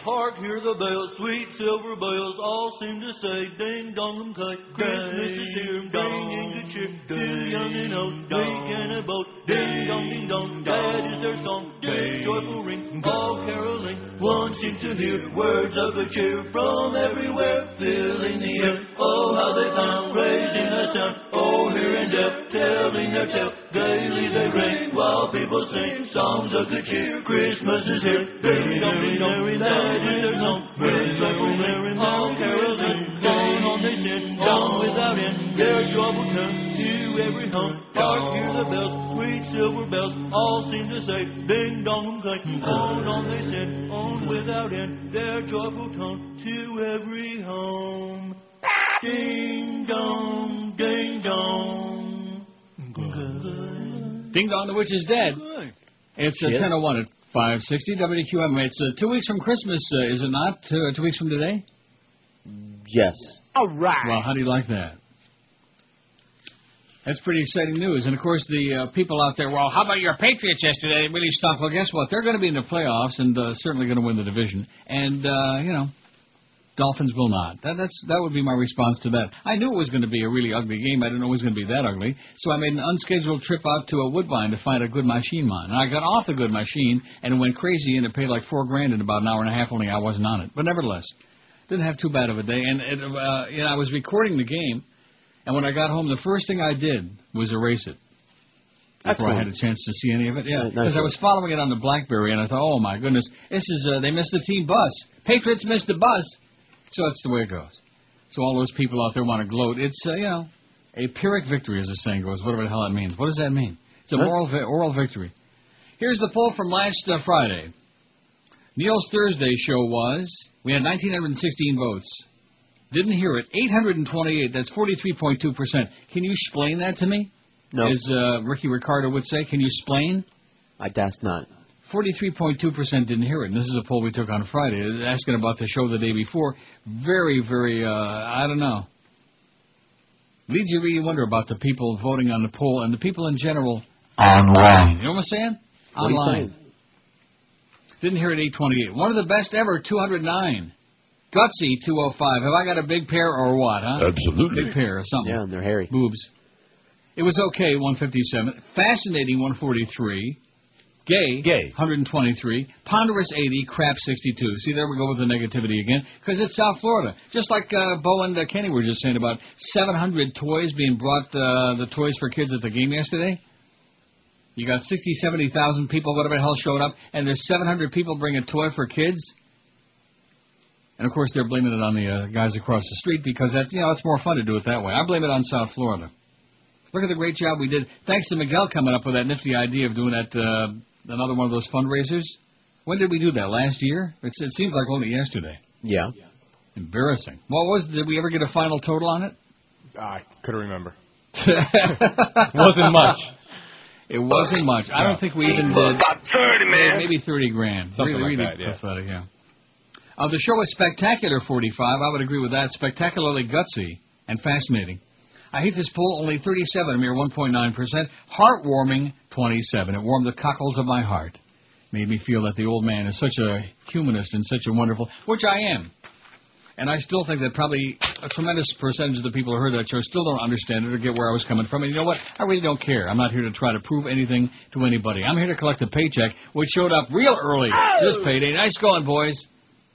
Hark, hear the bells, sweet silver bells, all seem to say, ding dong kite. Christmas is here, bringing good cheer to young and old. Wake and a boat, ding dong, that is their song. This joyful ring, all caroling. One seems to hear words of good cheer from everywhere, filling the air. Oh, how they pound, raising the sound. Oh, here and deaf, telling their tale. Gaily they ring while people sing songs of good cheer. Christmas is here, ding dong, that is their song. With joyful merry all caroling. Going on they sing, down without end. Their joyful tune to every home. Hark, hear the bells, sweet silver bells, all seem to say, ding dong clang. On they sing, on without end. Their joyful tone to every home. Ding dong, ding dong. Ding dong, the witch is dead. It's 10:01 at 560 WQM. It's 2 weeks from Christmas, is it not? 2 weeks from today? Yes. All right. Well, how do you like that? That's pretty exciting news. And, of course, the people out there, well, how about your Patriots yesterday? They really stunk. Well, guess what? They're going to be in the playoffs and certainly going to win the division. And, Dolphins will not. That would be my response to that. I knew it was going to be a really ugly game. I didn't know it was going to be that ugly. So I made an unscheduled trip out to a Woodbine to find a good machine mine. And I got off the good machine, and it went crazy, and it paid like $4,000 in about an hour and a half, only I wasn't on it. But nevertheless, didn't have too bad of a day. And I was recording the game, and when I got home, the first thing I did was erase it. Before I had a chance to see any of it. Yeah, because I was following it on the BlackBerry, and I thought, oh, my goodness, this is they missed the team bus. Patriots missed the bus. So that's the way it goes. So all those people out there want to gloat. It's, a Pyrrhic victory, as the saying goes, whatever the hell that means. What does that mean? It's a oral victory. Here's the poll from last Friday. Neil's Thursday show was, we had 1,916 votes. Didn't hear it. 828, that's 43.2%. Can you explain that to me? No. As Ricky Ricardo would say, can you explain? I guess not. 43.2% didn't hear it, and this is a poll we took on Friday, asking about the show the day before. Very, very, I don't know. Leads you really wonder about the people voting on the poll and the people in general online. You know what I'm saying? What online. Are you saying? Didn't hear it, 828. One of the best ever, 209. Gutsy, 205. Have I got a big pair or what, huh? Absolutely. Big pair or something. Yeah, and they're hairy. Boobs. It was okay, 157. Fascinating, 143. Gay, 123. Ponderous, 80. Crap, 62. See, there we go with the negativity again, because it's South Florida. Just like Bo and Kenny were just saying about 700 toys being brought, the toys for kids at the game yesterday. You got 60, 70,000 people, whatever the hell, showed up, and there's 700 people bring a toy for kids. And, of course, they're blaming it on the guys across the street because that's, it's more fun to do it that way. I blame it on South Florida. Look at the great job we did. Thanks to Miguel coming up with that nifty idea of doing that, another one of those fundraisers. When did we do that? Last year? It seems like only yesterday. Yeah. Embarrassing. Did we ever get a final total on it? I couldn't remember. Wasn't much. It wasn't much. I don't think we even did. About 30, man. Maybe 30 grand. Something really like that, yeah. Pathetic, yeah. The show was spectacular, 45. I would agree with that. Spectacularly gutsy and fascinating. I hate this poll, only 37, a mere 1.9%. Heartwarming, 27. It warmed the cockles of my heart. Made me feel that the old man is such a humanist and such a wonderful, which I am. And I still think that probably a tremendous percentage of the people who heard that show still don't understand it or get where I was coming from. And you know what? I really don't care. I'm not here to try to prove anything to anybody. I'm here to collect a paycheck, which showed up real early this payday. Nice going, boys.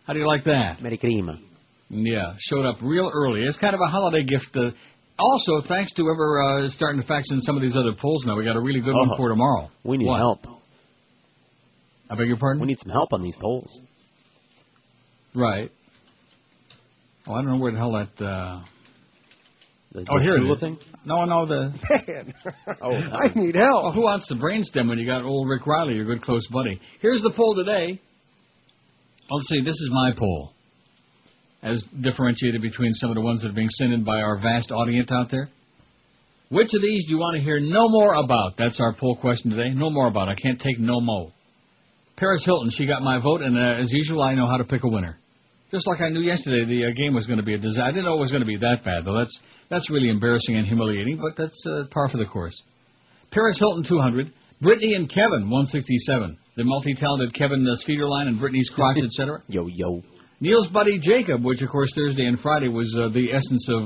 How do you like that? Merry Christmas. Yeah, showed up real early. It's kind of a holiday gift. Also, thanks to whoever is starting to fax in some of these other polls now. We got a really good one for tomorrow. We need help. I beg your pardon? We need some help on these polls. Right. Oh, I don't know where the hell that... here it is. Thing? No, the... Man. I need help. Well, who wants to brainstem when you got old Rick Riley, your good close buddy? Here's the poll today. Let's see, this is my poll. As differentiated between some of the ones that are being sent in by our vast audience out there. Which of these do you want to hear no more about? That's our poll question today. No more about. I can't take no mo. Paris Hilton, she got my vote, and as usual, I know how to pick a winner. Just like I knew yesterday the game was going to be a disaster. I didn't know it was going to be that bad, though. That's really embarrassing and humiliating, but that's par for the course. Paris Hilton, 200. Brittany and Kevin, 167. The multi-talented Kevin Sfederline and Brittany's crotch, etc. Yo, yo. Neil's buddy Jacob, which, of course, Thursday and Friday was the essence of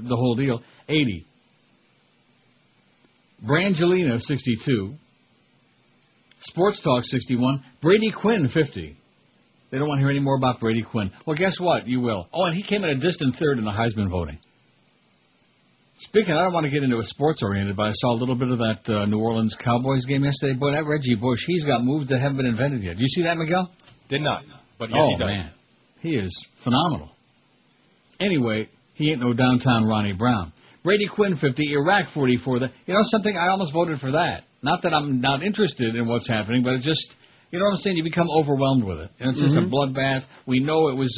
the whole deal, 80. Brangelina, 62. Sports Talk, 61. Brady Quinn, 50. They don't want to hear any more about Brady Quinn. Well, guess what? You will. Oh, and he came in a distant third in the Heisman voting. Speaking, I don't want to get into a sports-oriented, but I saw a little bit of that New Orleans Cowboys game yesterday. Boy, that Reggie Bush, he's got moves that haven't been invented yet. Did you see that, Miguel? Did not. But yes, he does. Man. He is phenomenal. Anyway, he ain't no downtown Ronnie Brown. Brady Quinn, 50. Iraq, 44. You know something? I almost voted for that. Not that I'm not interested in what's happening, but it just, you know what I'm saying? You become overwhelmed with it. And it's just a bloodbath. We know it was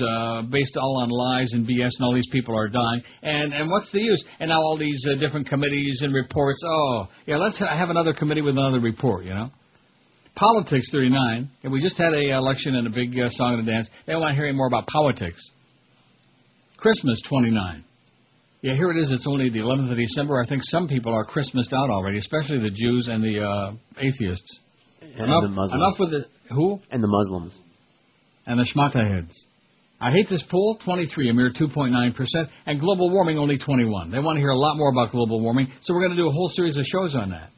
based all on lies and BS, and all these people are dying. And what's the use? And now all these different committees and reports. Oh, yeah, let's have another committee with another report, you know? Politics, 39. And we just had an election and a big song and a dance. They don't want to hear any more about politics. Christmas, 29. Yeah, here it is. It's only the 11th of December. I think some people are Christmased out already, especially the Jews and the atheists. And the Muslims. Enough with the... Who? And the Muslims. And the schmata heads. I hate this poll, 23, a mere 2.9%. And global warming, only 21. They want to hear a lot more about global warming, so we're going to do a whole series of shows on that.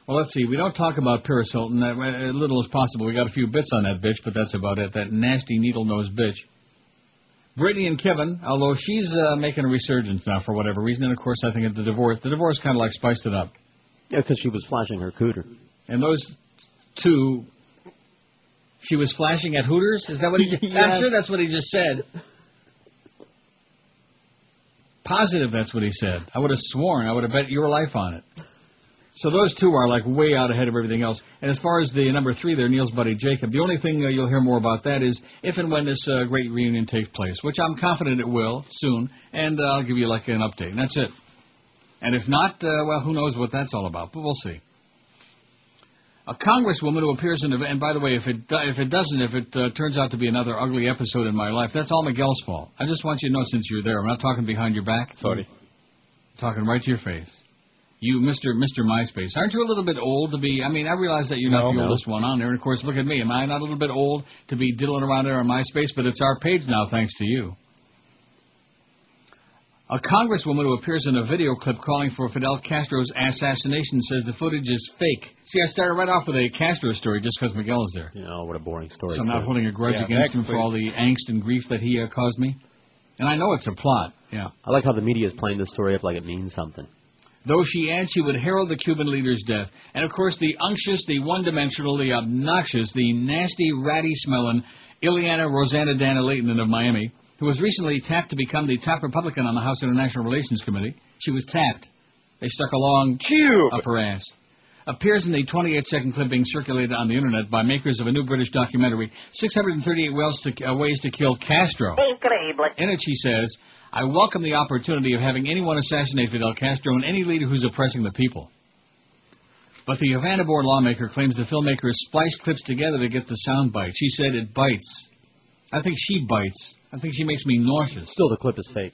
Well, let's see. We don't talk about Paris Hilton as little as possible. We got a few bits on that bitch, but that's about it. That nasty needle-nosed bitch. Brittany and Kevin, although she's making a resurgence now for whatever reason, and of course I think the divorce kind of like spiced it up. Yeah, because she was flashing her cooter. And those two, she was flashing at Hooters? Is that what he? Yes. I'm sure that's what he just said. Positive that's what he said. I would have sworn. I would have bet your life on it. So those two are like way out ahead of everything else. And as far as the number 3 there, Neil's buddy Jacob, the only thing you'll hear more about that is if and when this great reunion takes place, which I'm confident it will soon, and I'll give you like an update. And that's it. And if not, well, who knows what that's all about, but we'll see. A congresswoman who appears in, and by the way, if it turns out to be another ugly episode in my life, that's all Miguel's fault. I just want you to know since you're there, I'm not talking behind your back. Sorry. I'm talking right to your face. You, Mr. MySpace, aren't you a little bit old to be, I mean, I realize that you're not the oldest one on there, and of course, look at me. Am I not a little bit old to be diddling around there on MySpace? But it's our page now, thanks to you. A congresswoman who appears in a video clip calling for Fidel Castro's assassination says the footage is fake. See, I started right off with a Castro story just because Miguel is there. You know, what a boring story. So I'm not holding a grudge against him for all the angst and grief that he caused me. And I know it's a plot, yeah. I like how the media is playing this story up like it means something. Though she adds she would herald the Cuban leader's death. And, of course, the unctuous, the one-dimensional, the obnoxious, the nasty, ratty-smelling Ileana Rosanna Dana Layton of Miami, who was recently tapped to become the top Republican on the House International Relations Committee. She was tapped. They stuck a long tube up her ass. Appears in the 28-second clip being circulated on the Internet by makers of a new British documentary, 638 Ways to Kill Castro. In it, she says, I welcome the opportunity of having anyone assassinate Fidel Castro and any leader who's oppressing the people. But the Havana-born lawmaker claims the filmmakers spliced clips together to get the sound bite. She said it bites. I think she bites. I think she makes me nauseous. Still, the clip is fake.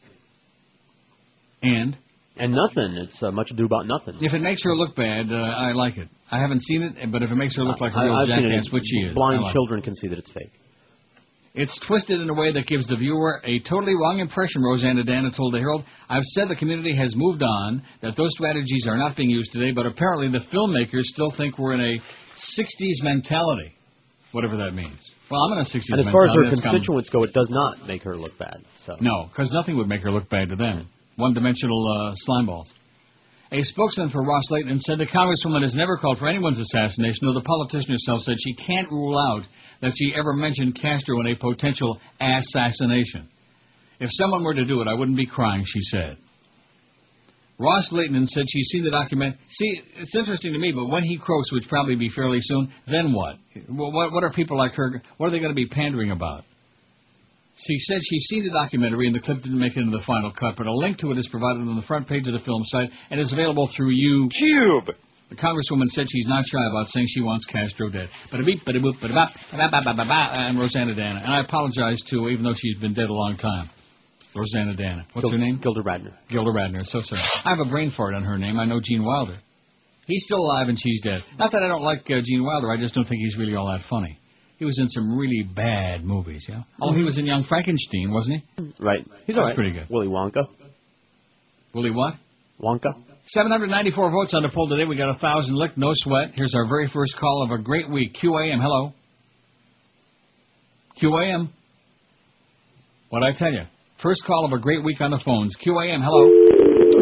And nothing. It's much ado about nothing. If it makes her look bad, I like it. I haven't seen it, but if it makes her look like a real jackass, which she is. Blind children can see that it's fake. It's twisted in a way that gives the viewer a totally wrong impression, Rosanna Dana told the Herald. I've said the community has moved on, that those strategies are not being used today, but apparently the filmmakers still think we're in a 60s mentality, whatever that means. Well, I'm in a 60s mentality. And as far as her constituents go, it does not make her look bad. So. No, because nothing would make her look bad to them. One-dimensional slime balls. A spokesman for Ross Layton said the congresswoman has never called for anyone's assassination, though the politician herself said she can't rule out that she ever mentioned Castro in a potential assassination. If someone were to do it, I wouldn't be crying, she said. Ross Layton said she's seen the document. See, it's interesting to me, but when he croaks, which probably be fairly soon, then what? What are people like her, what are they going to be pandering about? She said she's seen the documentary, and the clip didn't make it into the final cut, but a link to it is provided on the front page of the film site, and is available through YouTube. The congresswoman said she's not shy about saying she wants Castro dead. And Rosanna Dana. And I apologize, too, even though she's been dead a long time. Rosanna Dana. What's her name? Gilda Radner. Gilda Radner. So sorry. I have a brain fart on her name. I know Gene Wilder. He's still alive and she's dead. Not that I don't like Gene Wilder. I just don't think he's really all that funny. He was in some really bad movies, yeah? Oh, he was in Young Frankenstein, wasn't he? Right. He's That all was right. pretty good. Willy Wonka. Willie what? Wonka. 794 votes on the poll today. We got 1,000 licked, no sweat. Here's our very first call of a great week. QAM, hello. QAM. What'd I tell you? First call of a great week on the phones. QAM, hello.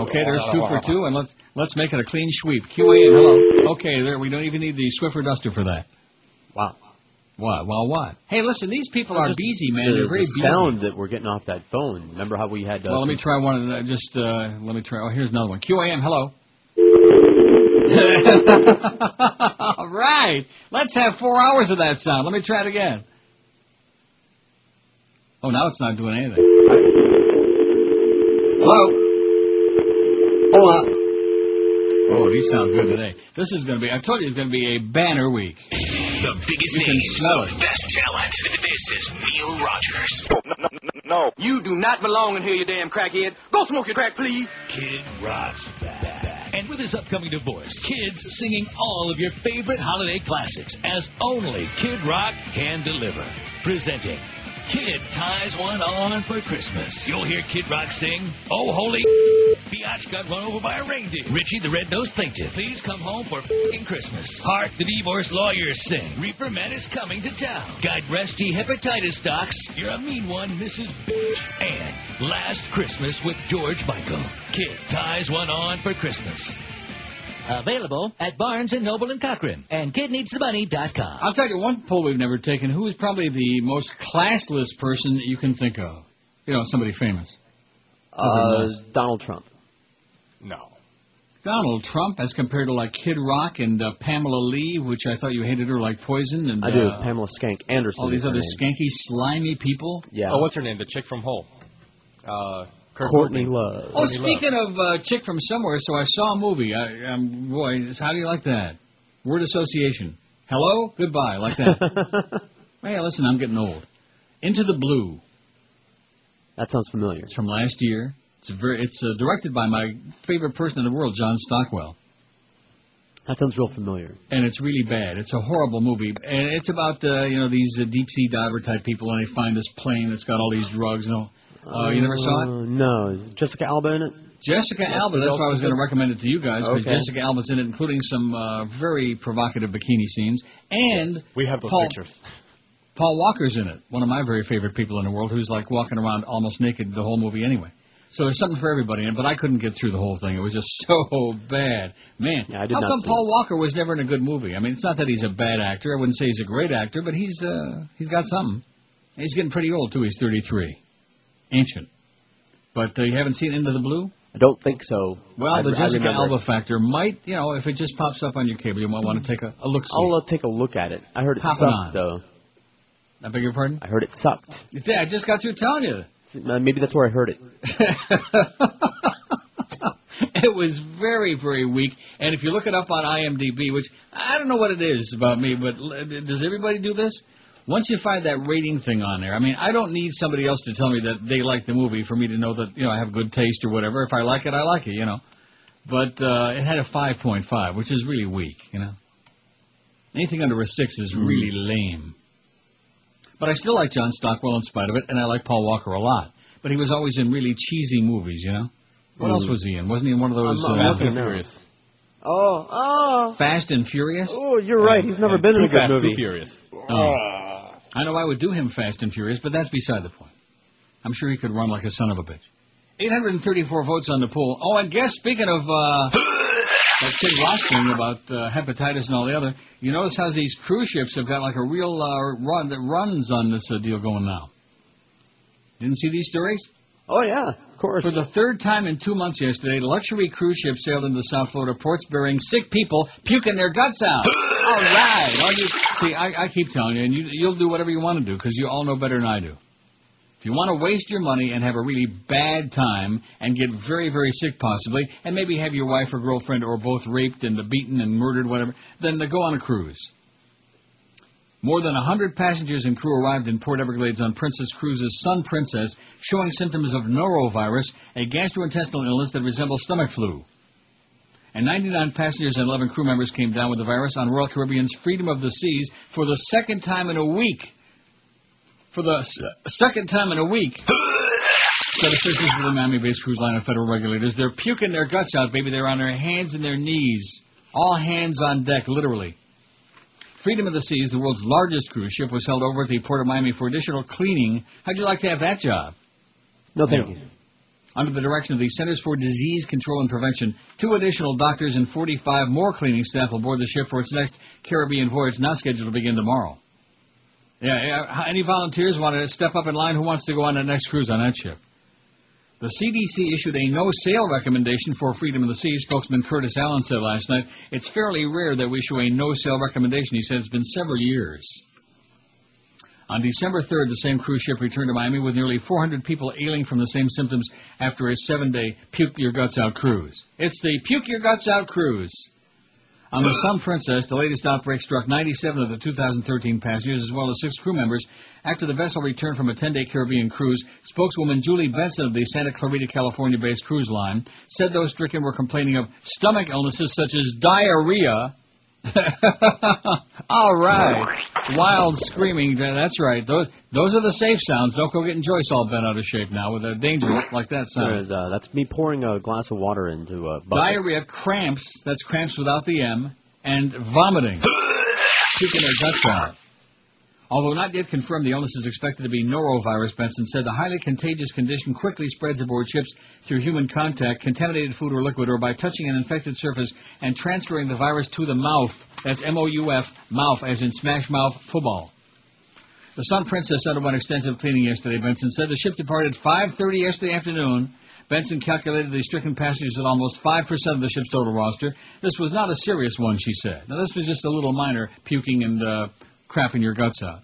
Okay, there's 2 for 2, and let's make it a clean sweep. QAM, hello. Okay, there. We don't even need the Swiffer Duster for that. Wow. What? Well, what? Hey, listen, these people are busy, man. They're very the busy. sound that we're getting off that phone. Remember how we had... Well, let me try one. Let me try. Oh, here's another one. QAM, hello. All right. Let's have 4 hours of that sound. Let me try it again. Oh, now it's not doing anything. Hello. Hola. Oh, these sound good today. This is going to be, I told you it's going to be a banner week. The biggest You can names, smell the it. best talent. This is Neil Rogers. No. You do not belong in here, you damn crackhead. Go smoke your crack, please. Kid Rock's back. And with his upcoming divorce, Kid's singing all of your favorite holiday classics as only Kid Rock can deliver. Presenting Kid Ties One On for Christmas. You'll hear Kid Rock sing, Oh Holy Biatch got run over by a reindeer. Richie the Red-Nosed Plaintiff, please come home for f***ing Christmas. Hark the divorce lawyers sing, Reefer Man is coming to town. Guide breast ye hepatitis stocks, you're a mean one, Mrs. Bitch. And Last Christmas with George Michael. Kid Ties One On for Christmas. Available at Barnes & Noble and Cochran and KidNeedsTheMoney.com. I'll tell you one poll we've never taken. Who is probably the most classless person that you can think of? You know, somebody famous. Donald Trump. No. Donald Trump, as compared to like Kid Rock and Pamela Lee, which I thought you hated her like poison, and I do. Pamela Skank Anderson. all these is her other name. skanky, slimy people. Yeah. Oh, what's her name? The chick from Hull. Courtney Love. Oh, speaking of chick from somewhere, so I saw a movie. Boy, how do you like that? Word association. Hello, goodbye, like that. Hey, listen, I'm getting old. Into the Blue. That sounds familiar. It's from last year. It's directed by my favorite person in the world, John Stockwell. That sounds real familiar. And it's really bad. It's a horrible movie. And it's about, these deep-sea diver type people, and they find this plane that's got all these drugs. You never saw it? No. Is Jessica Alba in it? Jessica Alba, that's why I was going to recommend it to you guys, because Okay. Jessica Alba's in it, including some very provocative bikini scenes. And We have those pictures. Paul Walker's in it, one of my very favorite people in the world, who's like walking around almost naked the whole movie anyway. So there's something for everybody in it, but I couldn't get through the whole thing. It was just so bad. Man, Yeah, I did how not come see Paul Walker was never in a good movie? I mean, it's not that he's a bad actor. I wouldn't say he's a great actor, but he's got something. He's getting pretty old, too. He's 33. Ancient. But you haven't seen Into the Blue? I don't think so. Well, the Jessica remember Alba it. factor might, if it just pops up on your cable, you might want to take a look. I'll take a look at it. I heard it Pop it sucked, on. though. I beg your pardon? I heard it sucked. Yeah, I just got through telling you. Maybe that's where I heard it. It was very, very weak. And if you look it up on IMDb, which I don't know what it is about me, but does everybody do this? Once you find that rating thing on there, I mean, I don't need somebody else to tell me that they like the movie for me to know that, I have good taste or whatever. If I like it, I like it, But it had a 5.5, which is really weak, Anything under a 6 is really lame. But I still like John Stockwell in spite of it, and I like Paul Walker a lot. But he was always in really cheesy movies, What else was he in? Wasn't he in one of those... Fast and Furious. Fast and Furious? Oh, you're right. He's never been in a Too good Fast, movie. Too Furious. Oh. I know I would do him Fast and Furious, but that's beside the point. I'm sure he could run like a son of a bitch. 834 votes on the poll. Oh, and guess, speaking of that Kid Rock thing about hepatitis and all the other, you notice how these cruise ships have got like a real run that runs on this deal going now. Didn't see these stories? Oh, yeah, of course. For the third time in 2 months yesterday, luxury cruise ships sailed into South Florida ports bearing sick people puking their guts out. All right. See, I keep telling you, and you'll do whatever you want to do because you all know better than I do. If you want to waste your money and have a really bad time and get very, very sick possibly, and maybe have your wife or girlfriend or both raped and beaten and murdered, whatever, then go on a cruise. More than 100 passengers and crew arrived in Port Everglades on Princess Cruises' Sun Princess, showing symptoms of norovirus, a gastrointestinal illness that resembles stomach flu. And 99 passengers and 11 crew members came down with the virus on Royal Caribbean's Freedom of the Seas for the second time in a week. For the second time in a week. Said officials for the Miami-based cruise line and federal regulators. They're puking their guts out, baby. They're on their hands and their knees. All hands on deck, literally. Freedom of the Seas, the world's largest cruise ship, was held over at the Port of Miami for additional cleaning. How'd you like to have that job? No, thank you. Under the direction of the Centers for Disease Control and Prevention, 2 additional doctors and 45 more cleaning staff will board the ship for its next Caribbean voyage, now scheduled to begin tomorrow. Yeah, any volunteers want to step up in line? Who wants to go on the next cruise on that ship? The CDC issued a no-sail recommendation for Freedom of the Seas. Spokesman Curtis Allen said last night, it's fairly rare that we issue a no-sail recommendation. He said it's been several years. On December 3rd, the same cruise ship returned to Miami with nearly 400 people ailing from the same symptoms after a 7-day puke-your-guts-out cruise. It's the puke-your-guts-out cruise. On the Sun Princess, the latest outbreak struck 97 of the 2013 passengers as well as 6 crew members. After the vessel returned from a 10-day Caribbean cruise, spokeswoman Julie Benson of the Santa Clarita, California-based cruise line said those stricken were complaining of stomach illnesses such as diarrhea. All right. Wild screaming. That's right. Those are the safe sounds. Don't go getting Joyce all bent out of shape now with a danger like that sound. That's me pouring a glass of water into a bucket. Diarrhea, cramps. That's cramps without the M. And vomiting. Puking their guts out. Although not yet confirmed, the illness is expected to be norovirus, Benson said. The highly contagious condition quickly spreads aboard ships through human contact, contaminated food or liquid, or by touching an infected surface and transferring the virus to the mouth. That's M-O-U-F, mouth, as in smash mouth football. The Sun Princess underwent extensive cleaning yesterday, Benson said. The ship departed 5:30 yesterday afternoon. Benson calculated the stricken passengers at almost 5% of the ship's total roster. This was not a serious one, she said. Now, this was just a little minor puking and crapping your guts out.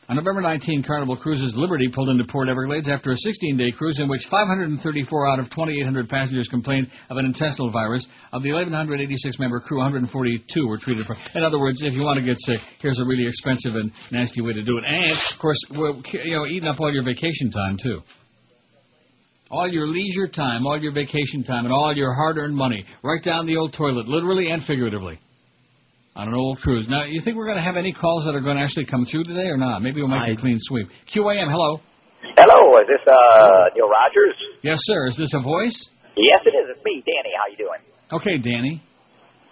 On November 19, Carnival Cruises Liberty pulled into Port Everglades after a 16-day cruise in which 534 out of 2,800 passengers complained of an intestinal virus. Of the 1,186-member crew, 142 were treated for. In other words, if you want to get sick, here's a really expensive and nasty way to do it. And, of course, eating up all your vacation time, too. All your leisure time, all your vacation time, and all your hard-earned money. Right down the old toilet, literally and figuratively. On an old cruise. Now, you think we're going to have any calls that are going to actually come through today or not? Maybe we'll make a clean sweep. QAM, hello. Hello, is this Neil Rogers? Yes, sir. Is this a voice? Yes, it is. It's me, Danny. How you doing? Okay, Danny.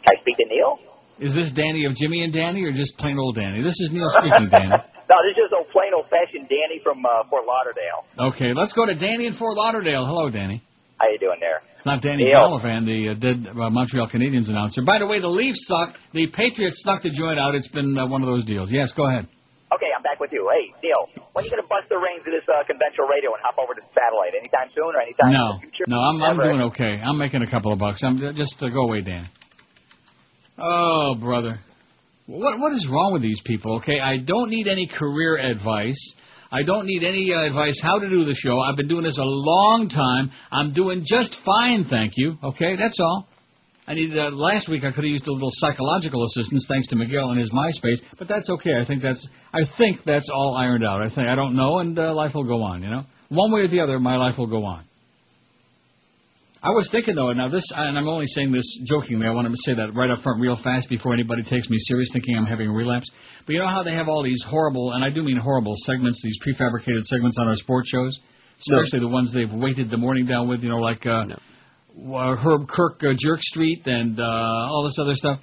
Can I speak to Neil? Is this Danny of Jimmy and Danny or just plain old Danny? This is Neil speaking, Danny. No, this is just old plain old-fashioned Danny from Fort Lauderdale. Okay, let's go to Danny in Fort Lauderdale. Hello, Danny. How you doing there? It's not Danny Gallivan, the dead Montreal Canadiens announcer. By the way, the Leafs suck. The Patriots stuck the joint out. It's been one of those deals. Yes, go ahead. Okay, I'm back with you. Hey, Neil, when are you going to bust the reins of this conventional radio and hop over to satellite? Anytime soon or anytime in the future? No, I'm doing okay. I'm making a couple of bucks. Just go away, Danny. Oh, brother. What is wrong with these people, okay? I don't need any career advice. I don't need any advice how to do the show. I've been doing this a long time. I'm doing just fine, thank you. Okay, that's all. I need last week I could have used a little psychological assistance thanks to Miguel and his MySpace, but that's okay. I think that's all ironed out. I don't know, and life will go on. You know, one way or the other, my life will go on. I was thinking, though, now this, and I'm only saying this jokingly, I want to say that right up front real fast before anybody takes me serious thinking I'm having a relapse. But you know how they have all these horrible, and I do mean horrible, segments, these prefabricated segments on our sports shows? Especially the ones they've weighted the morning down with, you know, like Herb Kirk, Jerk Street, and all this other stuff.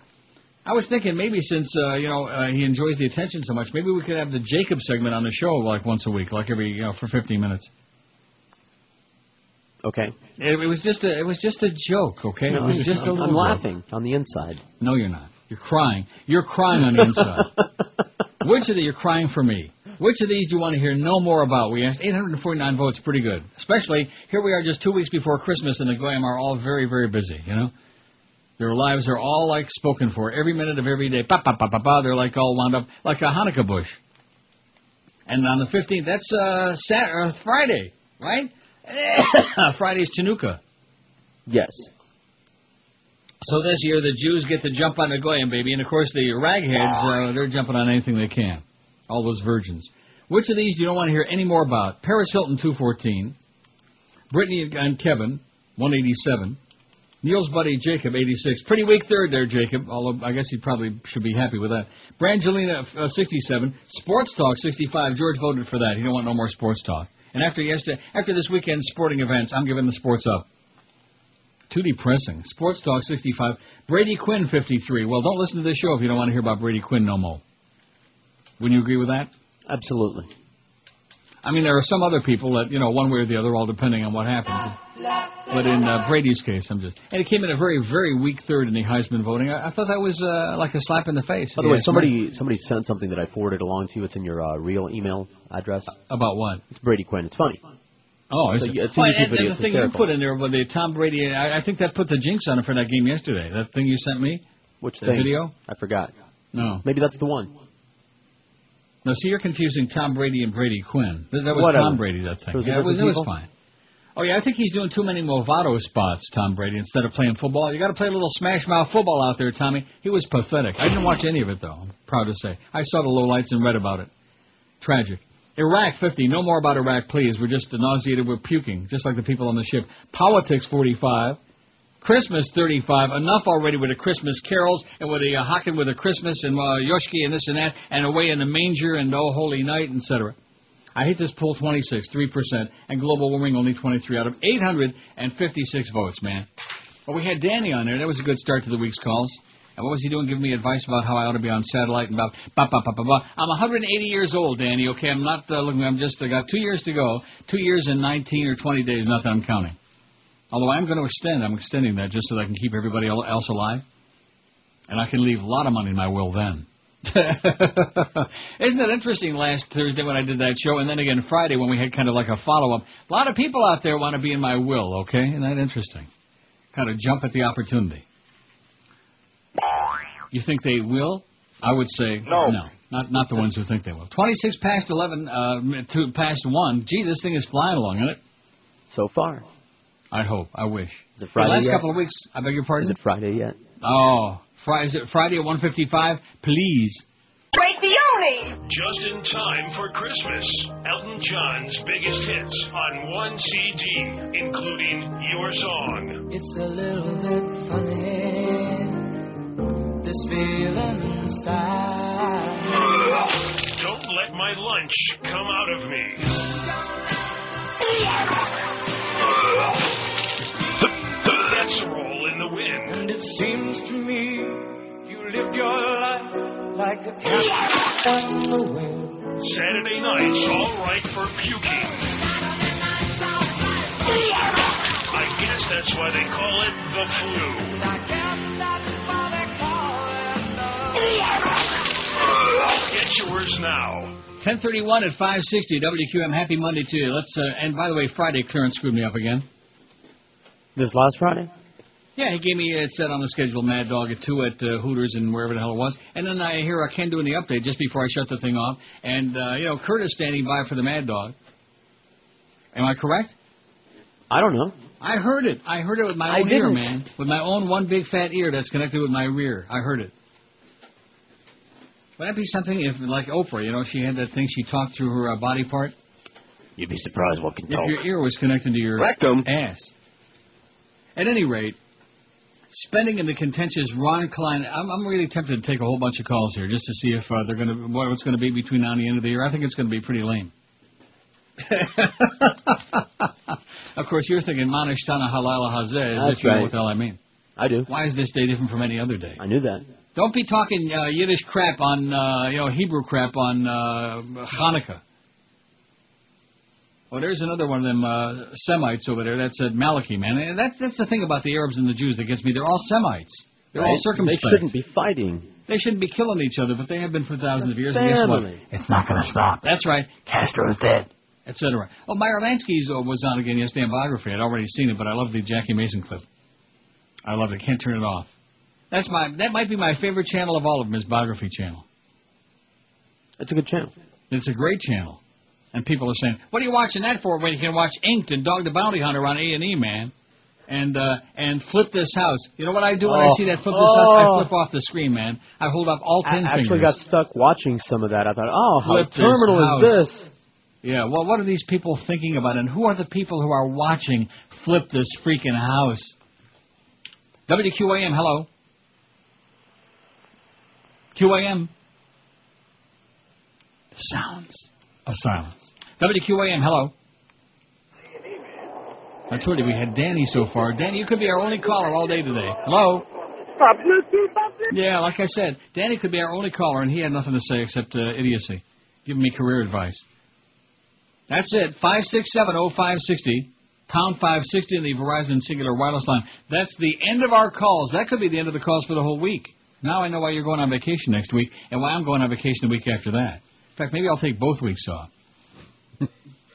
I was thinking maybe since, he enjoys the attention so much, maybe we could have the Jacob segment on the show like once a week, like for 15 minutes. Okay. It was just a joke, okay? No, it was just a little I'm laughing on the inside. No, you're not. You're crying. You're crying on the inside. Which of the you're crying for me? Which of these do you want to hear no more about? We asked 849 votes, pretty good. Especially, here we are just 2 weeks before Christmas, and the Goyim are all very, very busy, you know? Their lives are all, like, spoken for. Every minute of every day, they're, like, all wound up like a Hanukkah bush. And on the 15th, that's Friday, right? Friday's Chanukah. Yes. So this year the Jews get to jump on the Goyim, baby, and of course the ragheads, they're jumping on anything they can. All those virgins. Which of these do you don't want to hear any more about? Paris Hilton, 214. Brittany and Kevin, 187. Neil's buddy Jacob, 86. Pretty weak third there, Jacob, although I guess he probably should be happy with that. Brangelina, 67. Sports Talk, 65. George voted for that. He don't want no more Sports Talk. And after this weekend's sporting events, I'm giving the sports up. Too depressing. Sports Talk, 65. Brady Quinn, 53. Well, don't listen to this show if you don't want to hear about Brady Quinn no more. Wouldn't you agree with that? Absolutely. I mean, there are some other people that, one way or the other, all depending on what happens. But in Brady's case, and it came in a very, very weak third in the Heisman voting. I thought that was like a slap in the face. By the way, somebody sent something that I forwarded along to you. It's in your real email address. About what? It's Brady Quinn. It's funny. Oh, and the thing you put in there with the Tom Brady, I think that put the jinx on it for that game yesterday. That thing you sent me? Which thing? Video? I forgot. No. Maybe that's the one. No, see, you're confusing Tom Brady and Brady Quinn. That was Whatever. Tom Brady, that thing. It was fine. Oh, yeah, I think he's doing too many Movado spots, Tom Brady, instead of playing football. You got to play a little smash-mouth football out there, Tommy. He was pathetic. I didn't watch any of it, though, I'm proud to say. I saw the lowlights and read about it. Tragic. Iraq, 50. No more about Iraq, please. We're just nauseated. We're puking, just like the people on the ship. Politics, 45. Christmas, 35. Enough already with the Christmas carols and with the hocking with the Christmas and Yoshki and this and that and away in the manger and Oh Holy Night, etc. I hate this poll, 26, 3%, and global warming only 23 out of 856 votes, man. Well, we had Danny on there. That was a good start to the week's calls. And what was he doing? Giving me advice about how I ought to be on satellite and about I'm 180 years old, Danny. Okay, I'm not looking. I'm just got 2 years to go. 2 years and 19 or 20 days. Not that I'm counting. Although I'm going to extend. I'm extending that just so that I can keep everybody else alive. And I can leave a lot of money in my will then. Isn't it interesting last Thursday when I did that show, and then again Friday when we had kind of like a follow-up? A lot of people out there want to be in my will, okay? Isn't that interesting? Kind of jump at the opportunity. You think they will? I would say no. Not the ones who think they will. 26 past 11, past 1. Gee, this thing is flying along, isn't it? So far. I hope. I wish. Is it Friday the last yet? couple of weeks, I beg your pardon? Is it Friday yet? Oh, is it Friday at 1:55? Please. Raytheoni! Just in time for Christmas. Elton John's biggest hits on one CD, including your song. It's a little bit funny, this feeling inside. Don't let my lunch come out of me. Let's roll in the wind. And it seems to me you lived your life like a cat on the wind. Saturday nights, all right for puking. I guess that's why they call it the flu. I guess that's why they call it the Get yours now. 10:31 at 560 WQM. Happy Monday to you. Let's and by the way, Friday clearance screwed me up again. This last Friday? Yeah, he gave me it said on the schedule Mad Dog at 2 at Hooters and wherever the hell it was. And then I hear Ken doing the update just before I shut the thing off. And, Kurt is standing by for the Mad Dog. Am I correct? I don't know. I heard it. I heard it with my own ear, man. With my own one big fat ear that's connected with my rear. I heard it. Would that be something if, like Oprah, she had that thing she talked through her body part? You'd be surprised what can talk. If your ear was connected to your ass. At any rate, spending in the contentious Ron Klein. I'm really tempted to take a whole bunch of calls here just to see if they're going to what's going to be between now and the end of the year. I think it's going to be pretty lame. Of course, you're thinking Manishtana Halala Hazeh. That's you right. know what the hell I mean. I do. Why is this day different from any other day? I knew that. Don't be talking Yiddish crap on Hebrew crap on Hanukkah. Well, there's another one of them Semites over there that said Malachi, man. And that's the thing about the Arabs and the Jews that gets me. They're all Semites. They're all circumspect. They shouldn't be fighting. They shouldn't be killing each other, but they have been for thousands of years. Family. And guess what? It's not going to stop. That's right. Castro's dead. Etc. Oh, Meyer Lansky's was on again yesterday in Biography. I'd already seen it, but I love the Jackie Mason clip. I love it. Can't turn it off. That might be my favorite channel of all of them, is Biography channel. It's a good channel. It's a great channel. And people are saying, what are you watching that for when you can watch Inked and Dog the Bounty Hunter on A&E, man? And Flip This House. You know what I do when I see that Flip This House? I flip off the screen, man. I hold up all 10 fingers. I actually got stuck watching some of that. I thought, how Flip terminal is this? Yeah, well, what are these people thinking about? And who are the people who are watching Flip This freaking House? WQAM, hello. QAM. The sounds of silence. WQAM, hello. I told you we had Danny so far. Danny, you could be our only caller all day today. Hello? Yeah, like I said, Danny could be our only caller, and he had nothing to say except idiocy. Giving me career advice. That's it. 5670560, pound 560 in the Verizon Singular Wireless line. That's the end of our calls. That could be the end of the calls for the whole week. Now I know why you're going on vacation next week, and why I'm going on vacation the week after that. In fact, maybe I'll take both weeks off.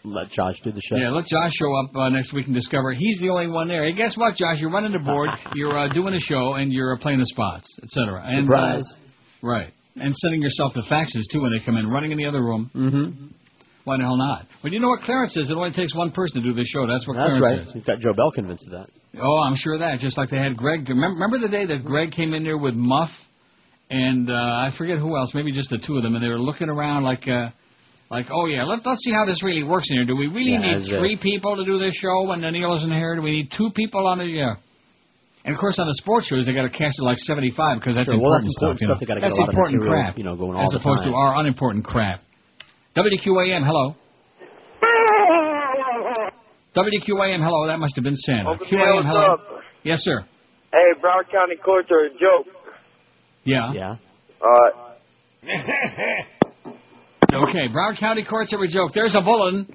Let Josh do the show. Yeah, let Josh show up next week and discover he's the only one there. Hey, guess what, Josh? You're running the board, you're doing a show, and you're playing the spots, etc. Surprise. Right. And sending yourself the faxes, too, when they come in, running in the other room. Mm-hmm. Why the hell not? Well, you know what Clarence says? It only takes one person to do this show. That's what Clarence right. says. He's got Joe Bell convinced of that. Oh, I'm sure of that. Just like they had Greg. Remember the day that Greg came in there with Muff? And I forget who else, maybe just the two of them, and they were looking around like, oh, yeah, let's see how this really works in here. Do we really need three people to do this show when Neil isn't here? Do we need two people on it? Yeah. And, of course, on the sports shows, they got to cast it like 75 because that's important stuff. They gotta get that's a lot important of material, crap, going all as the opposed time. to our unimportant crap. WQAM, hello. WQAM, hello. That must have been Santa. QAM, hello. Up? Yes, sir. Hey, Broward County courts are a joke. Yeah. Yeah. Okay, Broward County courts are a joke. There's a bulletin.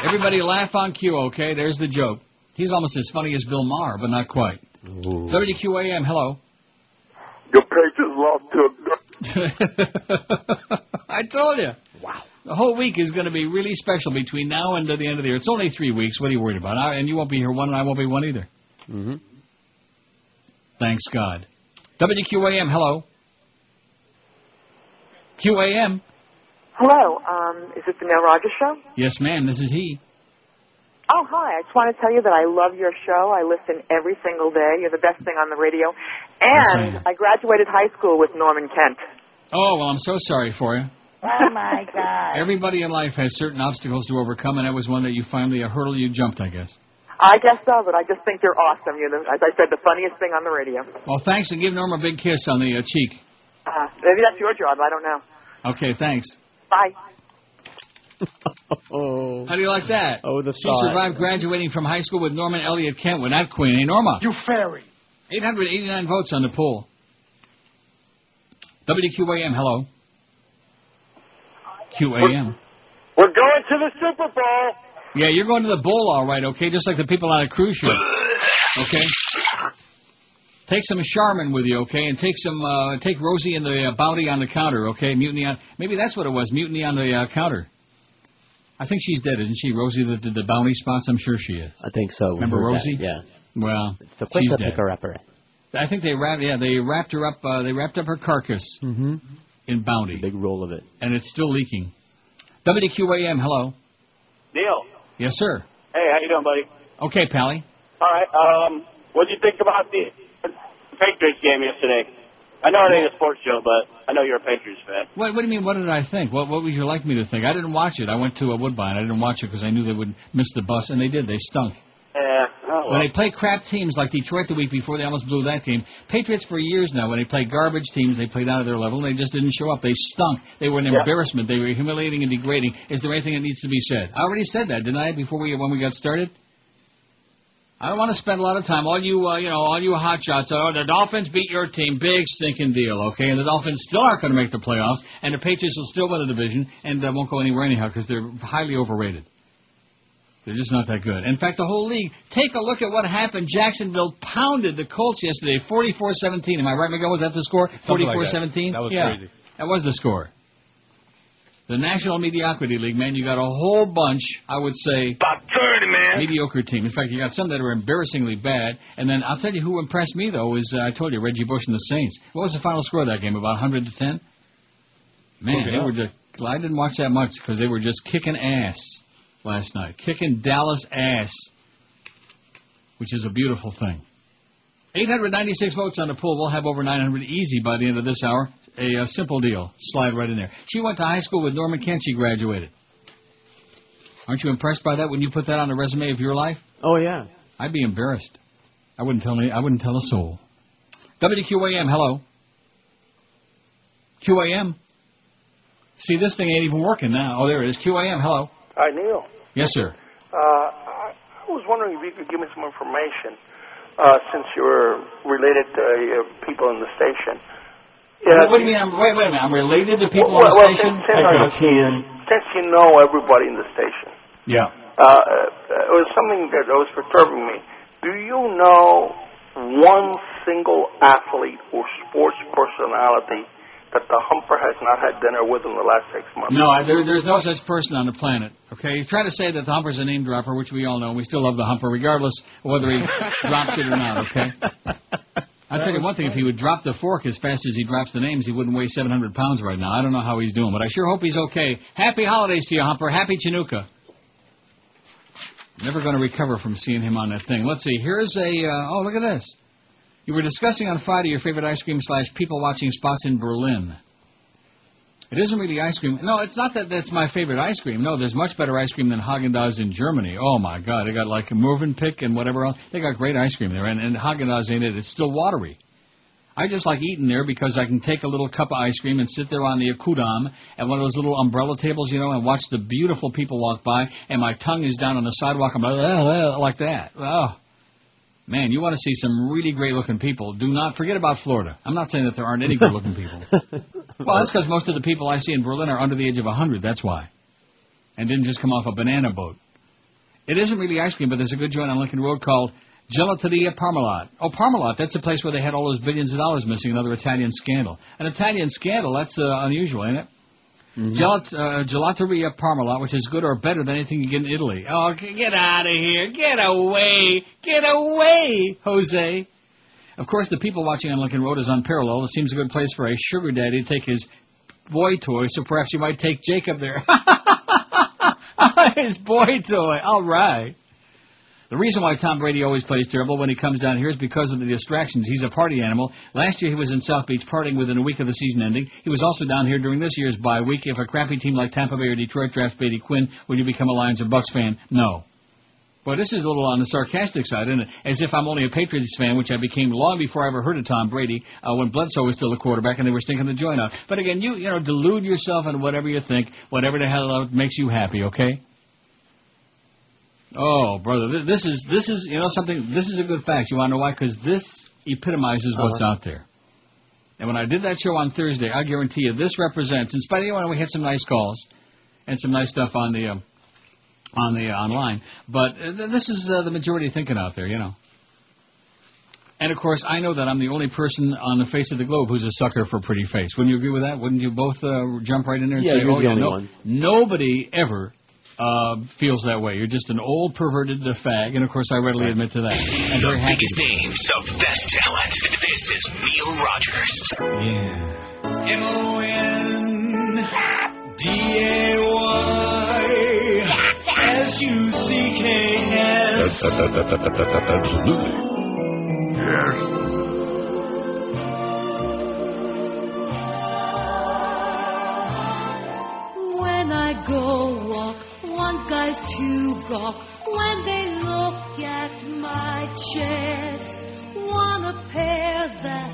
Everybody laugh on cue, okay? There's the joke. He's almost as funny as Bill Maher, but not quite. Ooh. WQAM, hello. Your Patriots lost to I told you. Wow. The whole week is going to be really special between now and the end of the year. It's only 3 weeks. What are you worried about? And you won't be here one, and I won't be one either. Mm-hmm. Thanks, God. WQAM, hello. QAM. Hello, is this the Neil Rogers Show? Yes, ma'am, this is he. Oh, hi. I just want to tell you that I love your show. I listen every single day. You're the best thing on the radio. And I graduated high school with Norman Kent. Oh, well, I'm so sorry for you. Oh, my God. Everybody in life has certain obstacles to overcome, and that was one that you finally, a hurdle you jumped, I guess. I guess so, but I just think you're awesome. You're, as I said, the funniest thing on the radio. Well, thanks, and give Norm a big kiss on the cheek. Maybe that's your job. I don't know. Okay, thanks. Bye. How do you like that? Oh, the She survived graduating from high school with Norman Elliott Kent with that queen. Hey, Norma. You fairy. 889 votes on the poll. WQAM, hello. QAM. We're going to the Super Bowl. Yeah, you're going to the bowl, all right, okay? Just like the people on a cruise ship. Okay? Take some Charmin with you, okay? And take Rosie and the bounty on the counter, okay? Mutiny on... Maybe that's what it was, mutiny on the counter. I think she's dead, isn't she? Rosie that did the bounty spots? I'm sure she is. I think so. Remember Rosie? Yeah. Well, So she's dead. pick her upper. I think they wrapped her up. They wrapped up her carcass in bounty. Big roll of it. And it's still leaking. WQAM, hello. Neil. Yes, sir. Hey, how you doing, buddy? Okay, Pally. All right. What did you think about the Patriots game yesterday? I know it ain't a sports show, but I know you're a Patriots fan. What do you mean, what did I think? What would you like me to think? I didn't watch it. I went to Woodbine. I didn't watch it because I knew they would miss the bus, and they did. They stunk. Yeah. Oh, well. When they play crap teams like Detroit the week before, they almost blew that game. Patriots for years now, when they play garbage teams, they played out of their level, and they just didn't show up. They stunk. They were an embarrassment. They were humiliating and degrading. Is there anything that needs to be said? I already said that, didn't I, when we got started? I don't want to spend a lot of time. All you hotshots, the Dolphins beat your team. Big stinking deal, okay? And the Dolphins still aren't going to make the playoffs, and the Patriots will still win the division, and won't go anywhere anyhow because they're highly overrated. They're just not that good. In fact, the whole league, take a look at what happened. Jacksonville pounded the Colts yesterday, 44-17. Am I right, Miguel? Was that the score? 44-17? That was crazy. That was the score. The National Mediocrity League, man, you got a whole bunch, I would say, about 30, man. Mediocre team. In fact, you got some that are embarrassingly bad. And then I'll tell you who impressed me, though, is, I told you, Reggie Bush and the Saints. What was the final score of that game, about 100-10? Man, they were just, I didn't watch that much because they were just kicking ass last night. Kicking Dallas ass, which is a beautiful thing. 896 votes on the poll. We'll have over 900 easy by the end of this hour. A simple deal. Slide right in there. She went to high school with Norman Kent. She graduated. Aren't you impressed by that when you put that on the resume of your life? Oh, yeah. I'd be embarrassed. I wouldn't tell a soul. WQAM, hello. QAM. See, this thing ain't even working now. Oh, there it is. QAM, hello. Hi, Neil. Yes, sir. I was wondering if you could give me some information, since you're related to people in the station. What do you mean? Wait a minute. I'm related to people in the station? Since you know everybody in the station. Yeah. It was something that was perturbing me. Do you know one single athlete or sports personality that the Humper has not had dinner with in the last 6 months? No, there's no such person on the planet. Okay, he's trying to say that the Humper's a name dropper, which we all know. We still love the Humper, regardless of whether he drops it or not. Okay. I'll tell you one thing: if he would drop the fork as fast as he drops the names, he wouldn't weigh 700 pounds right now. I don't know how he's doing, but I sure hope he's okay. Happy holidays to you, Humper. Happy Chinooka. Never going to recover from seeing him on that thing. Let's see. Here's a. Oh, look at this. You were discussing on Friday your favorite ice cream / people watching spots in Berlin. It isn't really ice cream. No, it's not that that's my favorite ice cream. No, there's much better ice cream than Haagen-Dazs in Germany. Oh, my God. They got like Mövenpick and whatever else. They got great ice cream there, and Haagen-Dazs ain't it. It's still watery. I just like eating there because I can take a little cup of ice cream and sit there on the Kudam at one of those little umbrella tables, you know, and watch the beautiful people walk by, and my tongue is down on the sidewalk. I'm like that. Oh. Man, you want to see some really great-looking people. Do not forget about Florida. I'm not saying that there aren't any good-looking people. Well, that's because most of the people I see in Berlin are under the age of 100. That's why. And didn't just come off a banana boat. It isn't really ice cream, but there's a good joint on Lincoln Road called Gelateria Parmalat. Oh, Parmalat, that's the place where they had all those billions of dollars missing, another Italian scandal. An Italian scandal, that's unusual, ain't it? Mm-hmm. Gelateria Parmalat, which is good or better than anything you get in Italy. Oh, get out of here. Get away. Get away, Jose. Of course, the people watching on Lincoln Road is unparalleled. It seems a good place for a sugar daddy to take his boy toy, so perhaps you might take Jacob there. His boy toy. All right. The reason why Tom Brady always plays terrible when he comes down here is because of the distractions. He's a party animal. Last year he was in South Beach partying within a week of the season ending. He was also down here during this year's bye week. If a crappy team like Tampa Bay or Detroit drafts Brady Quinn, would you become a Lions or Bucks fan? No. Well, this is a little on the sarcastic side, isn't it? As if I'm only a Patriots fan, which I became long before I ever heard of Tom Brady, when Bledsoe was still a quarterback and they were stinking the joint out. But again, you delude yourself in whatever you think, whatever the hell makes you happy, okay? Oh, brother, this is something. This is a good fact. You want to know why? Because this epitomizes what's out there. And when I did that show on Thursday, I guarantee you this represents. In spite of we had some nice calls and some nice stuff on the online, but this is the majority thinking out there, you know. And of course, I know that I'm the only person on the face of the globe who's a sucker for a pretty face. Wouldn't you agree with that? Wouldn't you both jump right in there and say, "Oh, yeah, no, nobody ever." Feels that way. You're just an old perverted fag, and of course I readily admit to that. I'm very happy. Biggest names, the best talent. This is Neil Rogers. Yeah. MONDAYSUCKS. Absolutely. Yes. Go walk, want guys to gawk when they look at my chest. Want a pair that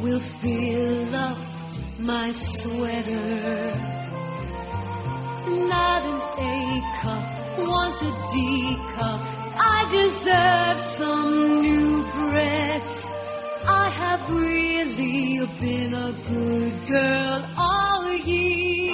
will fill up my sweater. Not an A cup, want a D cup. I deserve some new breasts. I have really been a good girl all year.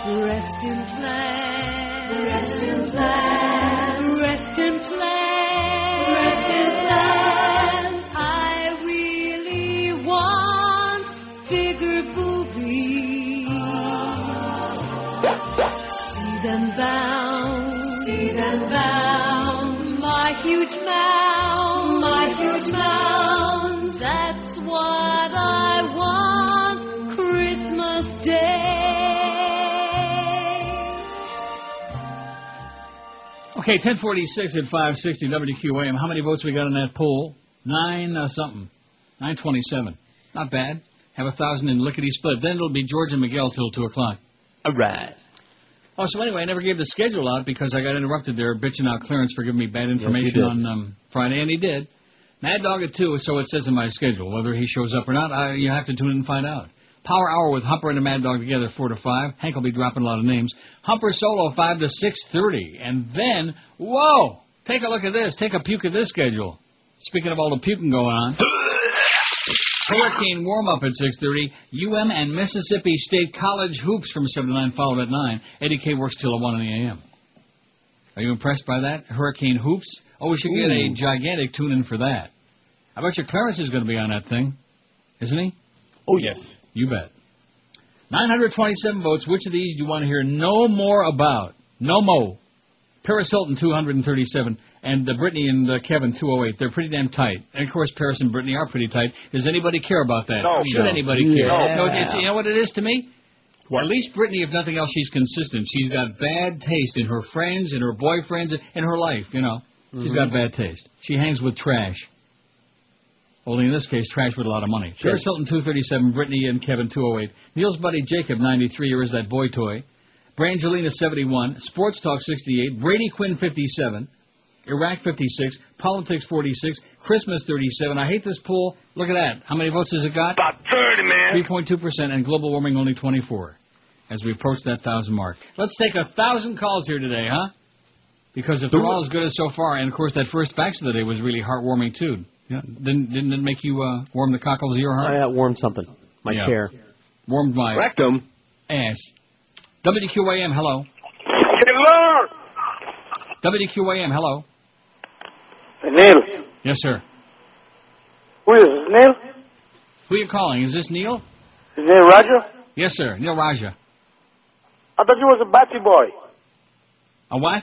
Rest in plan, rest in plan, rest in plan, rest in plan. I really want bigger boobies. See them bound, my huge mound, that's what I want Christmas Day. Okay, 1046 at 560 WQAM. How many votes we got in that poll? 927. Not bad. Have 1,000 in lickety split. Then it'll be George and Miguel till 2 o'clock. All right. Oh, so anyway, I never gave the schedule out because I got interrupted there bitching out Clarence for giving me bad information on Friday, and he did. Mad Dog at 2, so it says in my schedule. Whether he shows up or not, you have to tune in and find out. Power Hour with Humper and the Mad Dog together, 4 to 5. Hank will be dropping a lot of names. Humper Solo, 5 to 6:30. And then, whoa, take a look at this. Take a puke at this schedule. Speaking of all the puking going on. Hurricane warm-up at 6:30. UM and Mississippi State College hoops from 7 to 9, followed at 9. Eddie K works till 1 in the a.m. Are you impressed by that? Hurricane hoops? Oh, we should get a gigantic tune-in for that. I bet you Clarence is going to be on that thing. Isn't he? Oh, yes. You bet. 927 votes. Which of these do you want to hear no more about? No mo. Paris Hilton, 237. And Brittany and Kevin, 208. They're pretty damn tight. And, of course, Paris and Brittany are pretty tight. Does anybody care about that? No. Should anybody care? No. No, you know what it is to me? What? At least Brittany, if nothing else, she's consistent. She's got bad taste in her friends, in her boyfriends, in her life, you know. She's got bad taste. She hangs with trash. Only in this case, trash with a lot of money. Sure. Paris Hilton, 237. Brittany and Kevin, 208. Neil's buddy Jacob, 93. Or is that boy toy? Brangelina, 71. Sports Talk, 68. Brady Quinn, 57. Iraq, 56. Politics, 46. Christmas, 37. I hate this poll. Look at that. How many votes has it got? About 30, man. 3.2%. And global warming, only 24. As we approach that 1,000 mark. Let's take 1,000 calls here today, huh? Because if they're all as good as so far, and of course that first fax of the day was really heartwarming too. Yeah, didn't it make you warm the cockles of your heart? I warmed something. My chair. Warmed my rectum. Ass. WQAM, hello. Hello. WQAM, hello. Neil. Yes, sir. Who is this, Neil? Who are you calling? Is this Neil? Is Neil Raja? Yes, sir. Neil Raja. I thought you was a batty boy. A what?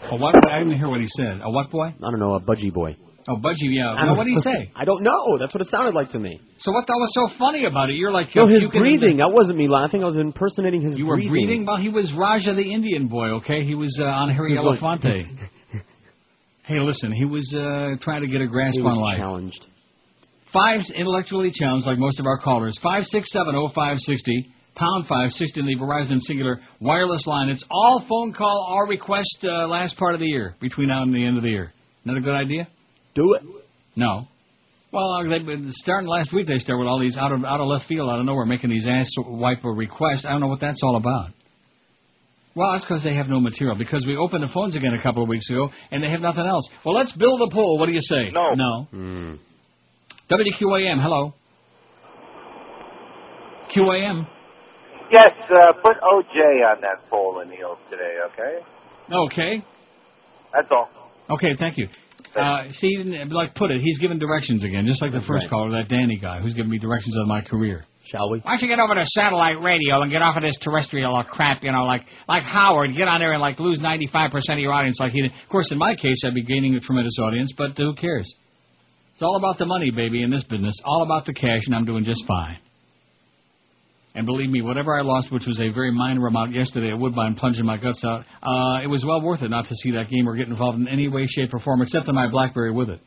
A what? I didn't hear what he said. A what boy? I don't know, a budgie boy. Oh, budgie, yeah. Well, what did he say? I don't know. That's what it sounded like to me. So what was so funny about it? You're like... No, his breathing. That wasn't me laughing. I was impersonating his breathing. You were breathing? Well, he was Raja the Indian boy, okay? He was on Harry Elefante. Hey, listen, he was trying to get a grasp on life. Challenged. 5's intellectually challenged, like most of our callers. 5670560. Pound 560 in the Verizon Singular wireless line. It's all phone call, all request last part of the year, between now and the end of the year. Isn't that a good idea? Do it. No. Well, starting last week, they started with all these out of left field, out of nowhere, making these ass wiper requests. I don't know what that's all about. Well, that's because they have no material. Because we opened the phones again a couple of weeks ago, and they have nothing else. Well, let's build a poll. What do you say? No. No. WQAM, hello. QAM. Yes, put OJ on that poll in Neil's today, okay? Okay. That's all. Okay, thank you. See, like put it, he's giving directions again, just like the first caller, that Danny guy, who's giving me directions on my career. Shall we? Why don't you get over to satellite radio and get off of this terrestrial crap, you know, like Howard, get on there and like lose 95% of your audience like he did. Of course, in my case, I'd be gaining a tremendous audience, but who cares? It's all about the money, baby, in this business. All about the cash, and I'm doing just fine. And believe me, whatever I lost, which was a very minor amount yesterday at Woodbine, plunging my guts out, it was well worth it not to see that game or get involved in any way, shape, or form, except in my BlackBerry with it.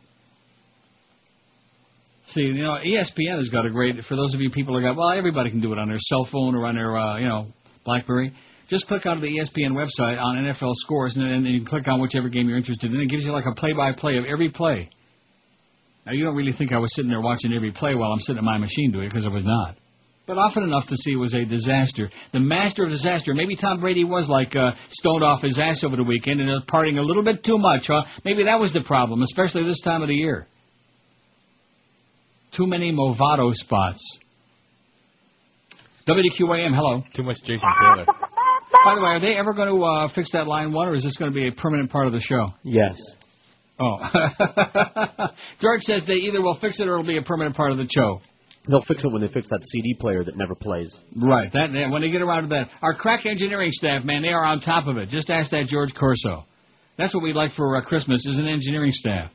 See, you know, ESPN has got a great, for those of you people who got, well, everybody can do it on their cell phone or on their, BlackBerry. Just click onto the ESPN website on NFL scores, and then you can click on whichever game you're interested in. It gives you like a play-by-play of every play. Now, you don't really think I was sitting there watching every play while I'm sitting at my machine doing it, because I was not. But often enough to see it was a disaster. The master of disaster. Maybe Tom Brady was like stoned off his ass over the weekend and partying a little bit too much, huh? Maybe that was the problem, especially this time of the year. Too many Movado spots. WQAM, hello. Too much Jason Taylor. By the way, are they ever going to fix that line 1, or is this going to be a permanent part of the show? Yes. Oh. George says they either will fix it or it'll be a permanent part of the show. They'll fix it when they fix that CD player that never plays. Right. When they get around to that. Our crack engineering staff, man, they are on top of it. Just ask that George Corso. That's what we'd like for Christmas, is an engineering staff.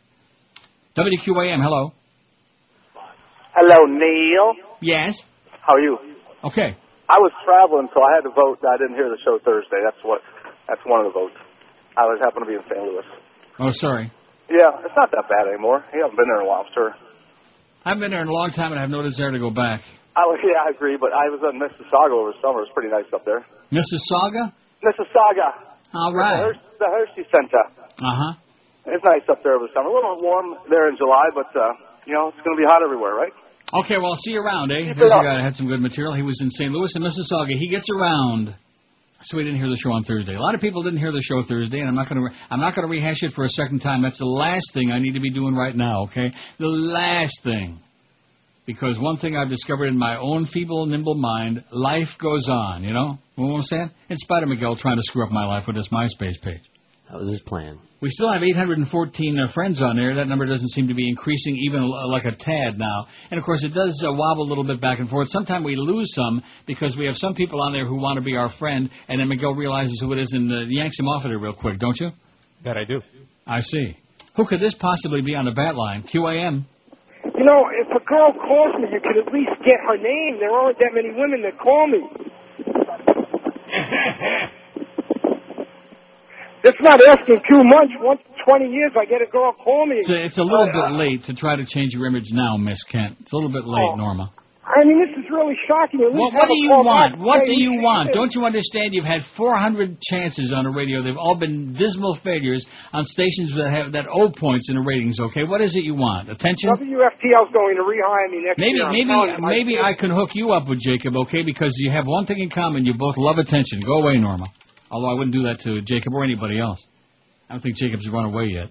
WQAM, hello. Hello, Neil. Yes? How are you? Okay. I was traveling, so I had to vote. I didn't hear the show Thursday. That's one of the votes. I was happened to be in St. Louis. Oh, sorry. Yeah, it's not that bad anymore. You haven't been there in a while, sir. I haven't been there in a long time, and I have no desire to go back. I agree, but I was in Mississauga over summer. It was pretty nice up there. Mississauga? Mississauga. All right. The Hershey Center. Uh-huh. It's nice up there over summer. A little warm there in July, but, it's going to be hot everywhere, right? Okay, well, I'll see you around, eh? Keep There's it a up. guy that had some good material. He was in St. Louis and Mississauga. He gets around. So we didn't hear the show on Thursday. A lot of people didn't hear the show Thursday, and I'm not going to rehash it for a second time. That's the last thing I need to be doing right now, okay? The last thing. Because one thing I've discovered in my own feeble, nimble mind, life goes on, you know? You know what I'm saying? In spite of Miguel trying to screw up my life with his MySpace page. That was his plan. We still have 814 friends on there. That number doesn't seem to be increasing even like a tad now. And, of course, it does wobble a little bit back and forth. Sometimes we lose some because we have some people on there who want to be our friend, and then Miguel realizes who it is and yanks him off of it real quick, don't you? That I do. I see. Who could this possibly be on the bat line? QAM? You know, if a girl calls me, you could at least get her name. There aren't that many women that call me. That's not asking too much. Once in 20 years, I get a girl call me. It's a little bit late to try to change your image now, Miss Kent. It's a little bit late, Norma. I mean, this is really shocking. At least What have do a you call want? back. What Hey, do you you want? should- Don't you understand? You've had 400 chances on the radio. They've all been dismal failures on stations that owe points in the ratings. Okay, what is it you want? Attention? WFTL's going to rehire me next year. I'm telling you, Maybe I can hook you up with Jacob. Okay, because you have one thing in common. You both love attention. Go away, Norma. Although I wouldn't do that to Jacob or anybody else. I don't think Jacob's run away yet.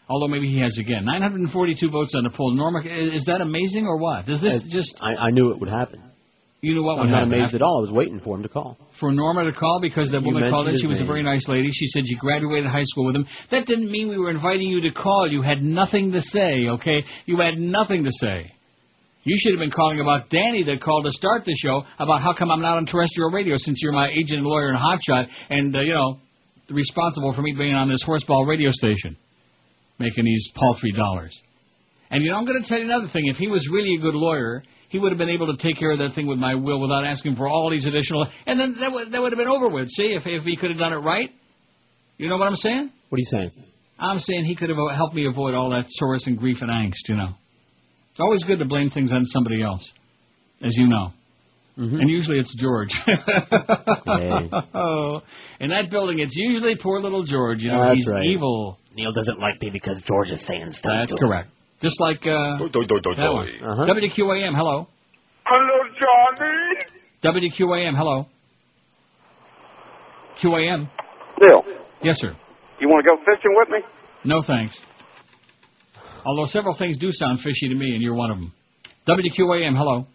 Although maybe he has again. 942 votes on the poll. Norma, is that amazing or what? Does this just... I knew it would happen. You knew what would I'm not happen. amazed at all. I was waiting for him to call. For Norma to call because that You woman called in. mentioned She was his a very name. nice lady. She said you graduated high school with him. That didn't mean we were inviting you to call. You had nothing to say, okay? You had nothing to say. You should have been calling about Danny that called to start the show about how come I'm not on terrestrial radio since you're my agent and lawyer and hotshot and, responsible for me being on this horseball radio station making these paltry dollars. And, I'm going to tell you another thing. If he was really a good lawyer, he would have been able to take care of that thing with my will without asking for all these additional... And then that would have been over with. See, if he could have done it right. You know what I'm saying? What are you saying? I'm saying he could have helped me avoid all that sorrows and grief and angst, It's always good to blame things on somebody else, as you know. Mm-hmm. And usually it's George. Hey. Oh, in that building, it's usually poor little George. That's He's right. evil. Neil doesn't like me because George is saying stuff. That's correct. Just like that one. Uh-huh. WQAM, hello. Hello, Johnny. WQAM, hello. QAM. Bill, Yes, sir. you want to go fishing with me? No thanks. Although several things do sound fishy to me, and you're one of them. WQAM, hello.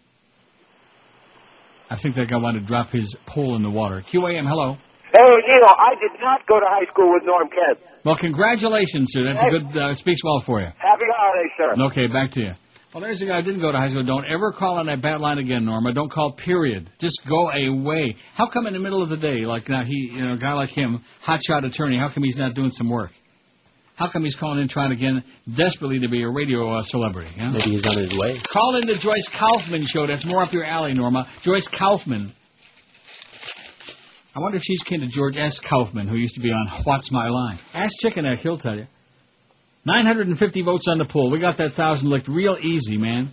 I think that guy wanted to drop his pole in the water. QAM, hello. Hey, Neil, I did not go to high school with Norm Kent. Well, congratulations, sir. That's a good, speaks well for you. Happy holidays, sir. Okay, back to you. Well, there's a guy who didn't go to high school. Don't ever call on that bat line again, Norma. Don't call, period. Just go away. How come in the middle of the day, like now a guy like him, hotshot attorney, how come he's not doing some work? How come he's calling in trying again desperately to be a radio celebrity? Yeah? Maybe he's on his way. Call in the Joyce Kaufman show. That's more up your alley, Norma. Joyce Kaufman. I wonder if she's kin to George S. Kaufman, who used to be on What's My Line. Ask Chicken Neck, he'll tell you. 950 votes on the poll. We got that 1,000 licked real easy, man.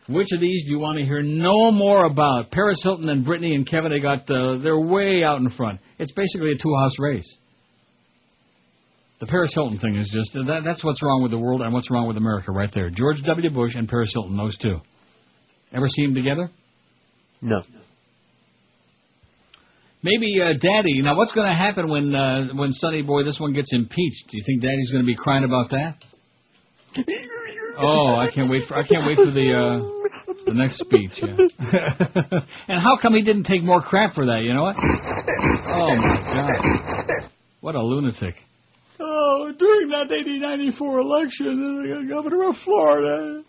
Which of these do you want to hear no more about? Paris Hilton and Brittany and Kevin, they're way out in front. It's basically a two-house race. The Paris Hilton thing is just, that's what's wrong with the world and what's wrong with America right there. George W. Bush and Paris Hilton, those two. Ever see them together? No. Maybe Daddy. Now, what's going to happen when Sonny Boy, this one, gets impeached? Do you think Daddy's going to be crying about that? Oh, I can't wait for the next speech. Yeah. And how come he didn't take more crap for that? You know what? Oh my God! What a lunatic! Oh, during that 1894 election, the governor of Florida.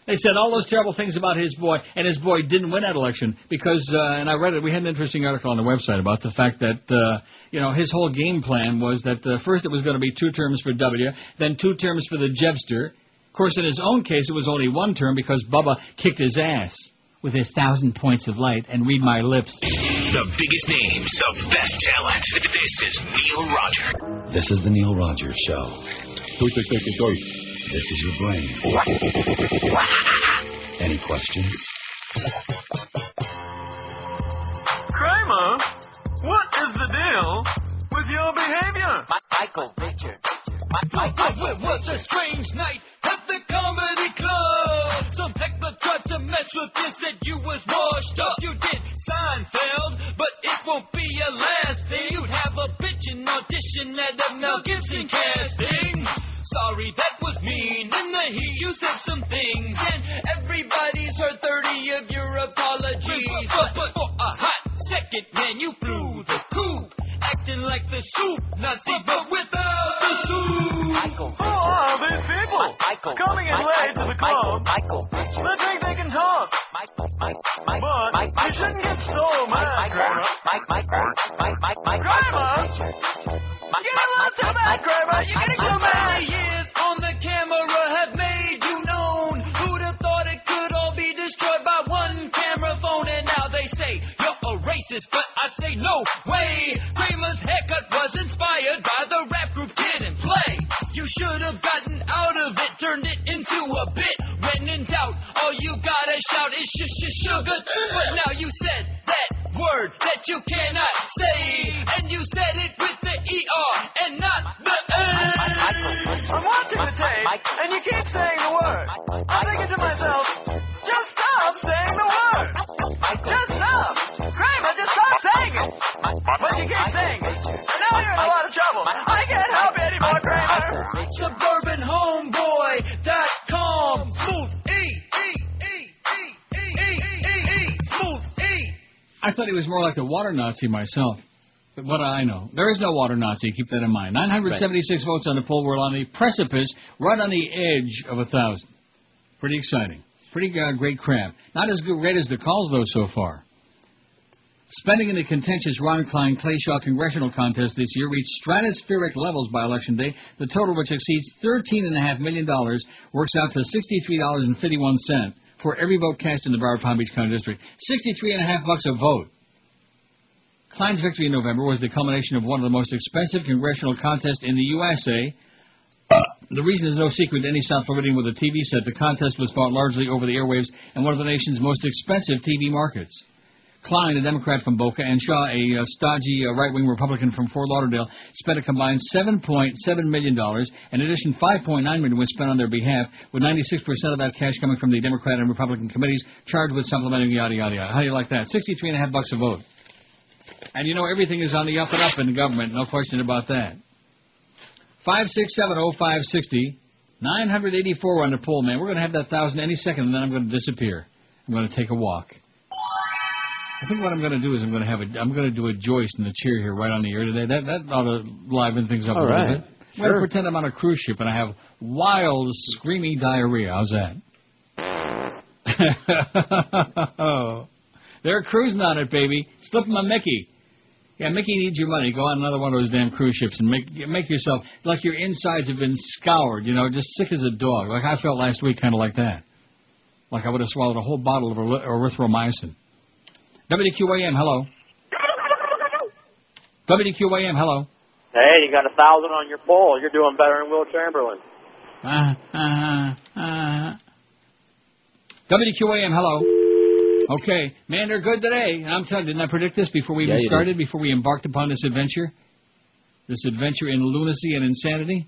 They said all those terrible things about his boy, and his boy didn't win that election because, and I read it, we had an interesting article on the website about the fact that, his whole game plan was that first it was going to be 2 terms for W, then 2 terms for the Jebster. Of course, in his own case, it was only 1 term because Bubba kicked his ass with his 1,000 points of light and read my lips. The biggest names, the best talent. This is Neil Rogers. This is the Neil Rogers Show. This is your brain. Any questions? Kramer, what is the deal with your behavior? Michael Richard. It was a strange night at the comedy club. Some heckler tried to mess with you, said you was washed up. You did Seinfeld, but it won't be your last thing. You'd have a bitchin' audition at a Mel Gibson casting. Sorry, that was mean. In the heat, you said some things, and everybody's heard 30 of your apologies. But for a hot second, man, you flew the coop, acting like the soup Nazi, but without the soup. Who are these people coming in late to the club? They think they can talk. But you shouldn't get so mad, Kramer. Kramer! Get a lot too mad, Kramer. You're getting too mad. Years on the camera have made you known. Who'd have thought it could all be destroyed by one camera phone? And now they say you're a racist, but I say no way. Kramer's haircut was inspired by the rap group Kid and Play. You should have gotten out of it, turned it into a bit. When in doubt, all you gotta shout is sugar. But now you said that word that you cannot say, and you said it with the ER and not the A. I'm watching the tape, and you keep saying the word. I'm thinking to myself, just stop saying the word. Just stop. Kramer, just stop saying it. But you keep saying it. And now you're in a lot of trouble. I can't help you anymore, Kramer. SuburbanHomeboy.com. Smooth Smooth I thought he was more like the water Nazi myself. But what do I know? There is no water Nazi. Keep that in mind. 976 votes on the poll. We're on the precipice, right on the edge of 1,000. Pretty exciting. Pretty great crap. Not as great as the calls, though, so far. Spending in the contentious Ron Klein Clay Shaw congressional contest this year reached stratospheric levels by Election Day. The total, which exceeds $13.5 million, works out to $63.51 for every vote cast in the Broward Palm Beach County District. $63.50 a vote. Klein's victory in November was the culmination of one of the most expensive congressional contests in the USA. The reason is no secret to any South Floridian with a TV set. The contest was fought largely over the airwaves in one of the nation's most expensive TV markets. Klein, a Democrat from Boca, and Shaw, a stodgy right-wing Republican from Fort Lauderdale, spent a combined $7.7 million. In addition, $5.9 million was spent on their behalf, with 96% of that cash coming from the Democrat and Republican committees charged with supplementing yada, yada, yada. How do you like that? $63.50 a vote. And you know everything is on the up and up in the government, no question about that. 5670560, 984 on the poll, man. We're going to have that 1,000 any second, and then I'm going to disappear. I'm going to take a walk. I think what I'm going to do is I'm going to do a Joyce in the chair here right on the air today. That ought to liven things up a little bit. I'm going to pretend I'm on a cruise ship and I have wild, screaming diarrhea. How's that? They're cruising on it, baby. Slipping my Mickey. Yeah, Mickey needs your money. Go on another one of those damn cruise ships and make yourself like your insides have been scoured, you know, just sick as a dog. Like I felt last week, kind of like that. Like I would have swallowed a whole bottle of erythromycin. WQAM, hello. WQAM, hello. Hey, you got 1,000 on your poll. You're doing better than Will Chamberlain. WQAM, hello. Okay, man, they're good today. I'm telling you, didn't I predict this before we even started, before we embarked upon this adventure? This adventure in lunacy and insanity?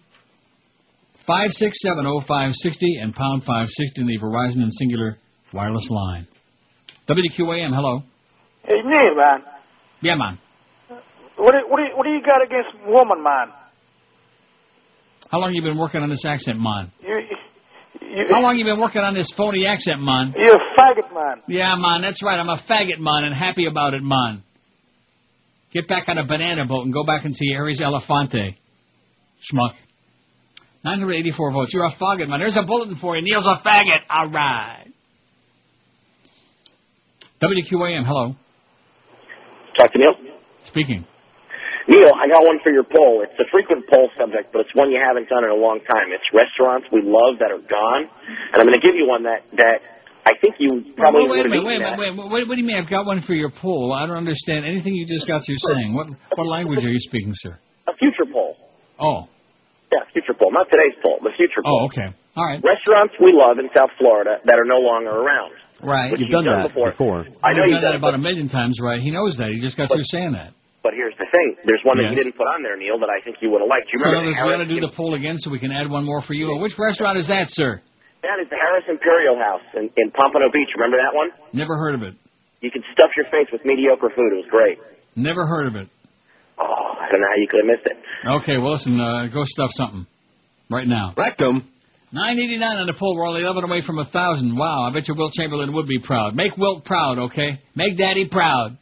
5670560 and pound 560 in the Verizon and Singular wireless line. WQAM, hello. Hey, Neil, man. Yeah, man. What do you got against woman, man? How long you been working on this accent, man? How long you been working on this phony accent, man? You're a faggot, man. Yeah, man, that's right. I'm a faggot, man, and happy about it, man. Get back on a banana boat and go back and see Aries Elefante. Schmuck. 984 votes. You're a faggot, man. There's a bulletin for you. Neil's a faggot. All right. WQAM, hello. Talk to Neil. Speaking. Neil, I got one for your poll. It's a frequent poll subject, but it's one you haven't done in a long time. It's restaurants we love that are gone. And I'm going to give you one that I think you probably would have Wait a minute. What do you mean I've got one for your poll? I don't understand anything you just got through saying. What language are you speaking, sir? A future poll. Oh. Yeah, future poll. Not today's poll, the future poll. Oh, okay. All right. Restaurants we love in South Florida that are no longer around. Right. which You've done that before. before. I know You've you've done done that about a million times, right? He knows that. He just got through saying that. But here's the thing. There's one that Yes. you didn't put on there, Neil, that I think you would have liked. You So remember we the got to Harris, do the poll again so we can add one more for you. Which restaurant is that, sir? that is the Harris Imperial House in Pompano Beach. Remember that one? Never heard of it. You could stuff your face with mediocre food. It was great. Never heard of it. Oh, I don't know how you could have missed it. Okay, well, listen, go stuff something right now. Rectum. 989 on the poll. We're only 11 away from 1,000. Wow, I bet you Wilt Chamberlain would be proud. Make Wilt proud, okay? Make Daddy proud.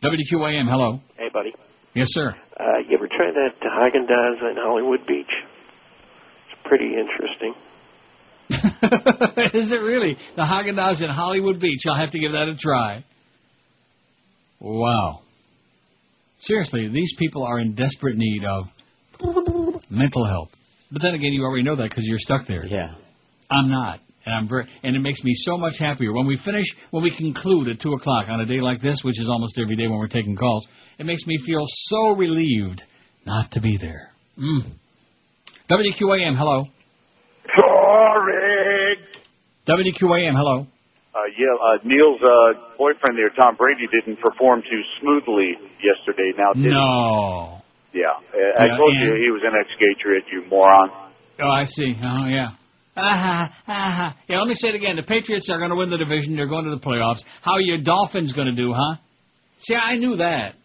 WQAM, hello. Hey, buddy. Yes, sir. You ever try that Haagen-Dazs in Hollywood Beach? It's pretty interesting. Is it really? The Haagen-Dazs in Hollywood Beach. I'll have to give that a try. Wow. Seriously, these people are in desperate need of mental help. But then again, you already know that because you're stuck there. Yeah. I'm not. And it makes me so much happier. When we conclude at 2 o'clock on a day like this, which is almost every day when we're taking calls, it makes me feel so relieved not to be there. WQAM, hello. Sorry. WQAM, hello. Neil's boyfriend there, Tom Brady, didn't perform too smoothly yesterday. Now, did No. he? Yeah. I told you he was an expatriate, you moron. Oh, I see. Oh, yeah. Yeah, let me say it again. The Patriots are going to win the division. They're going to the playoffs. How are your Dolphins going to do, huh? See, I knew that.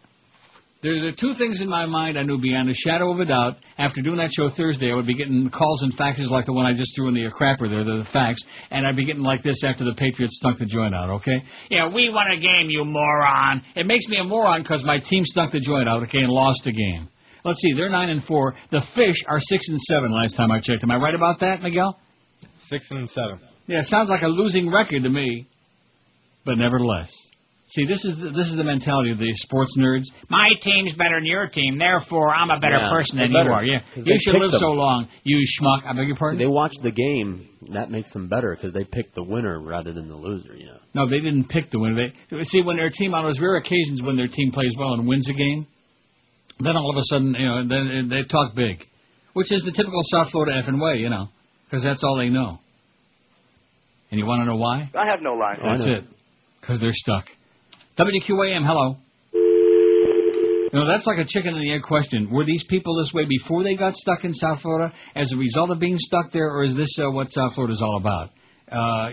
There are two things in my mind I knew beyond a shadow of a doubt. After doing that show Thursday, I would be getting calls and faxes like the one I just threw in the crapper there, the fax, and I'd be getting like this after the Patriots stunk the joint out, okay? Yeah, we won a game, you moron. It makes me a moron because my team stunk the joint out, okay, and lost the game. Let's see, they're 9-4. The Fish are 6-7 last time I checked. Am I right about that, Miguel? 6-7. Yeah, it sounds like a losing record to me, but nevertheless. See, this is the mentality of the sports nerds. My team's better than your team, therefore I'm a better person than you are. Yeah, you should live so long, you schmuck. I beg your pardon? They watch the game. That makes them better because they pick the winner rather than the loser, you know. No, they didn't pick the winner. See, when their team, on those rare occasions when their team plays well and wins a game, then all of a sudden, then they talk big, which is the typical South Florida effing way, because that's all they know. And you want to know why? I have no line. That's it. Because they're stuck. WQAM, hello. That's like a chicken and the egg question. Were these people this way before they got stuck in South Florida as a result of being stuck there, or is this what South Florida's all about?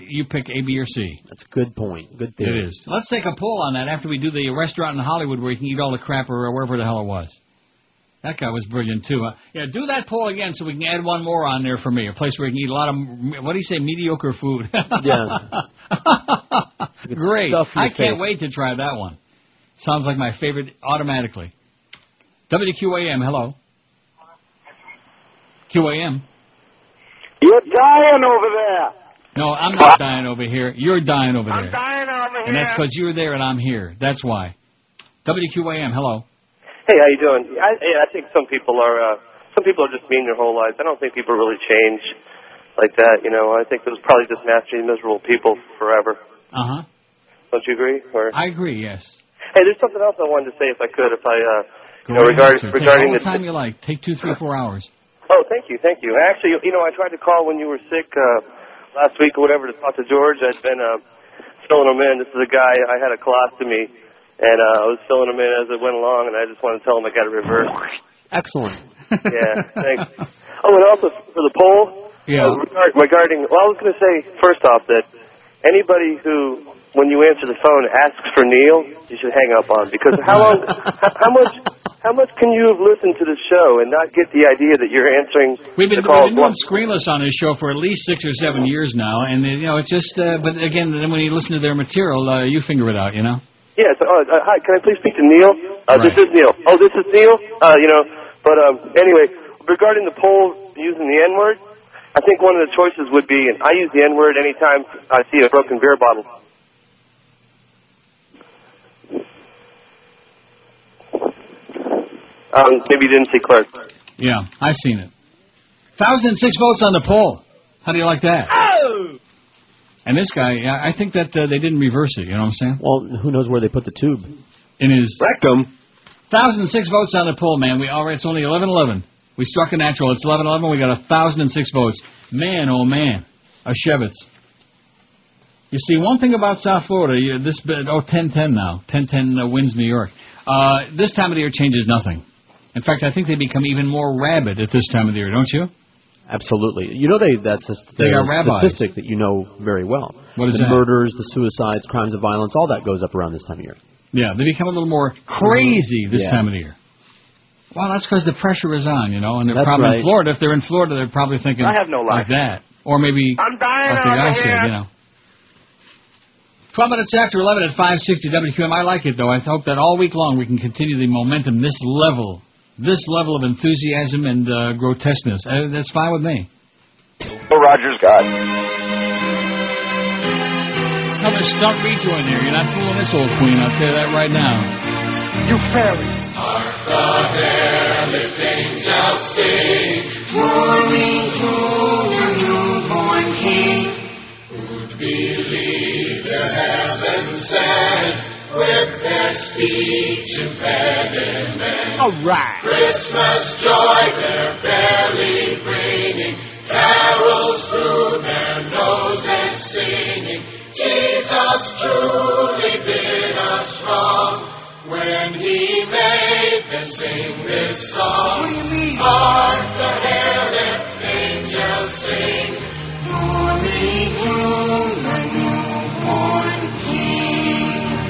You pick A, B, or C. That's a good point. Good theory. It is. Let's take a poll on that after we do the restaurant in Hollywood where you can eat all the crap or wherever the hell it was. That guy was brilliant, too. Yeah, do that poll again so we can add one more on there for me, a place where you can eat a lot of, what do you say, mediocre food. Yeah. Great. I can't wait to try that one. Sounds like my favorite automatically. WQAM, hello. QAM. You're dying over there. No, I'm not dying over here. You're dying over there. I'm dying over here. And that's because you're there and I'm here. That's why. WQAM, hello. Hey, how you doing? I think some people are just mean their whole lives. I don't think people really change like that. I think it was probably just naturally miserable people forever. Uh huh. Don't you agree? Or I agree. Yes. Hey, there's something else I wanted to say if I could. Regarding Take all the time you like. Take 2, 3, 4 hours. Oh, thank you. Actually, I tried to call when you were sick last week or whatever to talk to George. I'd been filling him in. This is a guy. I had a colostomy, and I was filling him in as it went along, and I just wanted to tell him I got it reversed. Excellent. Yeah, thanks. Oh, and also for the poll. Yeah. Regarding, I was going to say first off that anybody who, when you answer the phone, asks for Neil, you should hang up on, because how much can you have listened to the show and not get the idea that you're answering We've been the call? doing screenless on this show for at least 6 or 7 years now, and it's just. But again, then when you listen to their material, you figure it out, Yes. Hi. Can I please speak to Neil? Right. This is Neil. Oh, this is Neil. But anyway, regarding the poll using the N-word, I think one of the choices would be, and I use the N-word anytime I see a broken beer bottle. Maybe you didn't see Clark. Yeah, I've seen it. 1,006 votes on the poll. How do you like that? Oh! And this guy, I think that they didn't reverse it, you know what I'm saying? Well, who knows where they put the tube? In his rectum. 1,006 votes on the poll, man. It's only 11:11. We struck a natural. It's 11:11. We got 1,006 votes. Man, oh man, a Shevitz. You see, one thing about South Florida, 10-10 now. 10-10 wins New York. This time of the year changes nothing. In fact, I think they become even more rabid at this time of the year, don't you? Absolutely. You know, that's a statistic that you know very well. What is the that? murders, the suicides, crimes of violence, all that goes up around this time of year. Yeah, they become a little more crazy this time of the year. Well, that's because the pressure is on, and they're probably in Florida. If they're in Florida, they're probably thinking I have no life. like that. Or maybe, I'm dying like the guy over said, here. 12 minutes after 11 at 560 WQM. I like it, though. I hope that all week long we can continue the momentum, this level of enthusiasm and grotesqueness. That's fine with me. Rogers got. Another stump rejoin there. You're not fooling this old queen, I'll tell you that right now. You fairy. Hark the herald angels sing, mourning to the newborn king. Who'd believe their heaven sent with their speech impediment? All right. Christmas joy they're barely bringing, carols through their noses singing. Jesus truly did us wrong when he made them sing this song. What do you mean? Hark the herald angels sing, morning to the newborn king.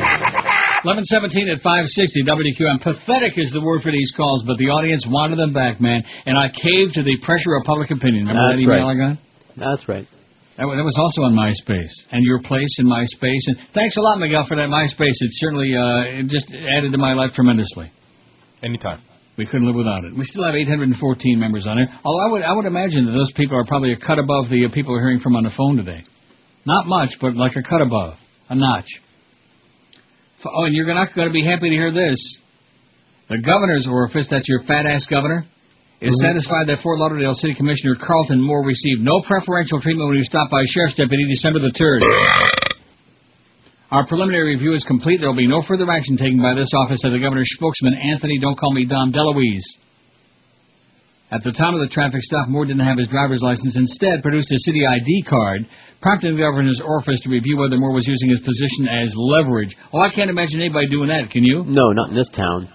11:17 at 560 WQM. Pathetic is the word for these calls, but the audience wanted them back, man. And I caved to the pressure of public opinion. Remember that email I got? That's right. That was also on MySpace. And your place in MySpace. And thanks a lot, Miguel, for that MySpace. It certainly it just added to my life tremendously. Anytime. We couldn't live without it. We still have 814 members on there. Although I would imagine that those people are probably a cut above the people we're hearing from on the phone today. Not much, but like a cut above. A notch. Oh, and you're not going to be happy to hear this. The governor's orifice, that's your fat-ass governor, is satisfied that Fort Lauderdale City Commissioner Carlton Moore received no preferential treatment when he was stopped by a sheriff's deputy December the 3rd. Our preliminary review is complete. There will be no further action taken by this office, said the governor's spokesman, Anthony, don't call me Dom DeLuise. At the time of the traffic stop, Moore didn't have his driver's license. Instead, produced a city ID card, prompting the governor's orifice to review whether Moore was using his position as leverage. Oh, I can't imagine anybody doing that, can you? No, not in this town.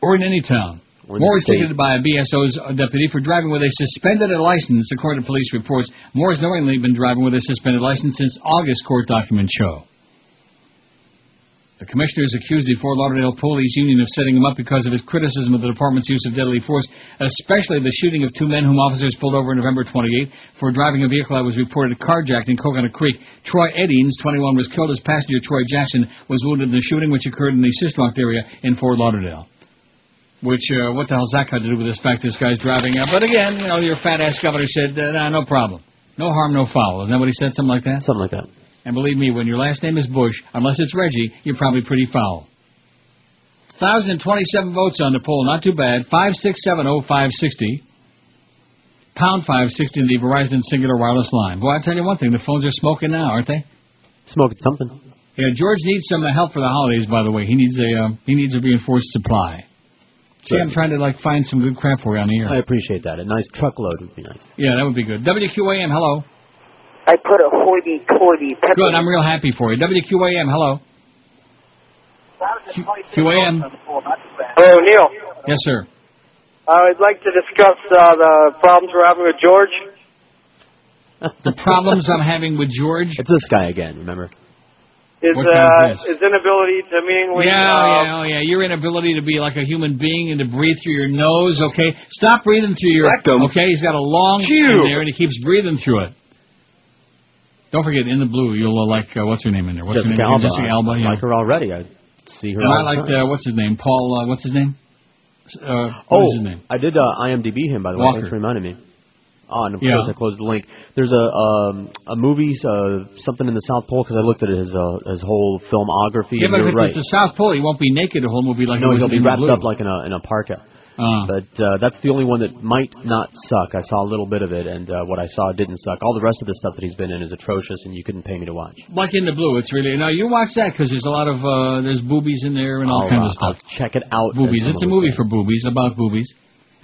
Or in any town. Moore was ticketed by a BSO's deputy for driving with a suspended license, according to police reports. Moore has knowingly been driving with a suspended license since August, court documents show. The commissioner is accused the Fort Lauderdale Police Union of setting him up because of his criticism of the department's use of deadly force, especially the shooting of two men whom officers pulled over on November 28th for driving a vehicle that was reported carjacked in Coconut Creek. Troy Eddings, 21, was killed as passenger Troy Jackson was wounded in the shooting, which occurred in the Sistrock area in Fort Lauderdale. Which, what the hell's that got to do with this fact this guy's driving? But again, your fat-ass governor said, nah, no problem. No harm, no foul. Isn't that what he said? Something like that? Something like that. And believe me, when your last name is Bush, unless it's Reggie, you're probably pretty foul. 1,027 votes on the poll. Not too bad. 5670560. Pound 560 in the Verizon Singular Wireless line. Boy, I'll tell you one thing. The phones are smoking now, aren't they? Smoking something. Yeah, George needs some help for the holidays, by the way. He needs a reinforced supply. See, I'm trying to find some good crap for you on the air. I appreciate that. A nice truckload would be nice. Yeah, that would be good. WQAM, hello. I put a hoity-toity pepper. Good, I'm real happy for you. WQAM, hello. QAM. Hello, Neil. Yes, sir. I'd like to discuss the problems we're having with George. The problems I'm having with George? It's this guy again, remember? His inability to mingle. Yeah. Your inability to be like a human being and to breathe through your nose, okay? Stop breathing through your... Rectum. Okay, he's got a long in there and he keeps breathing through it. Don't forget, in the blue, you'll like, what's her name in there? What's her name? Jessica Alba. I like her already. I see her. And I like, what's his name? Paul, what's his name? What's his name? I did IMDb him, by the way. Walker. Thanks for reminding me. Oh, and of course I closed the link. There's a movie, something in the South Pole, because I looked at his whole filmography. Yeah, but if right. it's the South Pole, he won't be naked the whole movie like no, he was he'll be in wrapped blue. up like in a parka. But that's the only one that might not suck. I saw a little bit of it, and what I saw didn't suck. All the rest of the stuff that he's been in is atrocious, and you couldn't pay me to watch. Like In the Blue, it's really... Now, you watch that, because there's a lot of... there's boobies in there and all kinds of stuff. I'll check it out. Boobies. It's a movie for boobies, about boobies.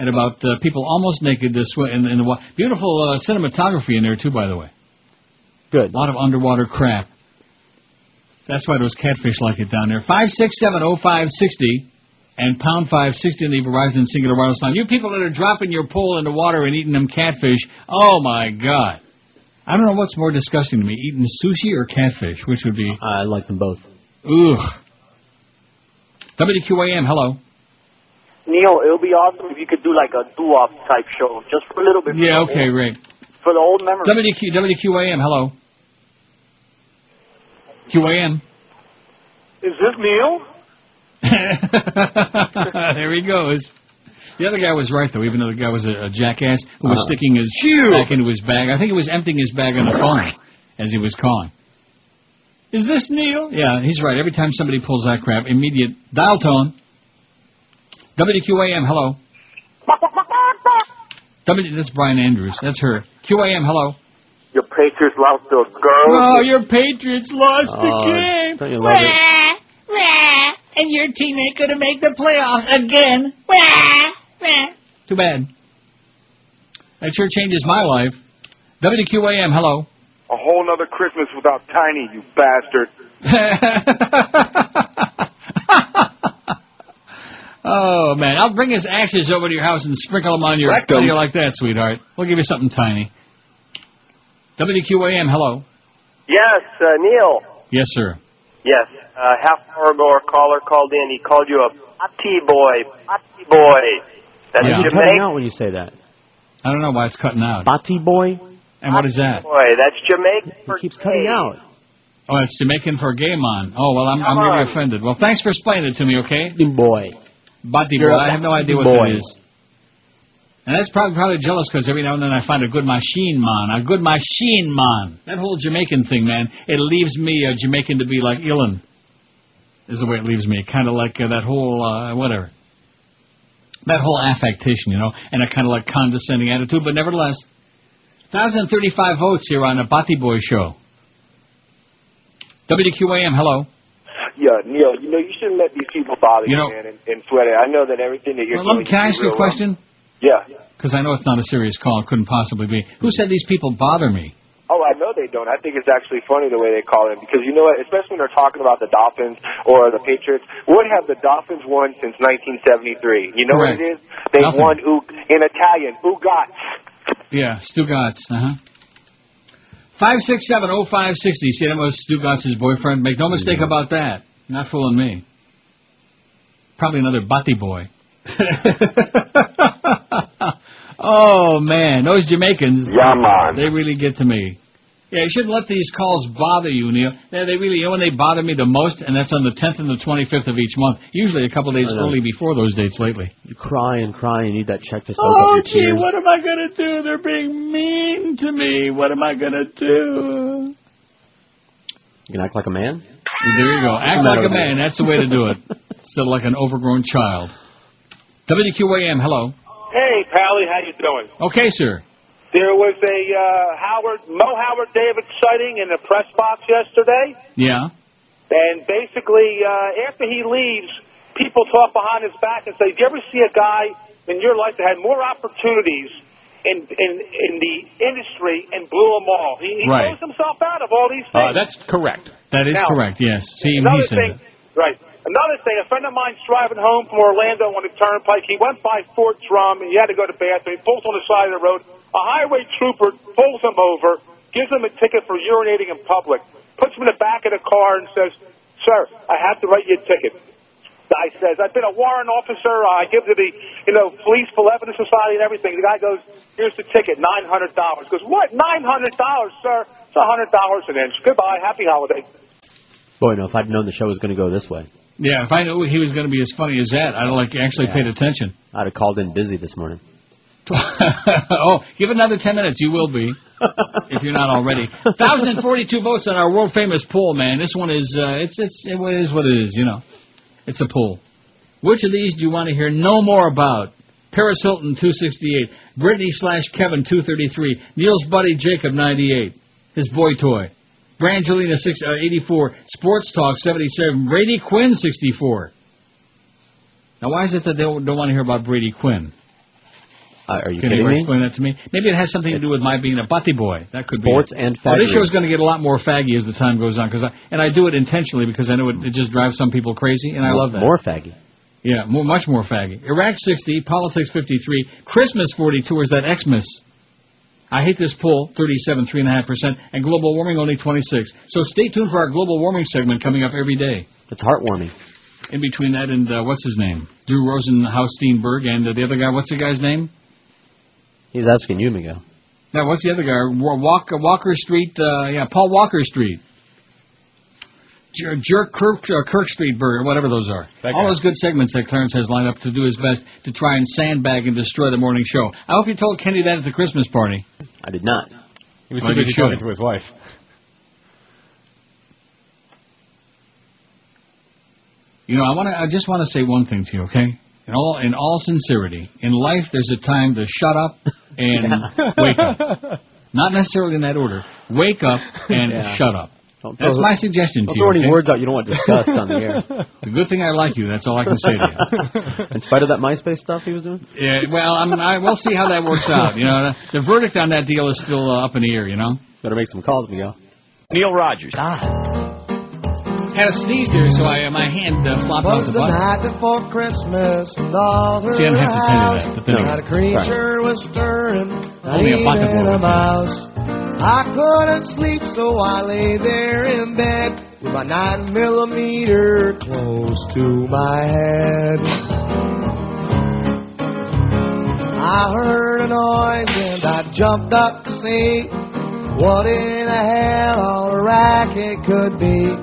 And about people almost naked in the beautiful cinematography in there, too, by the way. Good. A lot of underwater crap. That's why those catfish like it down there. 5670560 and pound 560 in the Verizon Singular Wireless line. You people that are dropping your pole in the water and eating them catfish, oh my God. I don't know what's more disgusting to me, eating sushi or catfish, which would be... I like them both. Ugh. WQAM, hello. Neil, it would be awesome if you could do like a doo-wop type show, just for a little bit. Yeah, okay, great. For the old memories. WQAM, hello. QAM. Is this Neil? There he goes. The other guy was right, though, even though the guy was a jackass who was sticking his back into his bag. I think he was emptying his bag on the phone as he was calling. Is this Neil? Yeah, he's right. Every time somebody pulls that crap, immediate dial tone. WQAM, hello. That's Brian Andrews. That's her. QAM, hello. Your Patriots lost to a girl. Oh, your Patriots lost the game. Don't you love it? And your team ain't going to make the playoffs again. Too bad. That sure changes my life. WQAM, hello. A whole nother Christmas without Tiny, you bastard. Oh, man. I'll bring his ashes over to your house and sprinkle them on your... How do you like that, sweetheart? We'll give you something tiny. WQAM, hello. Yes, Neil. Yes, sir. Yes. Half hour ago, our caller called in. He called you a potty boy. Potty boy. That's Why are you Jamaican. cutting out when you say that? I don't know why it's cutting out. Bati boy? And what is that? Boy, that's Jamaican. It keeps cutting out. Oh, it's Jamaican for gay man. Oh, well, I'm really offended. Well, thanks for explaining it to me, okay? Boy. Bati boy. I have no idea what that is. And that's probably jealous because every now and then I find a good machine man. A good machine man. That whole Jamaican thing, man, it leaves me a Jamaican to be like Ilan. Is the way it leaves me. Kind of like that whole, whatever. That whole affectation, you know, and a kind of like condescending attitude. But nevertheless, 1,035 votes here on the Bati Boy Show. WQAM, hello. Yeah, Neil, you know, you shouldn't let these people bother you, man, and sweat it. I know that everything that you're doing... Can I ask you a question? Yeah. Because I know it's not a serious call. It couldn't possibly be. Who said these people bother me? Oh, I know they don't. I think it's actually funny the way they call in. Because you know what? Especially when they're talking about the Dolphins or the Patriots. What have the Dolphins won since 1973? You know Correct. what it is? They Nothing. won in Italian. Ugats. Yeah, Stugotz. 5670560. See, that was Stugotz's boyfriend. Make no mistake about that. Not fooling me. Probably another Bati boy. Oh, man. Those Jamaicans, yeah, man. They really get to me. Yeah, you shouldn't let these calls bother you, Neil. They really, you know when they bother me the most, and that's on the 10th and the 25th of each month. Usually a couple of days early before those dates lately. You cry and cry, you need that check to soak up your tears. Oh, gee, what am I going to do? They're being mean to me. What am I going to do? You can act like a man? There you go. Act like a man. That's the way to do it. Instead of like an overgrown child. WQAM, hello. Hey, Pally, how you doing? Okay, sir. There was a Mo Howard David sighting in the press box yesterday. Yeah. And basically, after he leaves, people talk behind his back and say, "Do you ever see a guy in your life that had more opportunities in the industry and blew them all?" He Right. throws himself out of all these things. That's correct. That is Now, correct, yes. See, he another said thing, that. right. Another thing, a friend of mine's driving home from Orlando on the turnpike. He went by Fort Drum, and he had to go to the bathroom. He pulls on the side of the road. A highway trooper pulls him over, gives him a ticket for urinating in public, puts him in the back of the car and says, "Sir, I have to write you a ticket." Guy says, "I've been a warrant officer. I give to the, Police Benevolent Society and everything." The guy goes, "Here's the ticket, $900. Goes, "What? $900, sir? It's $100 an inch. Goodbye. Happy holiday." Boy, no, if I'd known the show was going to go this way. Yeah, if I knew he was going to be as funny as that, I'd have actually paid attention. I'd have called in busy this morning. Oh, give it another 10 minutes. You will be, if you're not already. 1,042 votes on our world-famous poll, man. This one is, it is what it is, It's a poll. Which of these do you want to hear no more about? Paris Hilton, 268. Brittany/Kevin, 233. Neil's buddy, Jacob, 98. His boy toy. Brangelina, 84. Sports Talk, 77. Brady Quinn, 64. Now, why is it that they don't want to hear about Brady Quinn? Are you Can kidding you me? explain that to me? Maybe it has something to do with my being a butty boy. That could Sports be it. and Oh, this faggery. show's going to get a lot more faggy as the time goes on, and I do it intentionally because I know it just drives some people crazy, and I love that. More faggy. Yeah, much more faggy. Iraq 60, politics 53, Christmas 42, or is that Xmas? I hate this poll, 37.3.5%, and global warming only 26. So stay tuned for our global warming segment coming up every day. It's heartwarming. In between that and, what's his name? Drew Rosenhaus-Steenberg, and the other guy, what's the guy's name? He's asking you, Miguel. Now, what's the other guy? Walker Street, Paul Walker Street. Kirk Street Bird, whatever those are. All those good segments that Clarence has lined up to do his best to try and sandbag and destroy the morning show. I hope you told Kenny that at the Christmas party. I did not. He was too busy talking to his wife. You know, I just want to say one thing to you, okay? In all sincerity, in life there's a time to shut up and wake up. Not necessarily in that order. Wake up and shut up. That's my suggestion to you. Don't throw any words out you don't want discussed on the air. The good thing I like you. That's all I can say to you. In spite of that MySpace stuff he was doing? Yeah, well, we'll see how that works out. You know, the verdict on that deal is still up in the air, you know? Better make some calls, Miguel. Neil Rogers. Had a sneeze there, so my hand flopped off the the button. night before Christmas, and all See, I don't have to tell you that, but then not a creature was stirring, not Only a bucket even full a of mouse. I couldn't sleep, so I lay there in bed with my 9mm close to my head. I heard a noise and I jumped up to see what in the hell all the racket could be.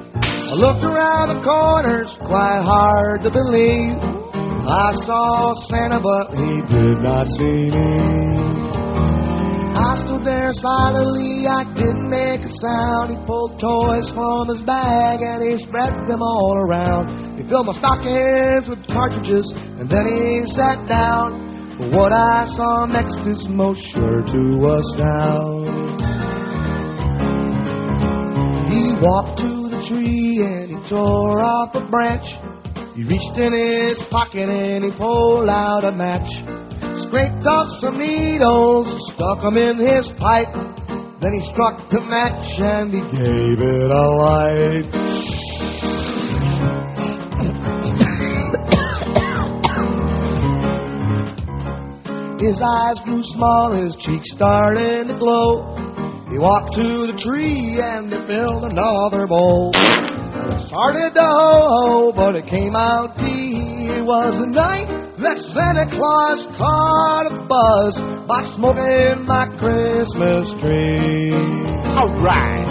I looked around the corners, quite hard to believe. I saw Santa, but he did not see me. I stood there silently, I didn't make a sound. He pulled toys from his bag and he spread them all around. He filled my stockings with cartridges and then he sat down. But what I saw next is most sure to astound. He walked to the tree and he tore off a branch. He reached in his pocket and he pulled out a match. Scraped off some needles, stuck them in his pipe. Then he struck the match and he gave it a light. His eyes grew small, his cheeks started to glow. He walked to the tree and he filled another bowl. It started to ho-ho, but it came out tea. It was the night that Santa Claus caught a buzz by smoking my Christmas tree. All right.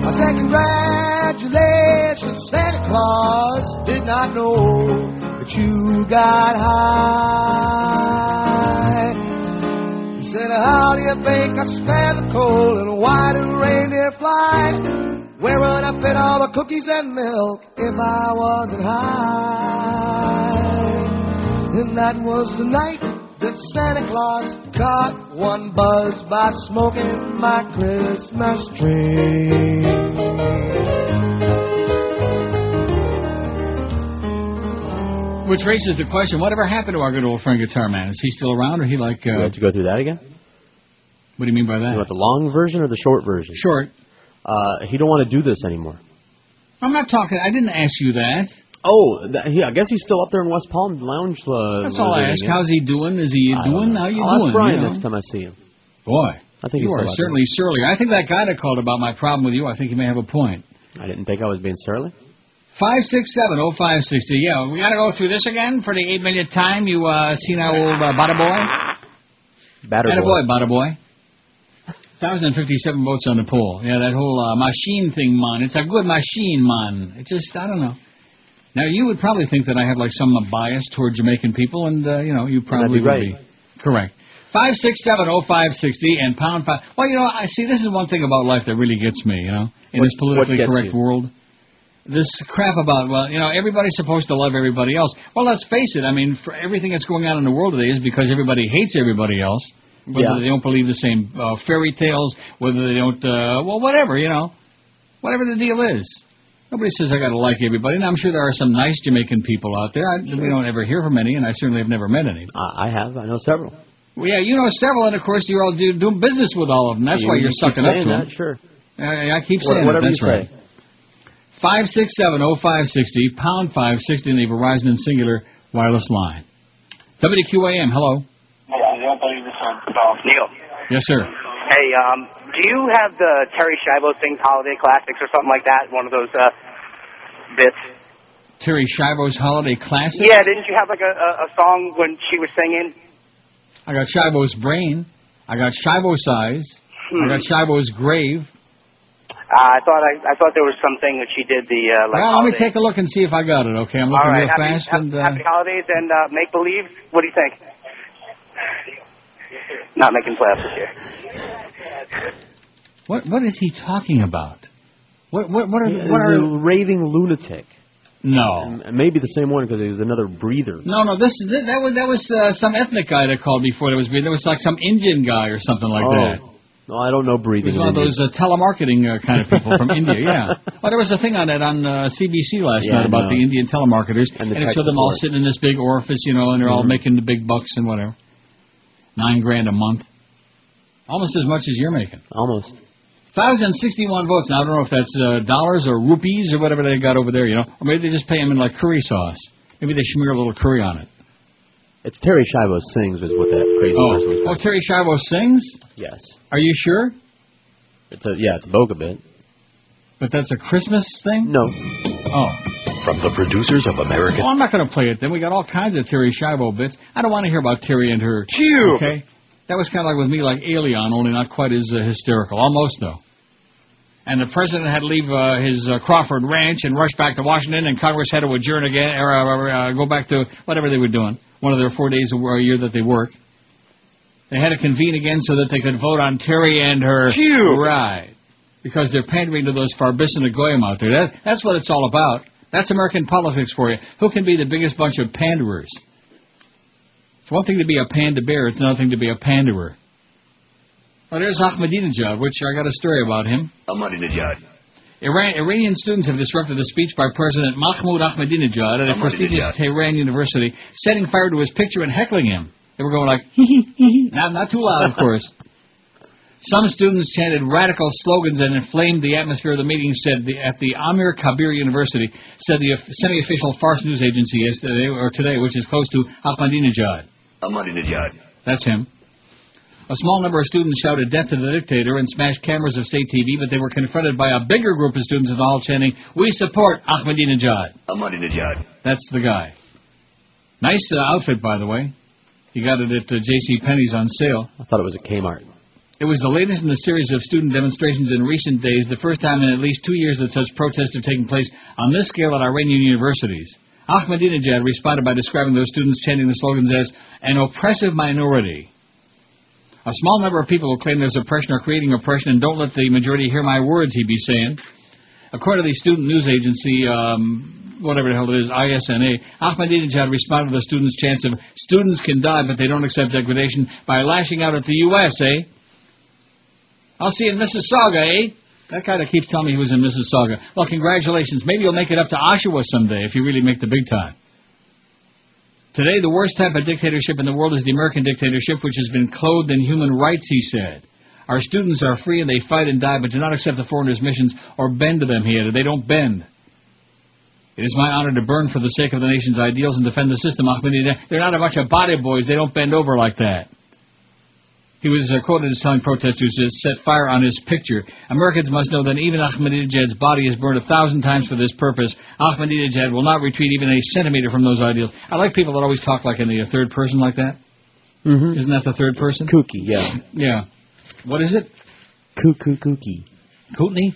I said, congratulations, Santa Claus. Did not know that you got high. He said, how do you think I stand the cold and why do reindeer fly? Where would I fit all the cookies and milk if I wasn't high? And that was the night that Santa Claus caught one buzz by smoking my Christmas tree. Which raises the question, whatever happened to our good old friend Guitar Man? Is he still around, or he like... You have to go through that again? What do you mean by that? You want the long version or the short version? Short. He don't want to do this anymore. I'm not talking... I didn't ask you that. Oh, I guess he's still up there in West Palm Lounge. That's all I ask. How's he doing? Is he doing? How you I'll doing? ask Brian you know? next time I see him. Boy, I think you are certainly surly. I think that guy that called about my problem with you, I think he may have a point. I didn't think I was being surly. 567-0560. Yeah, we got to go through this again for the 8-minute time. You seen our old Bada Boy? Bada Boy. Bada Boy. 1,057 votes on the poll. Yeah, that whole machine thing, man. It's a good machine, man. It just, I don't know. Now, you would probably think that I have, like, some bias toward Jamaican people, and, you probably would be. Correct. 567-0560 and pound 5. Well, I see, this is one thing about life that really gets me, in this politically correct world. This crap about, everybody's supposed to love everybody else. Well, let's face it. I mean, for everything that's going on in the world today is because everybody hates everybody else. Whether they don't believe the same fairy tales, whether they don't, whatever, whatever the deal is. Nobody says I got to like everybody, and I'm sure there are some nice Jamaican people out there. We don't ever hear from any, and I certainly have never met any. I have. I know several. Well, yeah, you know several, and of course you're all doing business with all of them. That's why you're sucking up to them. Sure. I keep saying whatever that. That's you right. 567-0560, pound 560 in the Verizon and Singular wireless line. WQAM, hello. Neil. Yes, sir. Hey, do you have the Terry Schiavo Sings Holiday Classics or something like that? One of those bits? Terry Schiavo's Holiday Classics? Yeah, didn't you have like a song when she was singing? I got Schiavo's Brain. I got Schiavo's Eyes. I got Schiavo's Grave. I thought there was something that she did the like. Well, let me take a look and see if I got it. Okay, I'm looking real fast. Happy holidays and make believe. What do you think? Not making playoffs this year. What is he talking about? What are the raving lunatic? No, maybe the same one because he was another breather. No. That was some ethnic guy that called before. There was like some Indian guy or something like that. No, I don't know breathing. He was one of those telemarketing kind of people from India. Yeah. Well, there was a thing on that on CBC last night about the Indian telemarketers, and it showed them all sitting in this big orifice, and they're all making the big bucks and whatever. $9,000 a month, almost as much as you're making. Almost. 1,061 votes. Now I don't know if that's dollars or rupees or whatever they got over there, or maybe they just pay them in like curry sauce. Maybe they smear a little curry on it. It's Terry Schiavo Sings is what that crazy person was. Oh, Terry Schiavo Sings? Yes. Are you sure? It's a Boga bit. But that's a Christmas thing? No. Oh. From the producers of American... Well, I'm not going to play it then. We got all kinds of Terry Schiavo bits. I don't want to hear about Terry and her... Chew! Okay? That was kind of like with me, like Alien, only not quite as hysterical. Almost, though. And the president had to leave his Crawford Ranch and rush back to Washington, and Congress had to adjourn again, or go back to whatever they were doing, one of their 4 days a year that they work. They had to convene again so that they could vote on Terry and her... Chew! Right. Because they're pandering to those Farbissina Goyim out there. That's what it's all about. That's American politics for you. Who can be the biggest bunch of panderers? It's one thing to be a panda bear. It's another thing to be a panderer. Well, there's Ahmadinejad, which I got a story about him. Ahmadinejad. Iranian students have disrupted a speech by President Mahmoud Ahmadinejad at a prestigious Tehran university, setting fire to his picture and heckling him. They were going like, hee hee hee. Not too loud, of course. Some students chanted radical slogans and inflamed the atmosphere of the meeting, at the Amir Kabir University, said the semi-official Fars news agency today, which is close to Ahmadinejad. Ahmadinejad. That's him. A small number of students shouted death to the dictator and smashed cameras of state TV, but they were confronted by a bigger group of students in the hall chanting, "We support Ahmadinejad." Ahmadinejad. That's the guy. Nice outfit, by the way. He got it at J.C. Penney's on sale. I thought it was at Kmart. It was the latest in the series of student demonstrations in recent days, the first time in at least 2 years that such protests have taken place on this scale at Iranian universities. Ahmadinejad responded by describing those students chanting the slogans as an oppressive minority. A small number of people who claim there's oppression are creating oppression, and don't let the majority hear my words, he'd be saying. According to the student news agency, whatever the hell it is, ISNA, Ahmadinejad responded to the students' chants of students can die, but they don't accept degradation by lashing out at the U.S., eh? I'll see you in Mississauga, eh? That guy that keeps telling me he was in Mississauga. Well, congratulations. Maybe you'll make it up to Oshawa someday if you really make the big time. Today, the worst type of dictatorship in the world is the American dictatorship, which has been clothed in human rights, he said. Our students are free and they fight and die, but do not accept the foreigners' missions or bend to them, he added. They don't bend. It is my honor to burn for the sake of the nation's ideals and defend the system, Ahmadinejad. They're not a bunch of body boys. They don't bend over like that. He was quoted as telling protesters to set fire on his picture. Americans must know that even Ahmadinejad's body is burned 1,000 times for this purpose. Ahmadinejad will not retreat even a centimeter from those ideals. I like people that always talk like in the third person like that. Mm-hmm. Isn't that the third person? Kooky, yeah. Yeah. What is it? Kooky. Kootenai?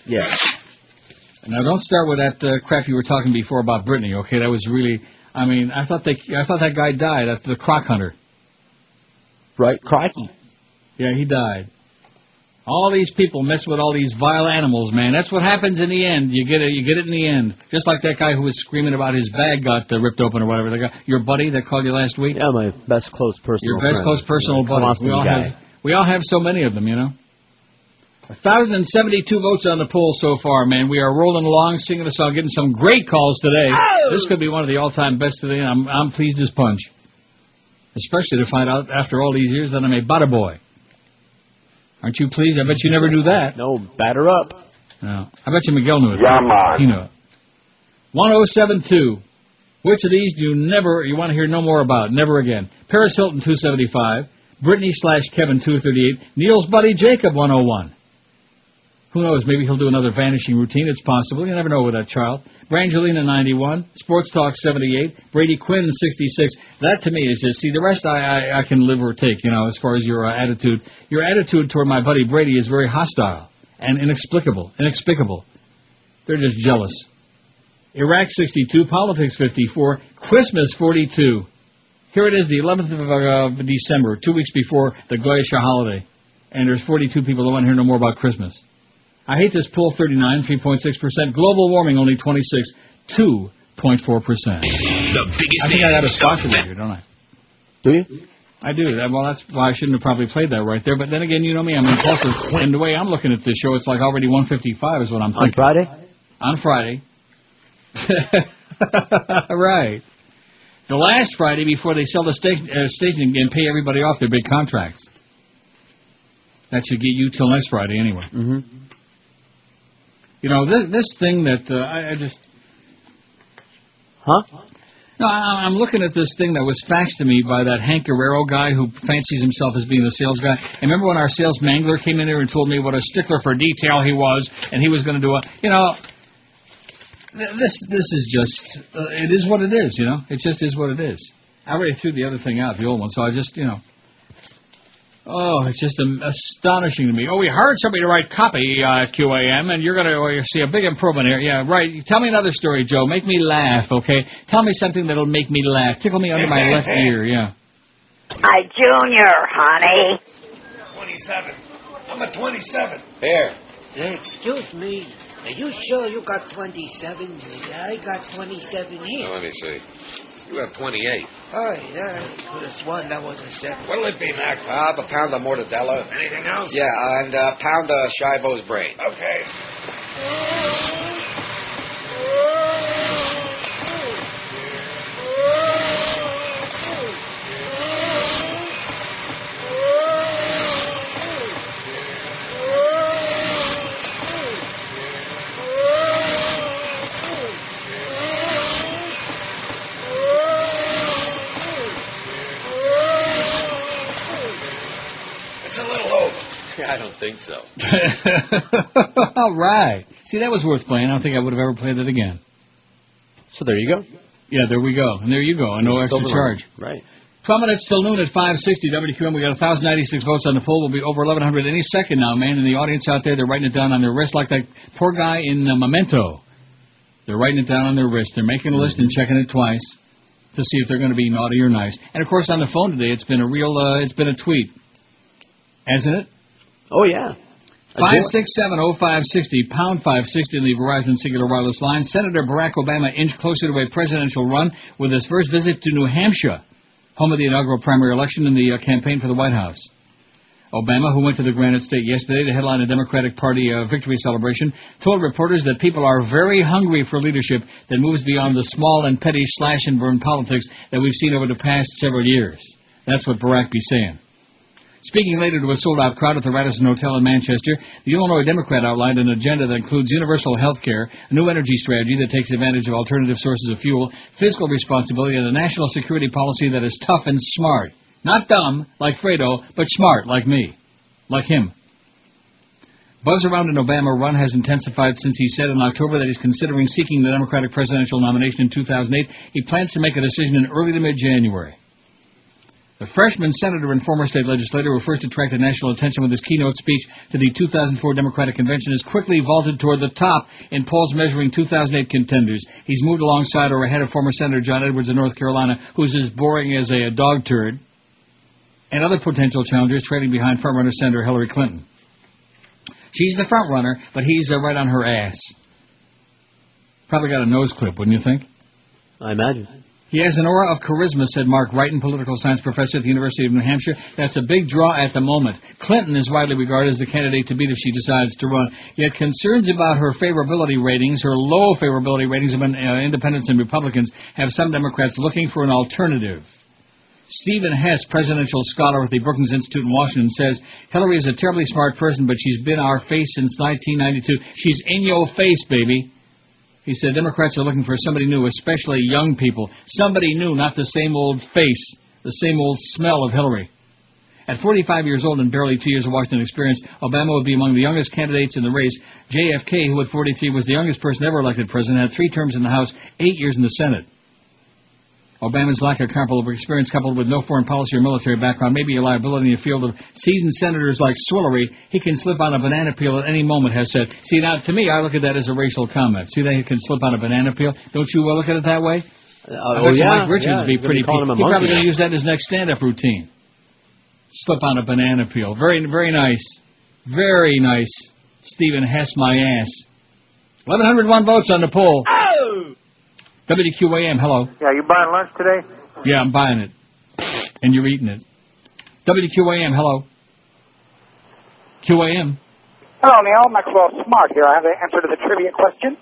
Yeah. Now don't start with that crap you were talking before about Brittany, okay? That was really, I thought that guy died, the croc hunter. Right, crikey. Yeah, he died. All these people mess with all these vile animals, man. That's what happens in the end. You get it in the end. Just like that guy who was screaming about his bag got ripped open or whatever. The guy, your buddy that called you last week? Yeah, my best close personal friend. Your best close personal buddy. We all have so many of them, you know. 1,072 votes on the poll so far, man. We are rolling along, singing a song, getting some great calls today. Oh! This could be one of the all-time best today, and I'm pleased as punch. Especially to find out after all these years that I'm a butter boy. Aren't you pleased? I bet you never knew that. No, batter up. No. I bet you Miguel knew it. Yeah, man. He knew it. 1072. Which of these do you want to hear no more about? Never again. Paris Hilton, 275. Brittany/Kevin, 238. Neil's buddy Jacob, 101. Who knows? Maybe he'll do another vanishing routine. It's possible. You never know with that child. Brangelina, 91. Sports Talk, 78. Brady Quinn, 66. That to me is just, see, the rest I can live or take, as far as your attitude. Your attitude toward my buddy Brady is very hostile and inexplicable. They're just jealous. Iraq, 62. Politics, 54. Christmas, 42. Here it is, the 11th of December, 2 weeks before the Goyesha holiday. And there's 42 people that want to hear no more about Christmas. I hate this poll, 39, 3.6%. Global warming, only 26, 2.4%. The biggest I think I got a sponsor here, don't I? Do you? I do. Well, that's why I shouldn't have probably played that right there. But then again, you know me, I'm impulsive. And the way I'm looking at this show, it's like already 1:55 is what I'm thinking. On Friday? Right. The last Friday before they sell the station and pay everybody off their big contracts. That should get you till next Friday anyway. Mm-hmm. This thing that I just... Huh? No, I'm looking at this thing that was faxed to me by that Hank Guerrero guy who fancies himself as being a sales guy. And remember when our sales mangler came in there and told me what a stickler for detail he was, and he was going to do this is just, it is what it is, It just is what it is. I already threw the other thing out, the old one, so I just, Oh, it's just astonishing to me. Oh, we hired somebody to write copy at QAM, and you're going to see a big improvement here. Yeah, right. Tell me another story, Joe. Make me laugh, okay? Tell me something that'll make me laugh. Tickle me under my left ear, yeah. Hi, Junior, honey. 27. I'm a 27. Here. Excuse me. Are you sure you got 27? I got 27 here. Well, let me see. You have 28. Oh, yeah. Could have sworn that was a second. What'll it be, Mac? The pound of mortadella. Anything else? Yeah, and a pound of Shivo's brain. Okay. I don't think so. All right. See, that was worth playing. I don't think I would have ever played it again. So there you go. Yeah, there we go. And there you go. And no extra charge. Right. 12 minutes till noon at 560 WQM. We got 1,096 votes on the poll. We'll be over 1,100 any second now, man. And the audience out there, they're writing it down on their wrist like that poor guy in Memento. They're writing it down on their wrist. They're making a list and checking it twice to see if they're going to be naughty or nice. And, of course, on the phone today, it's been a tweet. Hasn't it? Oh, yeah. 5670560, pound 560 in the Verizon Singular Wireless line. Senator Barack Obama inched closer to a presidential run with his first visit to New Hampshire, home of the inaugural primary election in the campaign for the White House. Obama, who went to the Granite State yesterday to headline a Democratic Party victory celebration, told reporters that people are very hungry for leadership that moves beyond the small and petty slash-and-burn politics that we've seen over the past several years. That's what Barack be saying. Speaking later to a sold-out crowd at the Radisson Hotel in Manchester, the Illinois Democrat outlined an agenda that includes universal health care, a new energy strategy that takes advantage of alternative sources of fuel, fiscal responsibility, and a national security policy that is tough and smart. Not dumb, like Fredo, but smart, like me. Like him. Buzz around an Obama run has intensified since he said in October that he's considering seeking the Democratic presidential nomination in 2008. He plans to make a decision in early to mid-January. The freshman senator and former state legislator who first attracted national attention with his keynote speech to the 2004 Democratic Convention has quickly vaulted toward the top in polls measuring 2008 contenders. He's moved alongside or ahead of former Senator John Edwards of North Carolina, who's as boring as a dog turd, and other potential challengers trailing behind frontrunner Senator Hillary Clinton. She's the frontrunner, but he's right on her ass. Probably got a nose clip, wouldn't you think? I imagine. He has an aura of charisma, said Mark Wrighton, political science professor at the University of New Hampshire. That's a big draw at the moment. Clinton is widely regarded as the candidate to beat if she decides to run. Yet concerns about her favorability ratings, her low favorability ratings among independents and Republicans, have some Democrats looking for an alternative. Stephen Hess, presidential scholar at the Brookings Institute in Washington, says Hillary is a terribly smart person, but she's been our face since 1992. She's in your face, baby. He said Democrats are looking for somebody new, especially young people. Somebody new, not the same old face, the same old smell of Hillary. At 45 years old and barely 2 years of Washington experience, Obama would be among the youngest candidates in the race. JFK, who at 43 was the youngest person ever elected president, had 3 terms in the House, 8 years in the Senate. Obama's lack of comparable experience, coupled with no foreign policy or military background, may be a liability in the field of seasoned senators like Swillery. He can slip on a banana peel at any moment, has said. See, now, to me, I look at that as a racial comment. See that he can slip on a banana peel? Don't you look at it that way? Mike Richards would be pretty... He's probably going to use that in his next stand-up routine. Slip on a banana peel. Very, very nice. Very nice. Stephen Hess, my ass. 1,101 votes on the poll. Oh! WQAM, hello. Yeah, you buying lunch today? Yeah, I'm buying it. And you're eating it. WQAM, hello. QAM. Hello, Neil. Maxwell Smart here. I have the answer to the trivia question.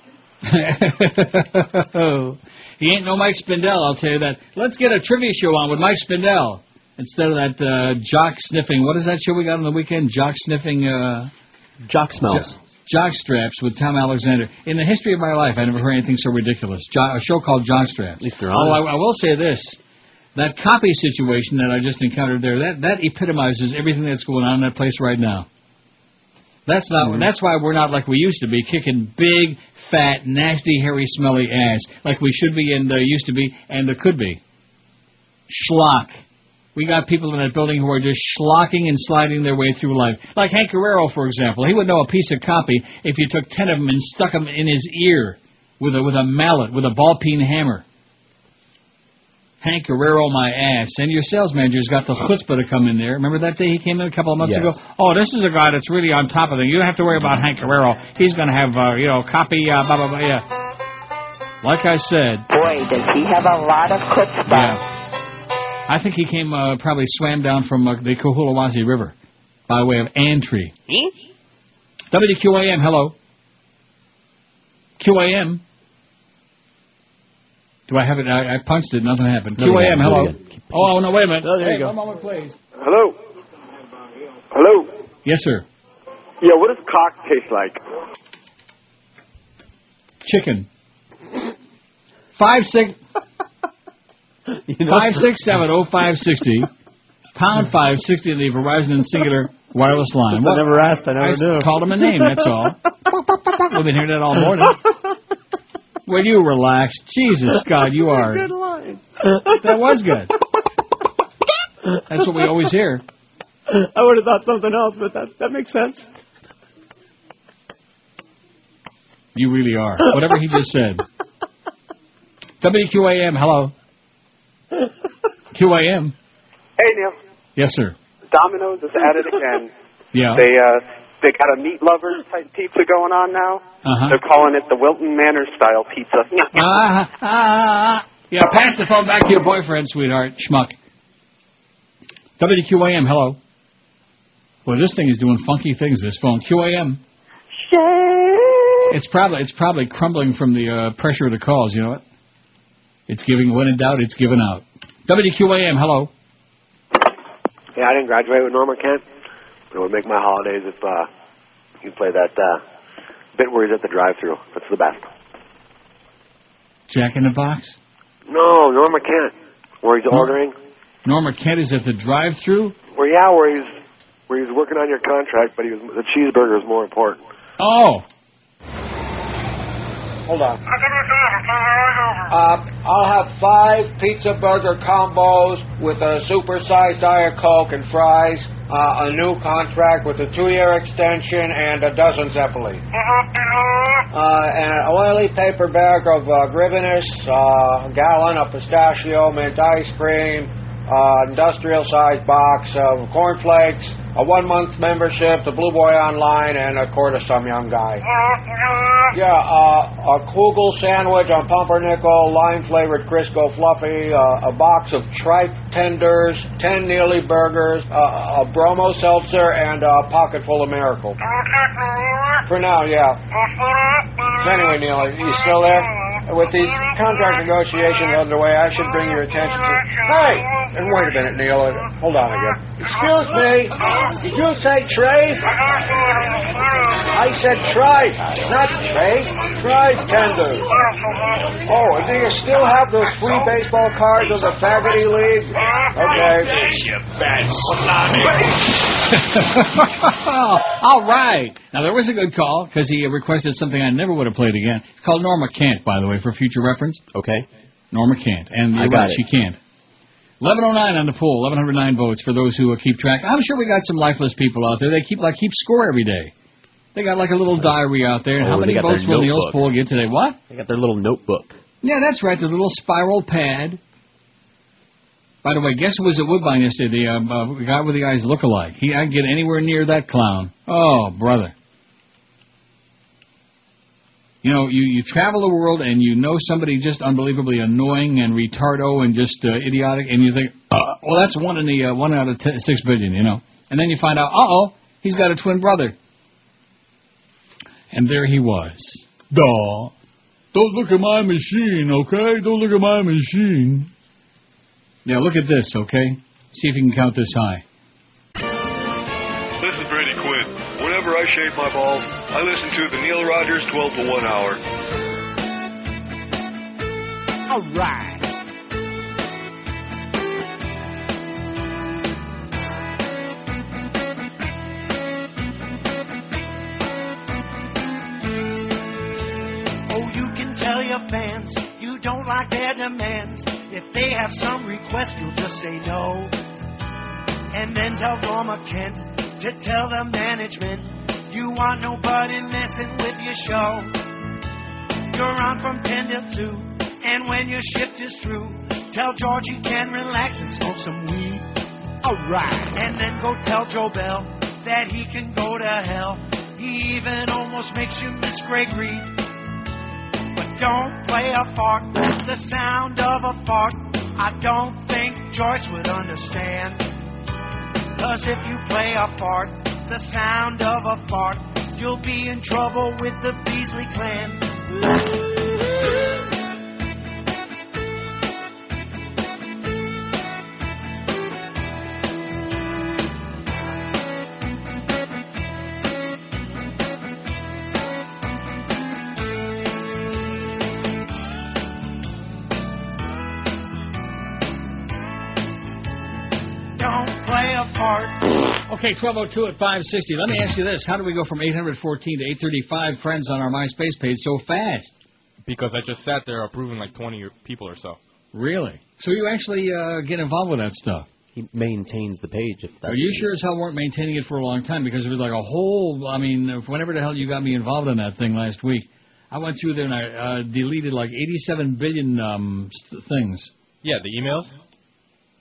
He ain't no Mike Spindell, I'll tell you that. Let's get a trivia show on with Mike Spindell. Instead of that jock sniffing. What is that show we got on the weekend? Jock sniffing... Jock smells. Jock Straps with Tom Alexander. In the history of my life, I never heard anything so ridiculous. A show called Jock Straps. At least they're honest. I will say this. That copy situation that I just encountered there, that epitomizes everything that's going on in that place right now. That's why we're not like we used to be, kicking big, fat, nasty, hairy, smelly ass like we should be and used to be and could be. Schlock. We got people in that building who are just schlocking and sliding their way through life. Like Hank Guerrero, for example. He would know a piece of copy if you took 10 of them and stuck them in his ear with a mallet, with a ball-peen hammer. Hank Guerrero, my ass. And your sales manager's got the chutzpah to come in there. Remember that day he came in a couple of months ago? Oh, this is a guy that's really on top of it. You don't have to worry about Hank Guerrero. He's going to have, copy, blah, blah, blah, yeah. Like I said. Boy, does he have a lot of chutzpah. Yeah. I think he came, probably swam down from the Cohulawazi River by way of Antry. WQAM, hello. QAM. Do I have it? I punched it, nothing happened. QAM, hello. Oh, no, wait a minute. Oh, there you go. One moment, please. Hello? Hello? Yes, sir. Yeah, what does cock taste like? Chicken. 567-0560, pound 560 in the Verizon and Singular wireless line. I never asked, I never knew. I called him a name, that's all. We've been hearing that all morning. Will you relax? Jesus, God, you are. Good line. That was good. That's what we always hear. I would have thought something else, but that makes sense. You really are. Whatever he just said. WQAM, hello. QAM. Hey, Neil. Yes, sir. Domino's is at it again. Yeah. They got a meat lovers type pizza going on now. Uh-huh. They're calling it the Wilton Manor style pizza. Yeah, pass the phone back to your boyfriend, sweetheart. Schmuck. WQAM, hello. Well, this thing is doing funky things, this phone. QAM. It's probably crumbling from the pressure of the calls, you know what? It's giving, when in doubt, it's given out. WQAM, hello. Yeah, I didn't graduate with Norma Kent. It would make my holidays if you play that bit where he's at the drive-thru. That's the best. Jack in the Box? No, Norma Kent, where he's ordering. Norma Kent is at the drive-thru? Where he's working on your contract, but the cheeseburger is more important. Oh. Hold on. I'll have 5 pizza burger combos with a supersized Diet Coke and fries, a new contract with a 2-year extension, and a dozen Zeppeli. An oily paper bag of Grivenous, a gallon of pistachio mint ice cream, industrial-sized box of cornflakes, a 1-month membership to Blue Boy Online, and a quart of some young guy. Yeah, a Kugel sandwich on pumpernickel, lime-flavored Crisco Fluffy, a box of tripe tenders, 10 Neely burgers, a Bromo seltzer, and a pocket full of Miracle. For now, yeah. Anyway, Neil, are you still there? With these contract negotiations underway, I should bring your attention to... Hey! And wait a minute, Neil. Hold on again. Excuse me. Did you say Trey? I said try, not Trey. Try tender. Oh, and do you still have those free baseball cards of the Faggoty League? Okay. You bad All right. Now, there was a good call, because he requested something I never would have played again. It's called Norma Can't, by the way, for future reference. Okay. Norma Can't. And you're right, she can't. 1109 on the poll, 1,109 votes for those who keep track. I'm sure we got some lifeless people out there. They keep score every day. They got like a little diary out there. And how many votes will Neil's poll get today? What? They got their little notebook. Yeah, that's right, the little spiral pad. By the way, guess who was at Woodbine yesterday? The guy with the eyes look alike. I'd get anywhere near that clown. Oh, brother. You know, you travel the world and you know somebody just unbelievably annoying and retardo and just idiotic, and you think, well, that's one out of 6 billion, you know. And then you find out, he's got a twin brother. And there he was. Duh. Don't look at my machine, okay? Don't look at my machine. Yeah, look at this, okay? See if you can count this high. This is Brady Quinn. Whenever I shave my balls, I listen to the Neil Rogers 12 to 1 hour. All right. Oh, you can tell your fans you don't like their demands. If they have some request, you'll just say no. And then tell Norma Kent to tell the management you want nobody messing with your show. You're on from 10 till 2, and when your shift is through, tell George he can relax and smoke some weed. Alright. And then go tell Joe Bell that he can go to hell. He even almost makes you miss Gregory. But don't play a fart, the sound of a fart. I don't think Joyce would understand. 'Cause if you play a fart, the sound of a fart, you'll be in trouble with the Beasley clan. Okay, 1202 at 560. Let me ask you this. How do we go from 814 to 835 friends on our MySpace page so fast? Because I just sat there approving like 20 people or so. Really? So you actually get involved with that stuff? He maintains the page. If that's you sure as hell weren't maintaining it for a long time? Because it was like a whole, whenever the hell you got me involved in that thing last week, I went through there and I deleted like 87 billion things. Yeah, the emails?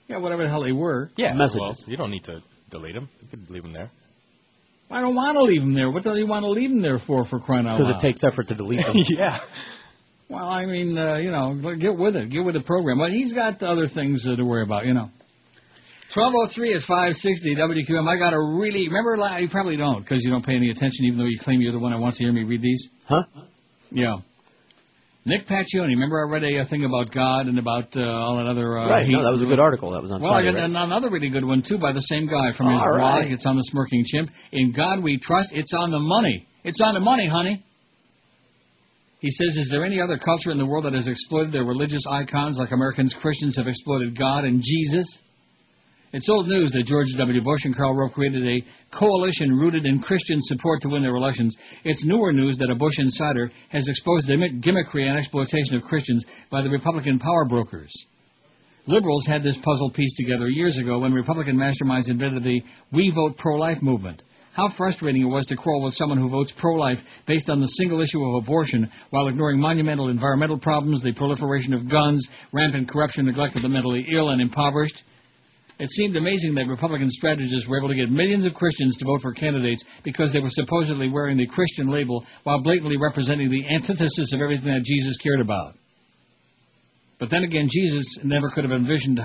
Yeah, whatever the hell they were. Yeah, messages. Well, you don't need to delete them. You can leave them there. I don't want to leave them there. What the hell do you want to leave them there for crying out loud? Because it takes effort to delete them. Yeah. Well, I mean, get with it. Get with the program. But he's got other things to worry about, 1203 at 560 WQM. I got a really... Remember, you probably don't, because you don't pay any attention, even though you claim you're the one that wants to hear me read these. Huh? Yeah. Nick Paccioni. Remember I read a thing about God and about all that other... right, no, that was a good article. That was on Friday, I got another really good one, too, by the same guy from his blog. Right. It's on the Smirking Chimp. In God We Trust. It's on the money. It's on the money, honey. He says, is there any other culture in the world that has exploited their religious icons like Americans Christians have exploited God and Jesus? It's old news that George W. Bush and Karl Rove created a coalition rooted in Christian support to win their elections. It's newer news that a Bush insider has exposed the gimmickry and exploitation of Christians by the Republican power brokers. Liberals had this puzzle pieced together years ago when Republican masterminds invented the We Vote Pro-Life movement. How frustrating it was to quarrel with someone who votes pro-life based on the single issue of abortion while ignoring monumental environmental problems, the proliferation of guns, rampant corruption, neglect of the mentally ill and impoverished. It seemed amazing that Republican strategists were able to get millions of Christians to vote for candidates because they were supposedly wearing the Christian label while blatantly representing the antithesis of everything that Jesus cared about. But then again, Jesus never could have envisioned...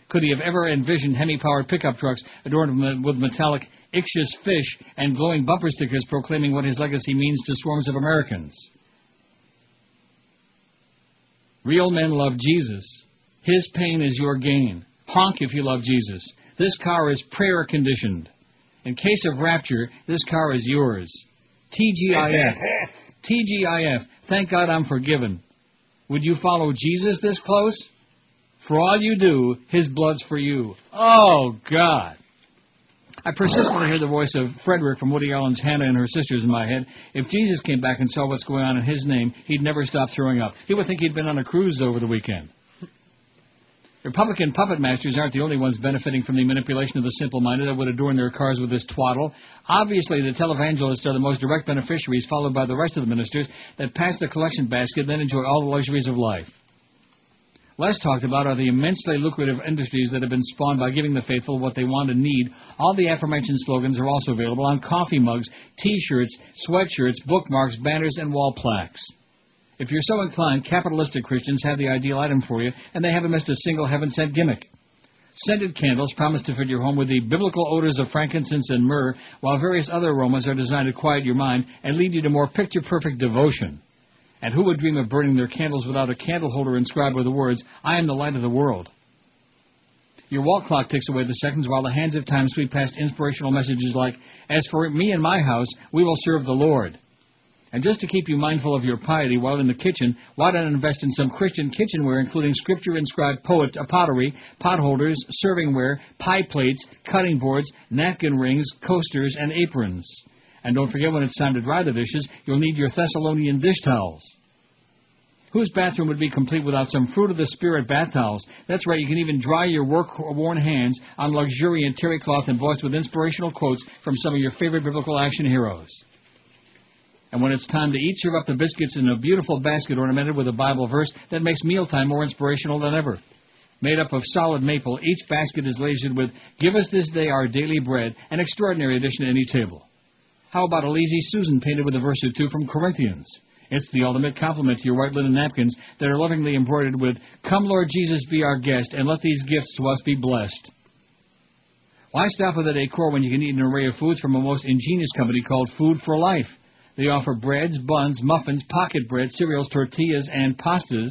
could he have ever envisioned Hemi-powered pickup trucks adorned with metallic ictious fish and glowing bumper stickers proclaiming what his legacy means to swarms of Americans? Real men love Jesus. His pain is your gain. Honk if you love Jesus. This car is prayer conditioned. In case of rapture, this car is yours. TGIF. TGIF. Thank God I'm forgiven. Would you follow Jesus this close? For all you do, his blood's for you. Oh, God. I persistently hear the voice of Frederick from Woody Allen's Hannah and Her Sisters in my head. If Jesus came back and saw what's going on in his name, he'd never stop throwing up. He would think he'd been on a cruise over the weekend. Republican puppet masters aren't the only ones benefiting from the manipulation of the simple-minded that would adorn their cars with this twaddle. Obviously, the televangelists are the most direct beneficiaries, followed by the rest of the ministers that pass the collection basket and then enjoy all the luxuries of life. Less talked about are the immensely lucrative industries that have been spawned by giving the faithful what they want and need. All the aforementioned slogans are also available on coffee mugs, T-shirts, sweatshirts, bookmarks, banners, and wall plaques. If you're so inclined, capitalistic Christians have the ideal item for you, and they haven't missed a single heaven-sent gimmick. Scented candles promise to fill your home with the biblical odors of frankincense and myrrh, while various other aromas are designed to quiet your mind and lead you to more picture-perfect devotion. And who would dream of burning their candles without a candle holder inscribed with the words, I am the light of the world? Your wall clock ticks away the seconds while the hands of time sweep past inspirational messages like, as for me and my house, we will serve the Lord. And just to keep you mindful of your piety while in the kitchen, why not invest in some Christian kitchenware, including scripture-inscribed pottery, pot holders, servingware, pie plates, cutting boards, napkin rings, coasters, and aprons. And don't forget, when it's time to dry the dishes, you'll need your Thessalonian dish towels. Whose bathroom would be complete without some fruit of the spirit bath towels? That's right, you can even dry your work-worn hands on luxuriant terry cloth embossed with inspirational quotes from some of your favorite biblical action heroes. And when it's time to eat, serve up the biscuits in a beautiful basket ornamented with a Bible verse that makes mealtime more inspirational than ever. Made up of solid maple, each basket is lasered with, Give us this day our daily bread, an extraordinary addition to any table. How about a lazy Susan painted with a verse or two from Corinthians? It's the ultimate compliment to your white linen napkins that are lovingly embroidered with, Come, Lord Jesus, be our guest, and let these gifts to us be blessed. Why stop with the decor when you can eat an array of foods from a most ingenious company called Food for Life? They offer breads, buns, muffins, pocket bread, cereals, tortillas, and pastas.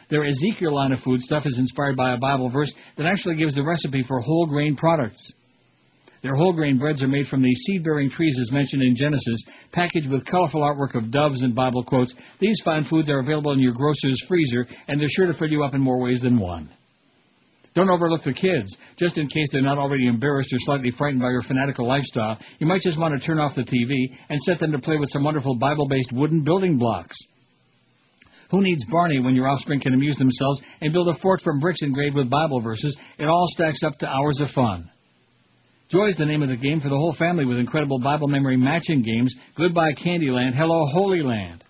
Their Ezekiel line of foodstuff is inspired by a Bible verse that actually gives the recipe for whole grain products. Their whole grain breads are made from the seed-bearing trees as mentioned in Genesis, packaged with colorful artwork of doves and Bible quotes. These fine foods are available in your grocer's freezer, and they're sure to fill you up in more ways than one. Don't overlook the kids. Just in case they're not already embarrassed or slightly frightened by your fanatical lifestyle, you might just want to turn off the TV and set them to play with some wonderful Bible-based wooden building blocks. Who needs Barney when your offspring can amuse themselves and build a fort from bricks engraved with Bible verses? It all stacks up to hours of fun. Joy is the name of the game for the whole family with incredible Bible memory matching games, Goodbye Candyland, Hello Holy Land.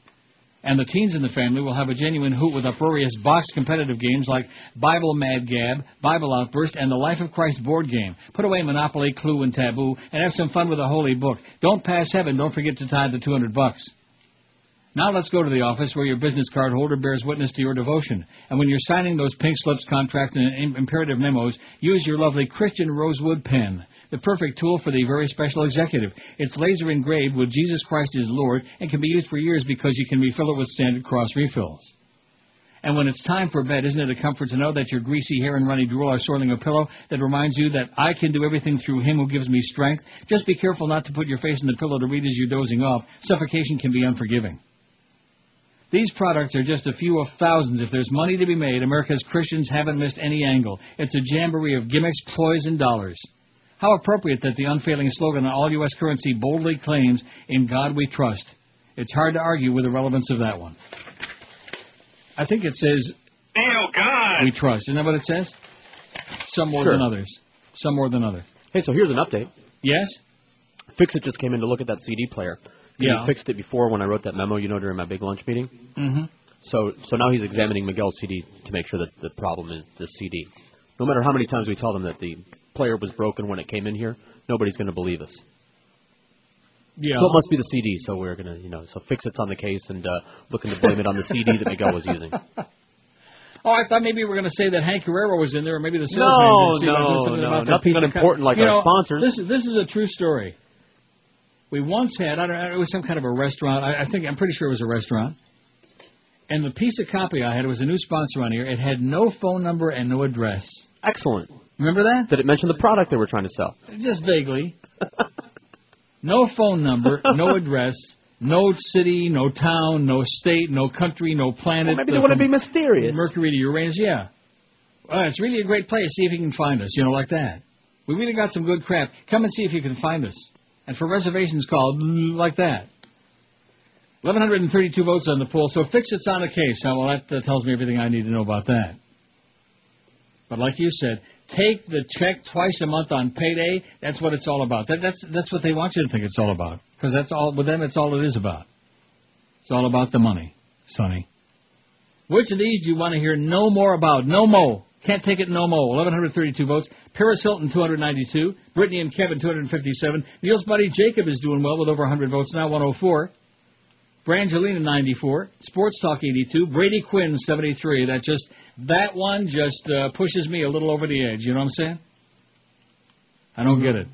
And the teens in the family will have a genuine hoot with uproarious box competitive games like Bible Mad Gab, Bible Outburst, and the Life of Christ board game. Put away Monopoly, Clue, and Taboo, and have some fun with a holy book. Don't pass heaven. Don't forget to tithe the $200. Now let's go to the office where your business card holder bears witness to your devotion. And when you're signing those pink slips, contracts, and imperative memos, use your lovely Christian Rosewood pen. The perfect tool for the very special executive. It's laser engraved with Jesus Christ is Lord and can be used for years because you can refill it with standard cross refills. And when it's time for bed, isn't it a comfort to know that your greasy hair and runny drool are soiling a pillow that reminds you that I can do everything through Him who gives me strength? Just be careful not to put your face in the pillow to read as you're dozing off. Suffocation can be unforgiving. These products are just a few of thousands. If there's money to be made, America's Christians haven't missed any angle. It's a jamboree of gimmicks, ploys, and dollars. How appropriate that the unfailing slogan on all U.S. currency boldly claims, In God We Trust. It's hard to argue with the relevance of that one. I think it says, Oh, God! We trust. Isn't that what it says? Some more than others. Some more than others. Hey, so here's an update. Yes? Fixit just came in to look at that CD player. He fixed it before when I wrote that memo, during my big lunch meeting. Mm-hmm. So now he's examining Miguel's CD to make sure that the problem is the CD. No matter how many times we tell them that the player was broken when it came in here, nobody's going to believe us. Yeah. So it must be the CD, so we're going to, so Fix-It's on the case and looking to blame it on the CD that Miguel was using. Oh, I thought maybe we were going to say that Hank Guerrero was in there, or maybe the No, nothing unimportant like our sponsors. This is a true story. We once had, it was some kind of a restaurant. I'm pretty sure it was a restaurant. And the piece of copy I had, it was a new sponsor on here. It had no phone number and no address. Excellent. Remember that? Did it mention the product they were trying to sell? Just vaguely. No phone number, no address, no city, no town, no state, no country, no planet. Well, maybe they want to be mysterious. Mercury to Uranus, yeah. It's really a great place. See if you can find us, like that. We really got some good crap. Come and see if you can find us. And for reservations, call like that. 1,132 votes on the poll, so Fix-It's on the case. Well, that tells me everything I need to know about that. But like you said, take the check twice a month on payday. That's what it's all about. That's what they want you to think it's all about. Because that's all with them. It's all it is about. It's all about the money, Sonny. Which of these do you want to hear no more about? No mo. Can't take it no mo. 1,132 votes. Paris Hilton 292. Brittany and Kevin 257. Neil's buddy Jacob is doing well with over 100 votes now, 104. Brangelina 94. Sports Talk 82. Brady Quinn 73. That one just pushes me a little over the edge. You know what I'm saying? I don't get it.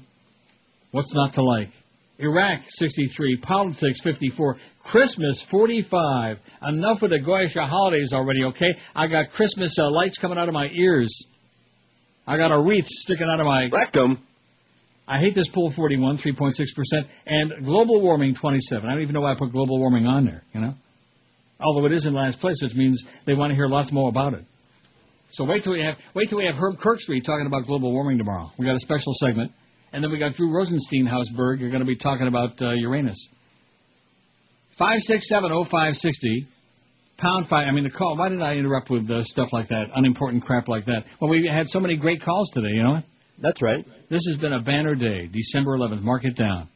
What's not to like? Iraq 63. Politics 54. Christmas 45. Enough with the Goyish holidays already, okay? I got Christmas lights coming out of my ears. I got a wreath sticking out of my rectum. I hate this poll 41, 3.6%, and global warming 27. I don't even know why I put global warming on there, Although it is in last place, which means they want to hear lots more about it. So wait till we have Herb Kirkstreet talking about global warming tomorrow. We got a special segment, and then we got Drew Rosenstein Hausberg. You're going to be talking about Uranus. 5670560 #5. The call. Why did I interrupt with stuff like that, unimportant crap like that? Well, we had so many great calls today. You know what? That's right. This has been a banner day, December 11th. Mark it down.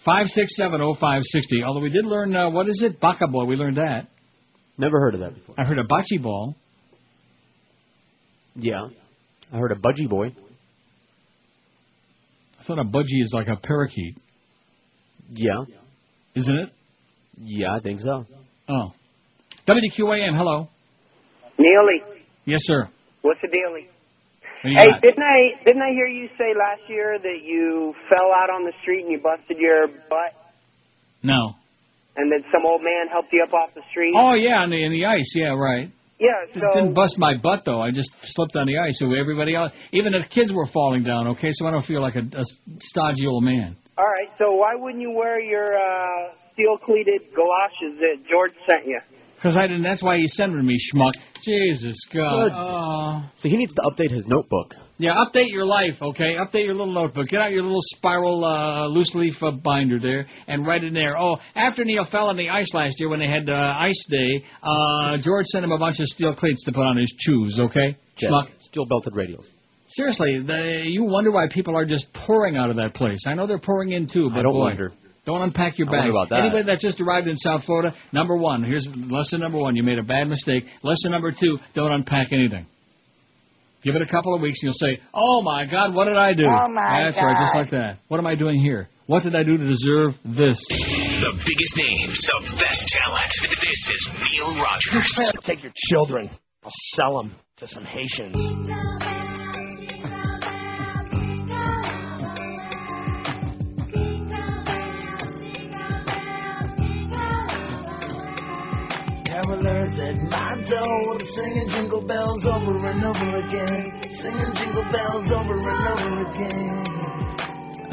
5670560. Although we did learn, what is it? Baka Boy. We learned that. Never heard of that before. I heard a bocce ball. Yeah. I heard a budgie boy. I thought a budgie is like a parakeet. Yeah. Isn't it? Yeah, I think so. Oh. WQAM, hello. Neely. Yes, sir. What's the dealie? Hey, didn't I hear you say last year that you fell out on the street and you busted your butt? No. And then some old man helped you up off the street? Oh, yeah, in the ice. Yeah, right. Yeah, so... Didn't bust my butt, though. I just slipped on the ice. So everybody else, even the kids were falling down, okay? So I don't feel like a stodgy old man. All right, so why wouldn't you wear your steel-cleated galoshes that George sent you? Because I didn't. That's why he's sending me, schmuck. Jesus, God. So he needs to update his notebook. Yeah, update your life, okay? Update your little notebook. Get out your little spiral loose leaf binder there and write in there. Oh, after Neil fell on the ice last year when they had Ice Day, George sent him a bunch of steel cleats to put on his shoes, okay? Yes. Schmuck. Steel belted radials. Seriously, you wonder why people are just pouring out of that place. I know they're pouring in too, but I don't boy, wonder. Don't unpack your I bags. wonder about that. Anybody that just arrived in South Florida, number one, here's lesson number one. You made a bad mistake. Lesson number two, don't unpack anything. Give it a couple of weeks and you'll say, oh, my God, what did I do? Oh, my That's God. right, just like that. What am I doing here? What did I do to deserve this? The biggest names, the best talent. This is Neil Rogers. Take your children. I'll sell them to some Haitians. Carolers at my door, singing jingle bells over and over again, singing jingle bells over and over again.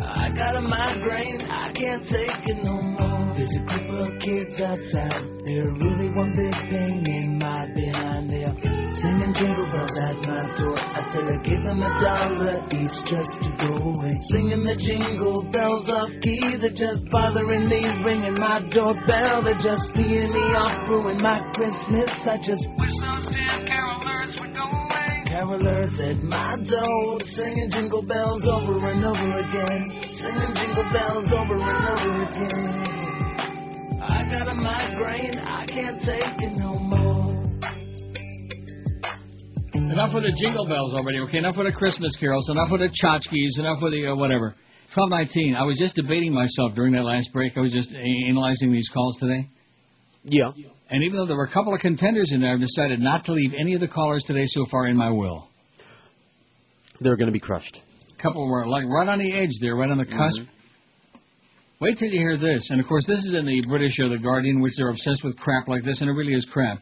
I got a migraine, I can't take it no more. There's a group of kids outside, they're really one big pain in my behind. They're singing jingle bells at my door. I said I give them $1 each just to go away. Singing the jingle bells off key, they're just bothering me, ringing my doorbell. They're just peeing me off, ruining my Christmas. I just wish those damn carolers would go away. Carolers at my door, singing jingle bells over and over again, singing jingle bells over and over again. I got a migraine, I can't take it no more. And enough with the jingle bells already, okay? Enough with the Christmas carols, enough with the tchotchkes, enough with the whatever. 12:19. I was just debating myself during that last break. I was just analyzing these calls today. Yeah. And even though there were a couple of contenders in there, I've decided not to leave any of the callers today so far in my will. They're going to be crushed. A couple were like right on the edge there, right on the cusp. Wait till you hear this. And, of course, this is in the British The Guardian, which they're obsessed with crap like this, and it really is crap.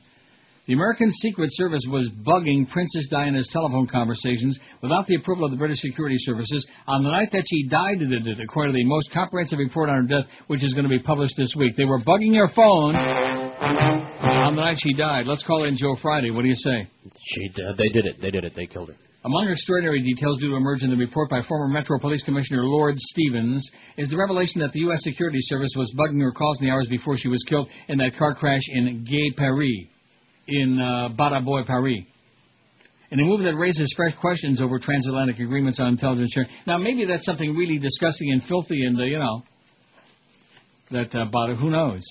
The American Secret Service was bugging Princess Diana's telephone conversations without the approval of the British security services on the night that she died, according to the most comprehensive report on her death, which is going to be published this week. They were bugging her phone on the night she died. Let's call in Joe Friday. What do you say? They did it. They did it. They killed her. Among extraordinary details due to emerge in the report by former Metro Police Commissioner Lord Stevens is the revelation that the U.S. Security Service was bugging her calls in the hours before she was killed in that car crash in Gay Paris, in Baraboy, Paris. In a move that raises fresh questions over transatlantic agreements on intelligence sharing. Now, maybe that's something really disgusting and filthy and, that, who knows?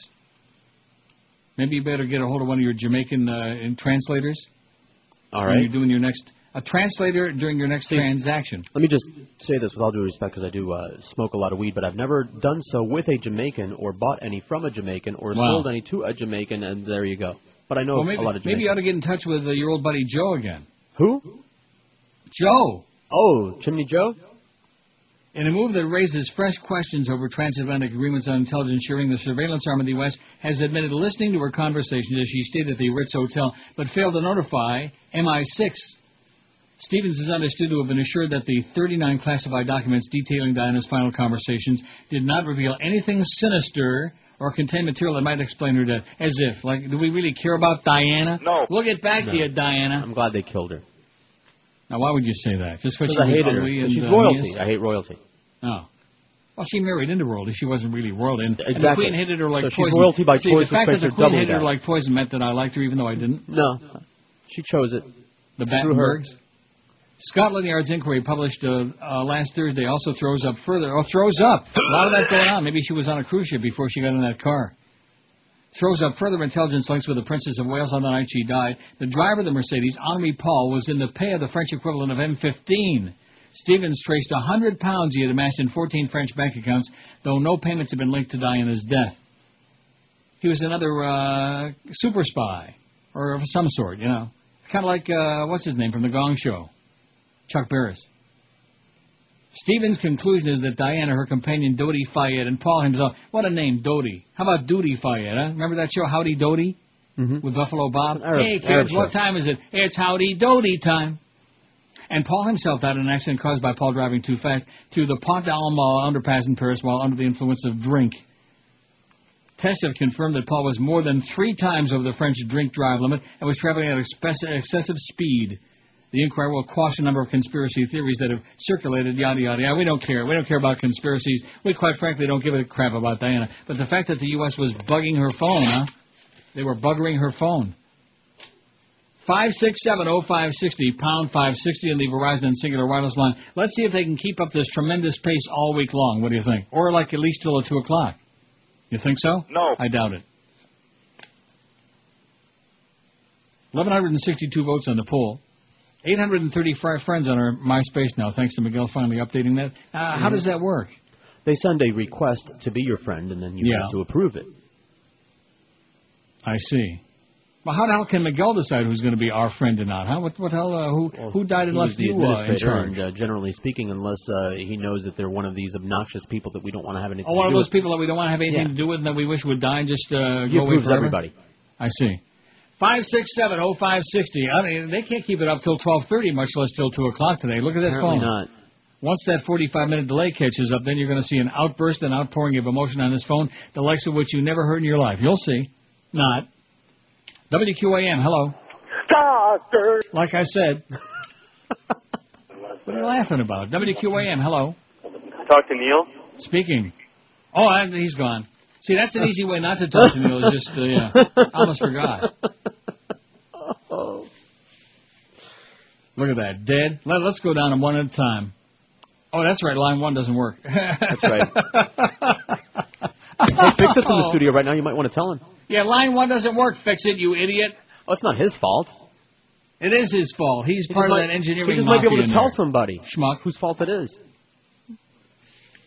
Maybe you better get a hold of one of your Jamaican translators. All right. When you're doing your next... A translator during your next transaction. Let me just say this with all due respect, because I do smoke a lot of weed, but I've never done so with a Jamaican or bought any from a Jamaican or sold any to a Jamaican, and there you go. But I know a lot of Jamaicans. Maybe you ought to get in touch with your old buddy Joe again. Who? Joe. Oh, Chimney Joe? In a move that raises fresh questions over transatlantic agreements on intelligence sharing, the surveillance arm of the U.S. has admitted listening to her conversations as she stayed at the Ritz Hotel, but failed to notify MI6. Stevens is understood to have been assured that the 39 classified documents detailing Diana's final conversations did not reveal anything sinister or contain material that might explain her death. As if, do we really care about Diana? No. We'll get back to you, Diana. I'm glad they killed her. Now, why would you say that? Just because I hated her. She's royalty. I hate royalty. Oh. Well, she married into royalty. She wasn't really royalty. Exactly. And the Queen hated her like so poison. She's royalty by choice. The fact that the Queen hated her like poison meant that I liked her even though I didn't. No. She chose it. The Battenbergs. Scotland Yard's inquiry published last Thursday also throws up. A lot of that going on. Maybe she was on a cruise ship before she got in that car. Throws up further intelligence links with the Princess of Wales on the night she died. The driver of the Mercedes, Henri Paul, was in the pay of the French equivalent of M15. Stevens traced £100 he had amassed in 14 French bank accounts, though no payments had been linked to Diana's death. He was another super spy, or of some sort, Kind of like, what's his name from The Gong Show? Chuck Barris. Stevens' conclusion is that Diana, her companion Dodi Fayed, and Paul himself, what a name, Dodi. How about Dodi Fayed, huh? Remember that show, Howdy Dodi? Mm-hmm. With Buffalo Bob? Hey, kids, what time is it? It's Howdy Dodi time. And Paul himself died in an accident caused by Paul driving too fast through the Pont d'Alma underpass in Paris while under the influence of drink. Tests have confirmed that Paul was more than 3 times over the French drink-drive limit and was traveling at excessive speed. The inquiry will quash a number of conspiracy theories that have circulated, yada, yada, yada. We don't care. We don't care about conspiracies. We, quite frankly, don't give a crap about Diana. But the fact that the U.S. was bugging her phone, huh? They were buggering her phone. 567-0560, pound 560 on the Verizon and Singular Wireless line. Let's see if they can keep up this tremendous pace all week long. What do you think? Or at least till 2 o'clock. You think so? No. I doubt it. 1,162 votes on the poll. 835 friends on our MySpace now, thanks to Miguel finally updating that. How does that work? They send a request to be your friend, and then you have to approve it. I see. Well, how the hell can Miguel decide who's going to be our friend or not? Huh? What the hell? Who died and left you in charge? And, generally speaking, unless he knows that they're one of these obnoxious people that we don't want to have anything to do with. One of those people that we don't want to have anything to do with and that we wish would die and just go away forever? Everybody. I see. 567-0560. I mean, they can't keep it up till 12:30, much less till 2 o'clock today. Look at that Apparently phone. Not. Once that 45-minute delay catches up, then you're going to see an outburst and outpouring of emotion on this phone, the likes of which you never heard in your life. You'll see. Not. WQAM, hello. Doctor. Like I said. What are you laughing about? WQAM, hello. Talk to Neil. Speaking. Oh, he's gone. See, that's an easy way not to talk to Neil. Just, I almost forgot. Look at that. Dead. Let's go down them one at a time. Oh, that's right. Line 1 doesn't work. That's right. Hey, Fix-It's in the studio right now. You might want to tell him. Yeah, line 1 doesn't work. Fix it, you idiot. Oh, it's not his fault. It is his fault. He's part of that engineering He just might be able to mafia tell in there. somebody Schmuck. whose fault it is.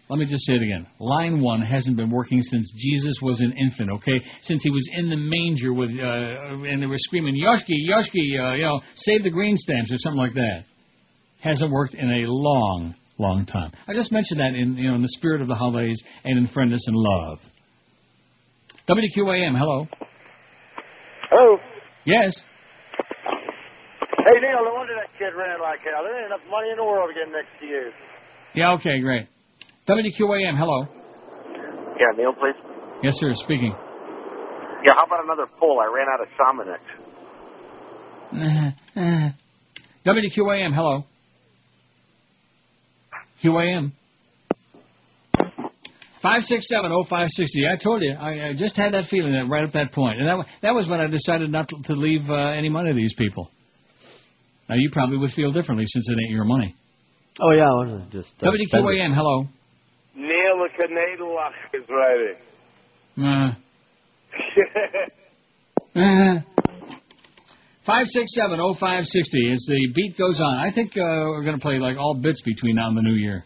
Let me just say it again. Line 1 hasn't been working since Jesus was an infant, okay? Since he was in the manger with, and they were screaming, Yoshki, Yoshki, save the green stamps or something like that. Hasn't worked in a long, long time. I just mentioned that in the spirit of the holidays and in friendliness and love. WQAM, hello. Hello. Yes. Hey, Neil, no wonder that kid ran like hell. There ain't enough money in the world to get next to you. Yeah, okay, great. WQAM, hello. Yeah, Neil, please. Yes, sir, speaking. Yeah, how about another pull? I ran out of Sominex. WQAM, hello. QAM. 567-0560. I told you. I just had that feeling that right at that point. And that was when I decided not to leave any money to these people. Now, you probably would feel differently since it ain't your money. Oh, yeah. I'll just WQAM, hello. Neil, the Canadian is ready. 567-0560 as the beat goes on. I think we're going to play like all bits between now and the new year.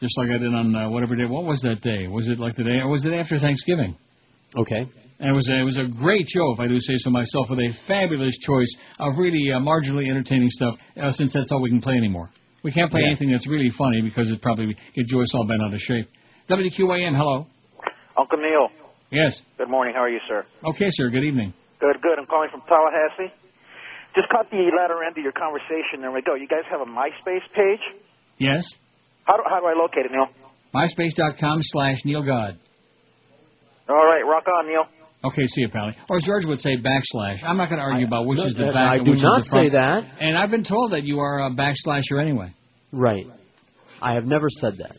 Just like I did on whatever day. What was that day? Was it like the day, or was it after Thanksgiving? Okay. And it was a great show, if I do say so myself, with a fabulous choice of really marginally entertaining stuff, since that's all we can play anymore. We can't play anything that's really funny because it'd probably get Joyce all bent out of shape. WQAM, hello. Uncle Neil. Yes. Good morning. How are you, sir? Okay, sir. Good evening. Good, good. I'm calling from Tallahassee. Just caught the latter end of your conversation. There we go. You guys have a MySpace page? Yes. How do I locate it, Neil? MySpace.com/Neil God. All right. Rock on, Neil. Okay, see you, Pally. Or as George would say, backslash. I'm not going to argue about which is the back I and do which not is the front. say that. And I've been told that you are a backslasher anyway. Right. I have never said that.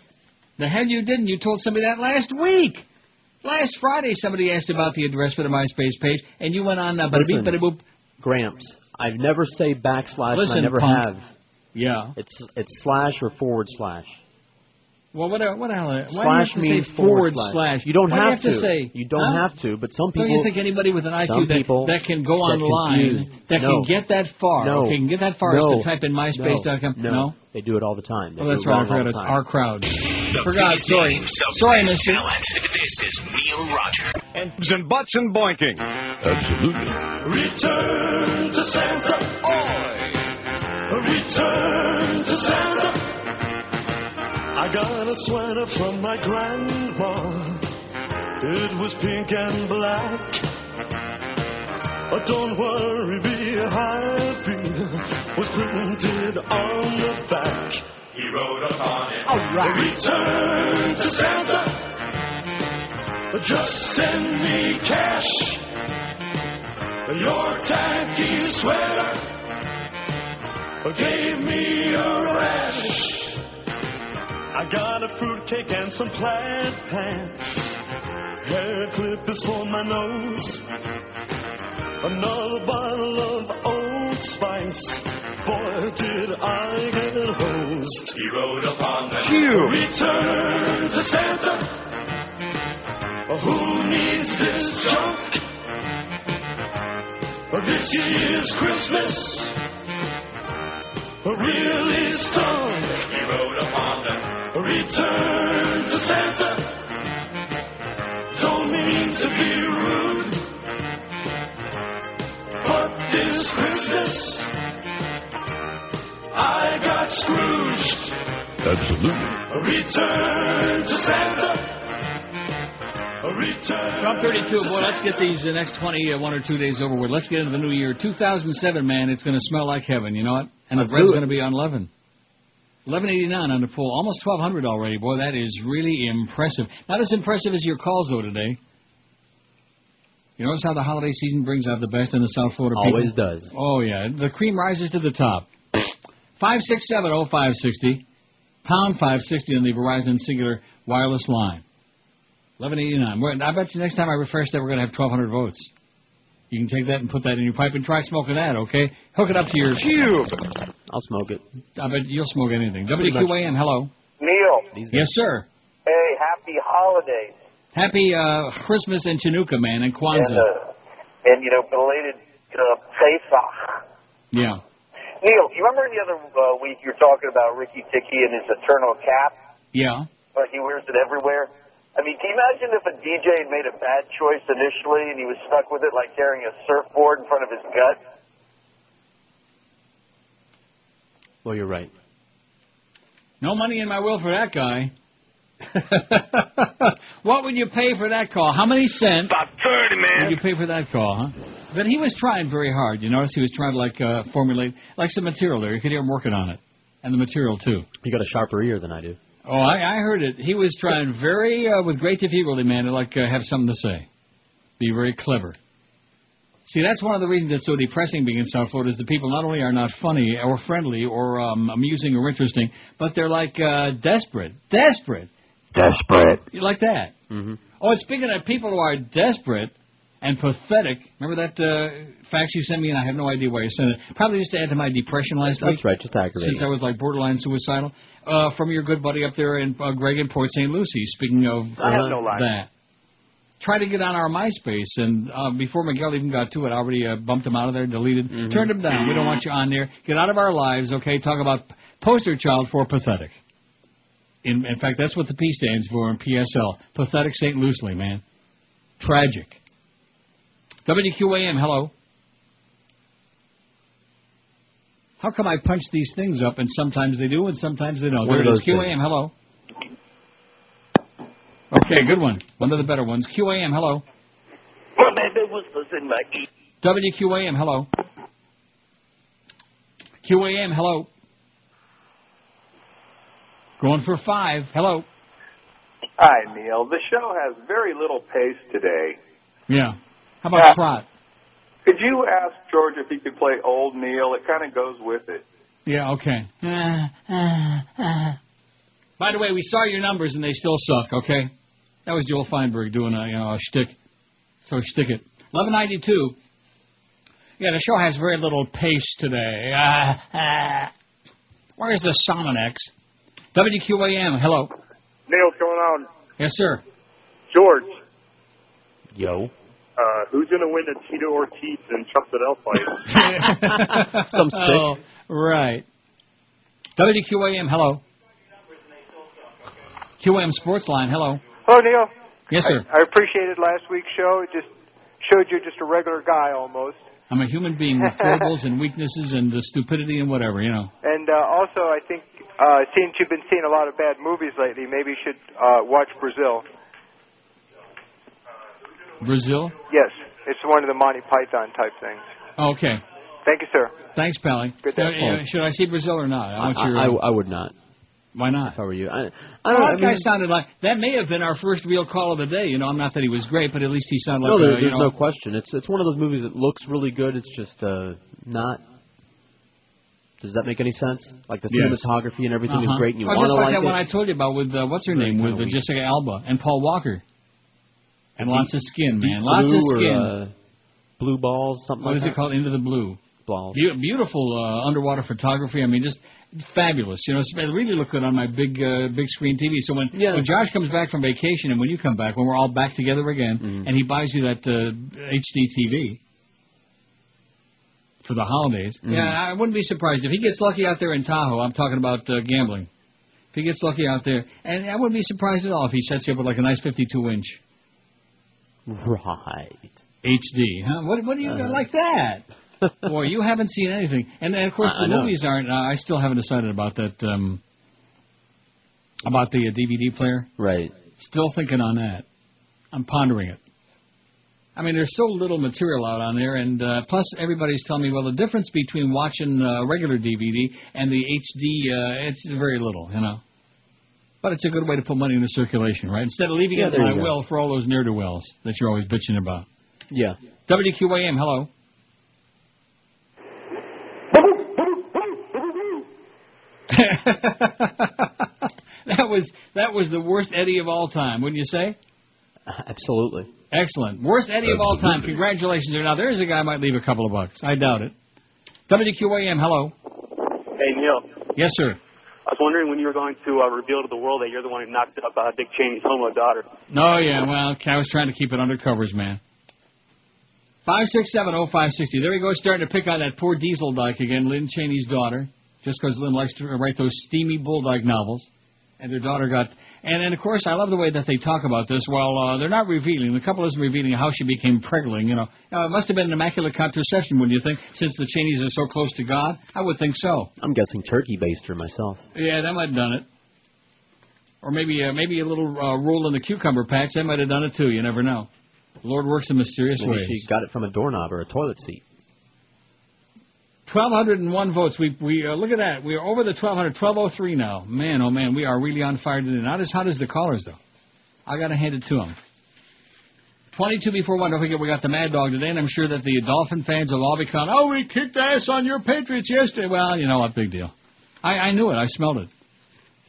The hell you didn't. You told somebody that last week. Last Friday, somebody asked about the address for the MySpace page, and you went on Listen, boop. Gramps, I never say backslash. Listen, and I never punk. have. Yeah. It's slash or forward slash. Well, what the hell? Why Slash do you have to means say forward slash? You don't Why do have you have to say. You don't have to, but some people. Don't you think anybody with an IQ that can go online, that can get that far, okay, can get that far as to type in MySpace.com? No. They do it all the time. Oh, that's right. I forgot. It's our crowd. Forgot. Sorry, mister. This is Neil Rogers. And butts and boinking. Absolutely. Return to Santa. Oi! Return to Santa. I got a sweater from my grandma. It was pink and black. But don't worry, be happy. Was printed on the back. He wrote upon it. All right. Return to Santa. Just send me cash. Your tacky sweater gave me a rash. I got a fruitcake and some plaid pants. Hair clip is for my nose. Another bottle of Old Spice. Boy, did I get hosed. He wrote upon the Return to Santa. Who needs this junk? This year's Christmas really stunk. He wrote upon the Return to Santa. Don't mean to be rude, but this Christmas I got Scrooged. Absolutely. Return to Santa. Return. Drop 32. Boy, let's get these next 1 or 2 days over with. Let's get into the new year. 2007, man, it's going to smell like heaven, you know what? And the bread's going to be on 11. 1189 on the poll. Almost 1,200 already. Boy, that is really impressive. Not as impressive as your calls, though, today. You notice how the holiday season brings out the best in the South Florida people? Always does. Oh, yeah. The cream rises to the top. 567-0560. Pound 560 on the Verizon Singular Wireless line. 1189. I bet you next time I refresh that, we're going to have 1,200 votes. You can take that and put that in your pipe and try smoking that, okay? Hook it up to your cube. I'll smoke it. I bet you'll smoke anything. WQAM, hello. Neil. Yes, sir. Hey, happy holidays. Happy Christmas in Chinooka, man, and Kwanzaa. And belated Pesach. Yeah. Neil, you remember the other week you were talking about Ricky Ticky and his eternal cap? Yeah. Like he wears it everywhere. I mean, can you imagine if a DJ had made a bad choice initially and he was stuck with it like carrying a surfboard in front of his gut? Well, you're right. No money in my will for that guy. What would you pay for that call? How many cents? About 30, man. Would you pay for that call, huh? But he was trying very hard. You notice he was trying to formulate some material there. You could hear him working on it, and the material too. You got a sharper ear than I do. Oh, I heard it. He was trying very with great difficulty, man, to have something to say, be very clever. See, that's one of the reasons it's so depressing being in South Florida is the people not only are not funny or friendly or amusing or interesting, but they're desperate. You like that? Mm-hmm. Oh, and speaking of people who are desperate and pathetic, remember that fax you sent me, and I have no idea why you sent it. Probably just to add to my depression last week. That's right, just aggravating. Since I was borderline suicidal. From your good buddy up there in Greg in Port St. Lucie, speaking of I have no line. that. Try to get on our MySpace, and before Miguel even got to it, I already bumped him out of there, deleted, turned him down. We don't want you on there. Get out of our lives, okay? Talk about poster child for pathetic. In fact, that's what the P stands for in PSL. Pathetic St. Lucie, man. Tragic. WQAM, hello. How come I punch these things up and sometimes they do and sometimes they don't? There it is. QAM, hello. Okay, good one. One of the better ones. QAM, hello. WQAM, hello. QAM, hello. Going for 5. Hello. Hi, Neil. The show has very little pace today. Yeah. How about trot? Could you ask George if he could play Old Neil? It kind of goes with it. Yeah, okay. By the way, we saw your numbers and they still suck, okay? That was Joel Feinberg doing a shtick. So shtick it. 1192. Yeah, the show has very little pace today. Where's the Somonex? WQAM, hello. Neil, what's going on? Yes, sir. George. Yo. Who's going to win the Tito Ortiz and Chuck Liddell fight? Some stick. Oh, right. WQAM, hello. QAM Sports Line, hello. Hello, Neil. Yes, sir. I appreciated last week's show. It just showed you're just a regular guy almost. I'm a human being with foibles and weaknesses and stupidity and whatever, you know. And also, I think, since you've been seeing a lot of bad movies lately, maybe you should watch Brazil. Brazil? Yes. It's one of the Monty Python type things. Okay. Thank you, sir. Thanks, Pally. Good day. Should I see Brazil or not? I would not. Why not? If I were you. I don't know. That guy sounded like... That may have been our first real call of the day. You know, I'm not that he was great, but at least he sounded like... there's no question. It's one of those movies that looks really good. It's just not... Does that make any sense? Like the cinematography and everything is great, and you want to just like like that it. one I told you about with, what's her name, with Jessica Alba and Paul Walker. And lots of skin, man. Lots of skin. Blue balls, something like that. What is it called? Into the Blue. Balls. Beautiful underwater photography. I mean, just fabulous. You know, it really looked good on my big screen TV. So when Josh comes back from vacation and when you come back, when we're all back together again, and he buys you that HD TV for the holidays, I wouldn't be surprised if he gets lucky out there in Tahoe. I'm talking about gambling. If he gets lucky out there, and I wouldn't be surprised at all if he sets you up with like a nice 52-inch. Right. HD, huh? What do you like that? Boy, you haven't seen anything. And of course, the movies aren't... I still haven't decided about that, about the DVD player. Right. Still thinking on that. I'm pondering it. I mean, there's so little material out on there, and plus everybody's telling me, well, the difference between watching regular DVD and the HD, it's very little, you know. But it's a good way to put money into circulation, right? Instead of leaving it in my will for all those ne'er-do-wells that you're always bitching about. Yeah. WQAM, hello. That was the worst Eddie of all time, wouldn't you say? Absolutely. Excellent. Worst Eddie of all time. Congratulations. Now, there's a guy who might leave a couple of bucks. I doubt it. WQAM, hello. Hey, Neil. Yes, sir. I was wondering when you were going to reveal to the world that you're the one who knocked up Dick Cheney's homo daughter. Oh, yeah. Well, I was trying to keep it under covers, man. 5670560. There he goes, starting to pick on that poor Diesel Dyke again, Lynn Cheney's daughter, just because Lynn likes to write those steamy Bulldyke novels. And their daughter got... And of course, I love the way that they talk about this. Well, they're not revealing. The couple isn't revealing how she became pregnant, you know. Now, it must have been an immaculate contraception, wouldn't you think, since the Cheneys are so close to God? I would think so. I'm guessing turkey baster myself. Yeah, that might have done it. Or maybe a little roll in the cucumber patch. That might have done it, too. You never know. The Lord works in mysterious Maybe ways. she got it from a doorknob or a toilet seat. 1,201 votes. We look at that. We are over the 1,200. 1,203 now. Man, oh man, we are really on fire today. Not as hot as the callers, though. I got to hand it to them. 22 before 1. Don't forget, we got the Mad Dog today, and I'm sure that the Dolphin fans will all be calling, oh, we kicked ass on your Patriots yesterday. Well, you know what, big deal. I knew it. I smelled it.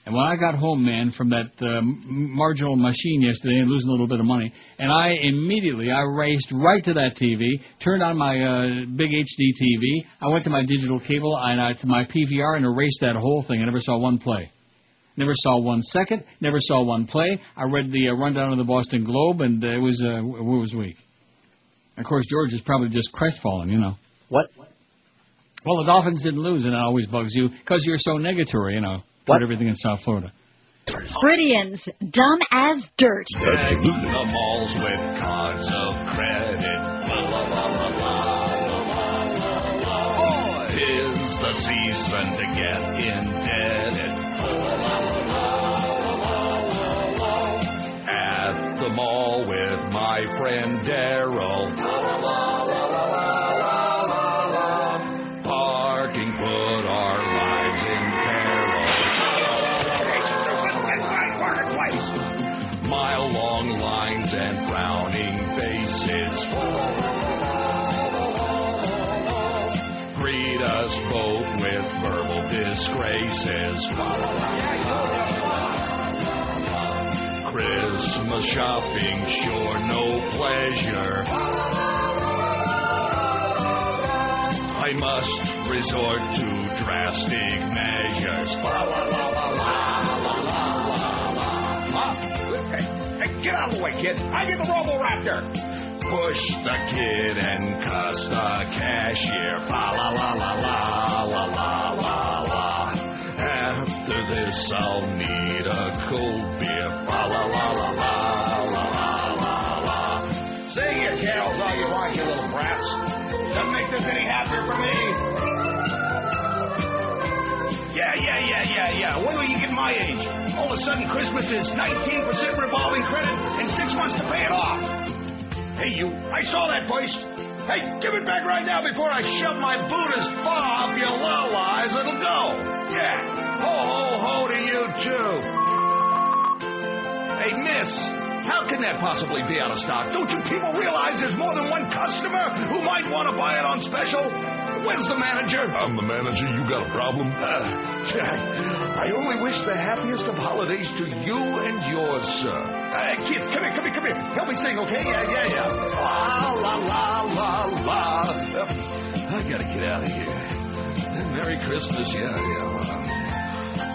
And when I got home, man, from that marginal machine yesterday and losing a little bit of money, and I raced right to that TV, turned on my big HD TV, I went to my digital cable, and to my PVR, and erased that whole thing. I never saw one play. Never saw 1 second, never saw one play. I read the rundown of the Boston Globe, and it was weak. And of course, George is probably just crestfallen, you know. What? Well, the Dolphins didn't lose, and it always bugs you, because you're so negatory, you know. What? Everything in South Florida. Freudians, dumb as dirt. Deck the malls with cards of credit. La la la la la la la. 'Tis the season to get indebted. La la la la. At the mall with my friend Daryl. Parking put our lives in mile-long lines and frowning faces greet us both with verbal disgraces. Christmas shopping, sure no pleasure. I must resort to drastic measures. Get out of the way, kid. I get the Robo-Raptor. Push the kid and cuss the cashier. Fa la la la la la la la la. After this, I'll need a cold beer. Fa la la la la la la la. Sing your carols all you want, you little brats. Doesn't make this any happier for me. Yeah. When will you get my age? All of a sudden, Christmas is 19% revolving credit and 6 months to pay it off. Hey, you, I saw that voice. Hey, give it back right now before I shove my boot as far off your low eyes as it'll go. Yeah. Ho, ho, ho to you, too. Hey, miss, how can that possibly be out of stock? Don't you people realize there's more than one customer who might want to buy it on special? Where's the manager? I'm the manager. You got a problem? I only wish the happiest of holidays to you and yours, sir. Kids, come here. Help me sing, okay? Yeah. La, la, la, la, la. I gotta get out of here. Merry Christmas, yeah.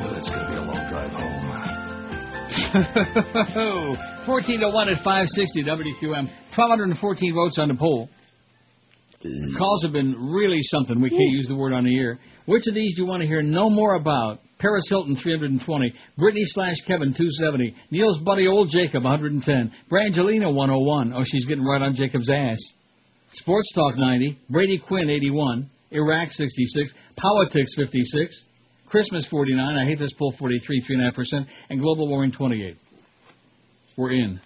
Well, it's gonna be a long drive home. 14-1 at 560 WQM. 1,214 votes on the poll. Calls have been really something. We can't use the word on the air. Which of these do you want to hear no more about? Paris Hilton, 320. Brittany/Kevin, 270. Neil's buddy, Old Jacob, 110. Brangelina, 101. Oh, she's getting right on Jacob's ass. Sports Talk, 90. Brady Quinn, 81. Iraq, 66. Politics, 56. Christmas, 49. I hate this poll, 43, 3.5%. And global warming, 28. We're in.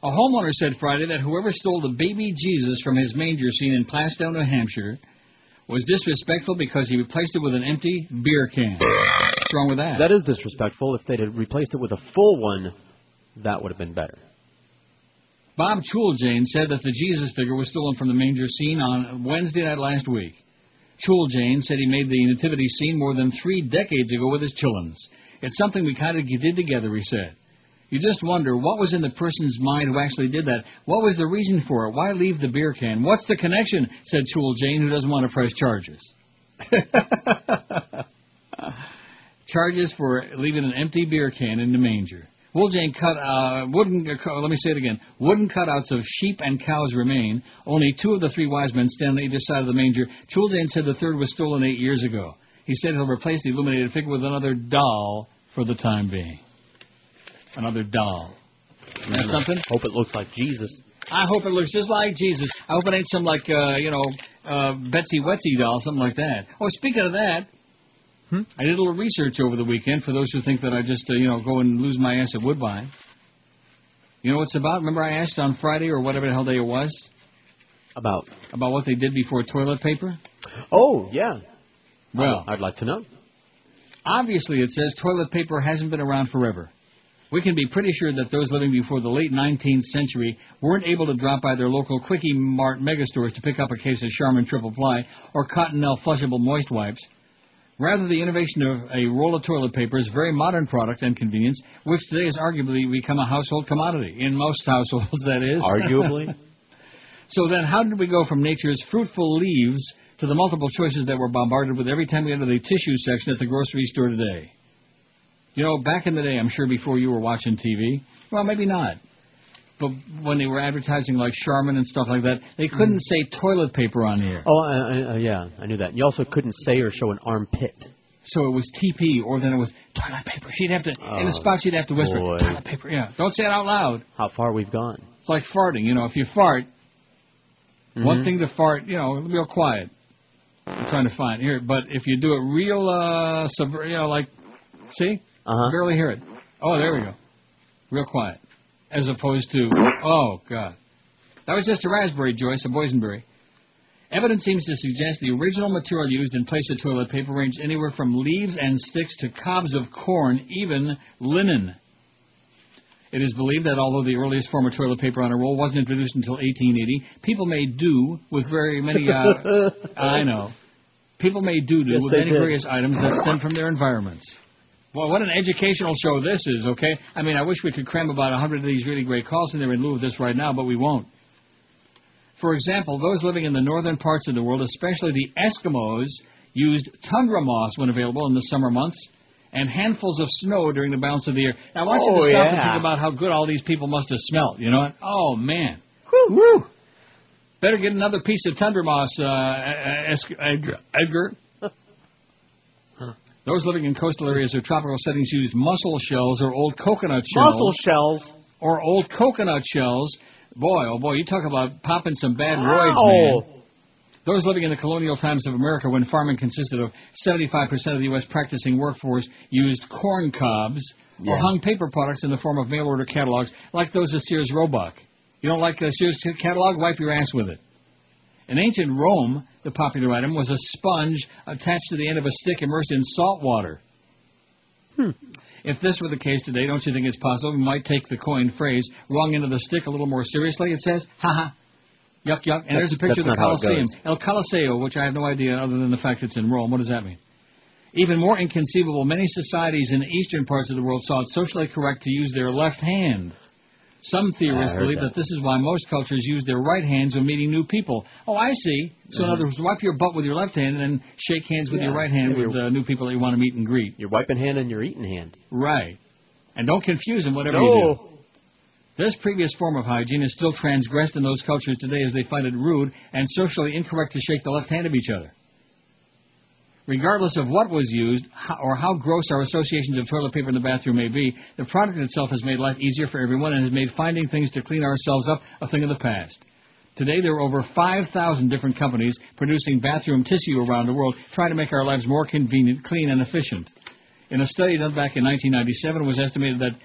A homeowner said Friday that whoever stole the baby Jesus from his manger scene in Plastown, New Hampshire, was disrespectful because he replaced it with an empty beer can. What's wrong with that? That is disrespectful. If they'd have replaced it with a full one, that would have been better. Bob Chuljain said that the Jesus figure was stolen from the manger scene on Wednesday night last week. Chuljain said he made the nativity scene more than 3 decades ago with his chillins. It's something we kind of did together, he said. You just wonder, what was in the person's mind who actually did that? What was the reason for it? Why leave the beer can? What's the connection, said Chuljain, who doesn't want to press charges. Charges for leaving an empty beer can in the manger. Wooljain let me say it again. Wooden cutouts of sheep and cows remain. Only 2 of the 3 wise men stand on either side of the manger. Wooljain said the third was stolen 8 years ago. He said he'll replace the illuminated figure with another doll for the time being. Another doll. That's something? Hope it looks like Jesus. I hope it looks just like Jesus. I hope it ain't some like, Betsy Wetsy doll, something like that. Oh, speaking of that, I did a little research over the weekend for those who think that I just, go and lose my ass at Woodbine. You know what it's about? Remember I asked on Friday or whatever the hell day it was? About what they did before toilet paper? Oh, yeah. Well, I'd like to know. Obviously, it says toilet paper hasn't been around forever. We can be pretty sure that those living before the late 19th century weren't able to drop by their local Quickie Mart megastores to pick up a case of Charmin Triple Ply or Cottonelle Flushable Moist Wipes. Rather, the innovation of a roll of toilet paper is a very modern product and convenience, which today has arguably become a household commodity. In most households, that is. Arguably. So then, how did we go from nature's fruitful leaves to the multiple choices that we're bombarded with every time we enter the tissue section at the grocery store today? Back in the day, I'm sure before you were watching TV, well, maybe not, but when they were advertising like Charmin and stuff like that, they couldn't say toilet paper on here. Oh, yeah, I knew that. You also couldn't say or show an armpit. So it was TP, or then it was toilet paper. She'd have to, in the spot, she'd have to whisper, toilet paper, yeah. Don't say it out loud. How far we've gone. It's like farting, if you fart, one thing to fart, real quiet. I'm trying to find here, but if you do it real, see? Barely hear it. Oh, there we go. Real quiet. As opposed to, oh, God. That was just a raspberry, Joyce, a boysenberry. Evidence seems to suggest the original material used in place of toilet paper ranged anywhere from leaves and sticks to cobs of corn, even linen. It is believed that although the earliest form of toilet paper on a roll wasn't introduced until 1880, people made do with very many, I know. People made do with many various items that stem from their environments. Well, what an educational show this is, okay? I mean, I wish we could cram about 100 of these really great calls in there in lieu of this right now, but we won't. For example, those living in the northern parts of the world, especially the Eskimos, used tundra moss when available in the summer months and handfuls of snow during the balance of the year. Now, I want you to stop and think about how good all these people must have smelled, you know what? Oh, man. Woo! Better get another piece of tundra moss, Edgar. Those living in coastal areas or tropical settings use mussel shells or old coconut shells. Mussel shells? Or old coconut shells. Boy, oh boy, you talk about popping some bad roids, man. Those living in the colonial times of America, when farming consisted of 75% of the U.S. practicing workforce, used corn cobs or hung paper products in the form of mail-order catalogs like those of Sears Roebuck. You don't like the Sears catalog? Wipe your ass with it. In ancient Rome, the popular item was a sponge attached to the end of a stick immersed in salt water. If this were the case today, don't you think it's possible we might take the coined phrase, wrong end of the stick, a little more seriously? It says, ha-ha, yuck, yuck. And there's a picture of the Colosseum. El Coliseo, which I have no idea other than the fact it's in Rome. What does that mean? Even more inconceivable, many societies in the eastern parts of the world saw it socially correct to use their left hand. Some theorists believe that this is why most cultures use their right hands when meeting new people. Oh, I see. So in other words, wipe your butt with your left hand and then shake hands with your right hand with new people that you want to meet and greet. Your wiping hand and your eating hand. Right. And don't confuse them, whatever you do. This previous form of hygiene is still transgressed in those cultures today as they find it rude and socially incorrect to shake the left hand of each other. Regardless of what was used or how gross our associations of toilet paper in the bathroom may be, the product itself has made life easier for everyone and has made finding things to clean ourselves up a thing of the past. Today, there are over 5,000 different companies producing bathroom tissue around the world, trying to make our lives more convenient, clean, and efficient. In a study done back in 1997, it was estimated that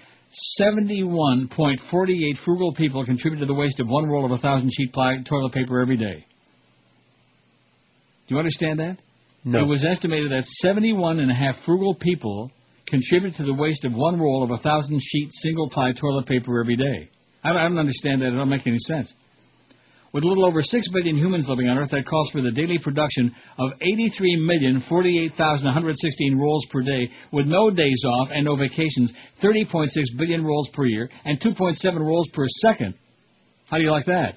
71.48 frugal people contribute to the waste of one roll of 1,000-sheet ply toilet paper every day. Do you understand that? No. It was estimated that 71.5 frugal people contribute to the waste of one roll of 1,000-sheet single-ply toilet paper every day. I don't understand that. It don't make any sense. With a little over 6 billion humans living on Earth, that calls for the daily production of 83,048,116 rolls per day, with no days off and no vacations, 30.6 billion rolls per year, and 2.7 rolls per second. How do you like that?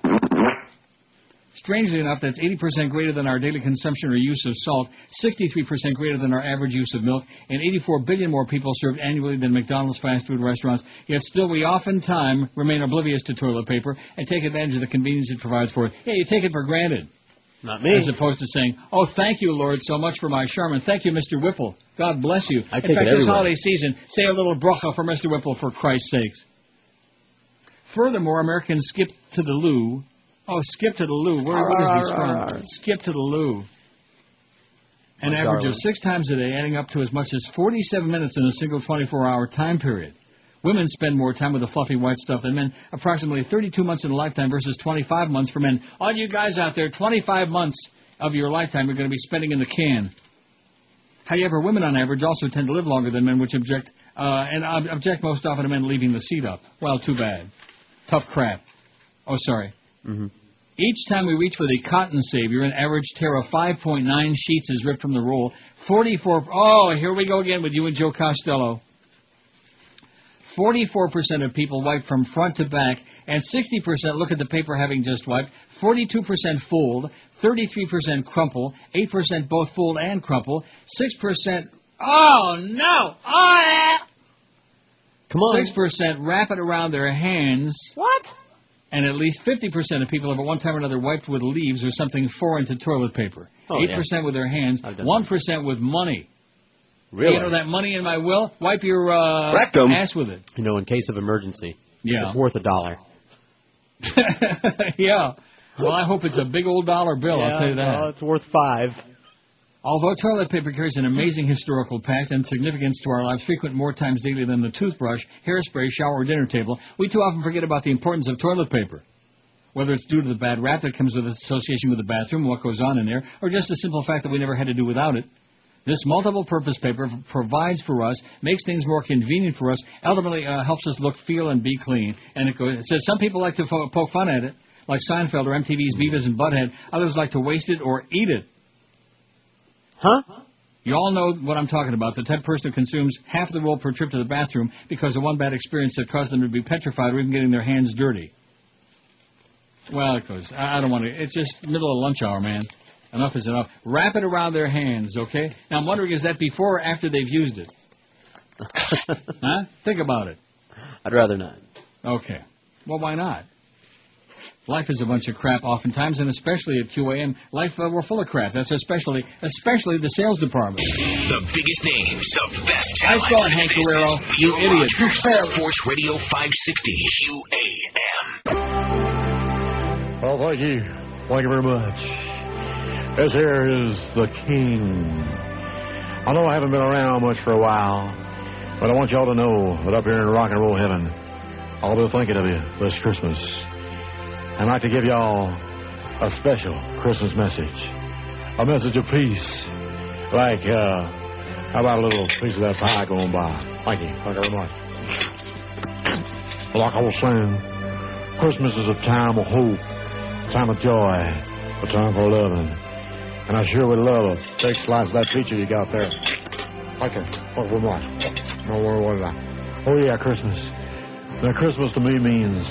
Strangely enough, that's 80% greater than our daily consumption or use of salt, 63% greater than our average use of milk, and 84 billion more people served annually than McDonald's fast food restaurants. Yet still we oftentimes remain oblivious to toilet paper and take advantage of the convenience it provides for us. Yeah, you take it for granted. Not me. As opposed to saying, oh, thank you, Lord, so much for my Charmin. Thank you, Mr. Whipple. God bless you. I take In fact, it this everywhere. holiday season, say a little bracha for Mr. Whipple, for Christ's sakes. Furthermore, Americans skip to the loo. Oh, skip to the loo. Where is this from? Skip to the loo. An average of 6 times a day, adding up to as much as 47 minutes in a single 24-hour time period. Women spend more time with the fluffy white stuff than men, approximately 32 months in a lifetime versus 25 months for men. All you guys out there, 25 months of your lifetime you're going to be spending in the can. However, women on average also tend to live longer than men, which object most often to men leaving the seat up. Well, too bad. Tough crap. Oh, sorry. Mm-hmm. Each time we reach for the cotton savior, an average tear of 5.9 sheets is ripped from the roll. 44... Oh, here we go again with you and Joe Costello. 44% of people wipe from front to back, and 60% look at the paper having just wiped. 42% fold, 33% crumple, 8% both fold and crumple, 6%... Oh, no! Oh, come on. 6% wrap it around their hands. What? And at least 50% of people have at one time or another wiped with leaves or something foreign to toilet paper. 8% with their hands, 1% with money. Really? You know that money in my will? Wipe your ass with it. You know, in case of emergency. Yeah. It's worth $1. Yeah. Well, I hope it's a big old dollar bill, I'll tell you that. Well, it's worth $5. Although toilet paper carries an amazing historical past and significance to our lives, frequent more times daily than the toothbrush, hairspray, shower, or dinner table, we too often forget about the importance of toilet paper. Whether it's due to the bad rap that comes with its association with the bathroom, what goes on in there, or just the simple fact that we never had to do without it. This multiple-purpose paper provides for us, makes things more convenient for us, ultimately helps us look, feel, and be clean. And it says some people like to poke fun at it, like Seinfeld or MTV's Beavis and Butthead. Others like to waste it or eat it. Huh? You all know what I'm talking about, the type of person who consumes half the roll per trip to the bathroom because of one bad experience that caused them to be petrified or even getting their hands dirty. Well, it goes. I don't want to. It's just middle of lunch hour, man. Enough is enough. Wrap it around their hands, okay? Now, I'm wondering, is that before or after they've used it? Huh? Think about it. I'd rather not. Okay. Well, why not? Life is a bunch of crap oftentimes, and especially at QAM. We're full of crap. That's especially the sales department. The biggest names, the best I talent. saw it, Hank Guerrero. You idiot. Sports Radio 560 QAM. Well, thank you. Thank you very much. This here is the King. I know I haven't been around much for a while, but I want y'all to know that up here in rock and roll heaven, I'll be thinking of you this Christmas. I'd like to give y'all a special Christmas message. A message of peace. Like, how about a little piece of that pie going by? Thank you. Thank you very much. Like I was saying, Christmas is a time of hope, a time of joy, a time for loving. And I sure would love a big slice of that pizza you got there. Thank you. Thank you very much. Oh, yeah, Christmas. Now, Christmas to me means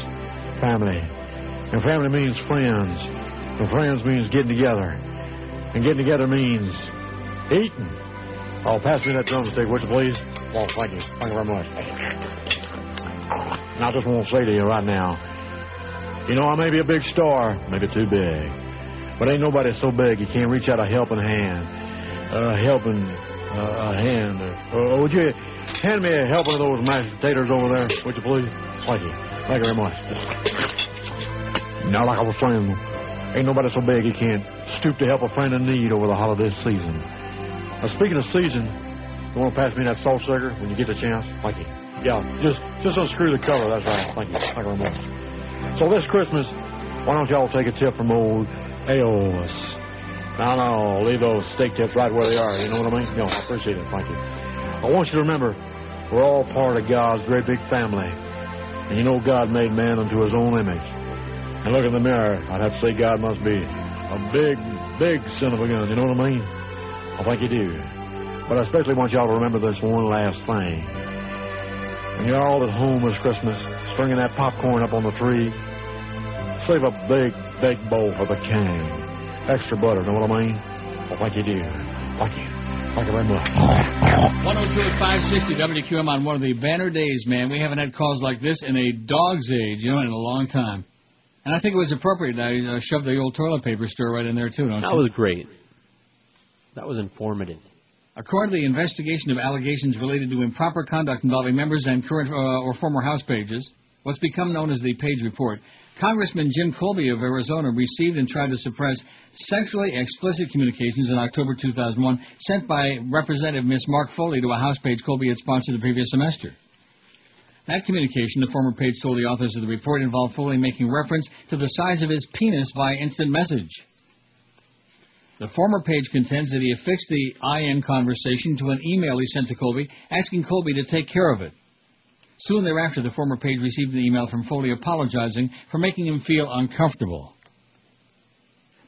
family. And family means friends. And friends means getting together. And getting together means eating. Oh, pass me that drumstick, would you please? Oh, thank you. Thank you very much. And I just want to say to you right now, you know, I may be a big star, maybe too big. But ain't nobody so big you can't reach out a helping hand. Would you hand me a helping of those mashed potatoes over there, would you please? Thank you. Thank you very much. Now, like I was saying, ain't nobody so big you can't stoop to help a friend in need over the holiday season. Now, speaking of season, you want to pass me that salt sugar when you get the chance? Thank you. Yeah, just unscrew the cover. That's right. Thank you. Thank you very much. So this Christmas, why don't y'all take a tip from old Aos? No, leave those steak tips right where they are. You know what I mean? No, I appreciate it. Thank you. I want you to remember, we're all part of God's great big family. And you know God made man unto his own image. And look in the mirror, I'd have to say God must be a big, big son of a gun. You know what I mean? I think you do. But I especially want y'all to remember this one last thing. When you're all at home this Christmas, stringing that popcorn up on the tree, Save a big bowl for the king. Extra butter, know what I mean? Well, thank you, dear. Thank you. Thank you very much. 102 at 560 WQM on one of the banner days, man. We haven't had calls like this in a dog's age, in a long time. And I think it was appropriate. I shoved the old toilet paper store right in there, too, don't you? That was great. That was informative. According to the investigation of allegations related to improper conduct involving members and current or former House pages, what's become known as the Page Report, Congressman Jim Colby of Arizona received and tried to suppress sexually explicit communications in October 2001 sent by Representative Miss Mark Foley to a House page Colby had sponsored the previous semester. That communication, the former page told the authors of the report, involved Foley making reference to the size of his penis via instant message. The former page contends that he affixed the IM conversation to an email he sent to Colby, asking Colby to take care of it. Soon thereafter, the former page received an email from Foley apologizing for making him feel uncomfortable.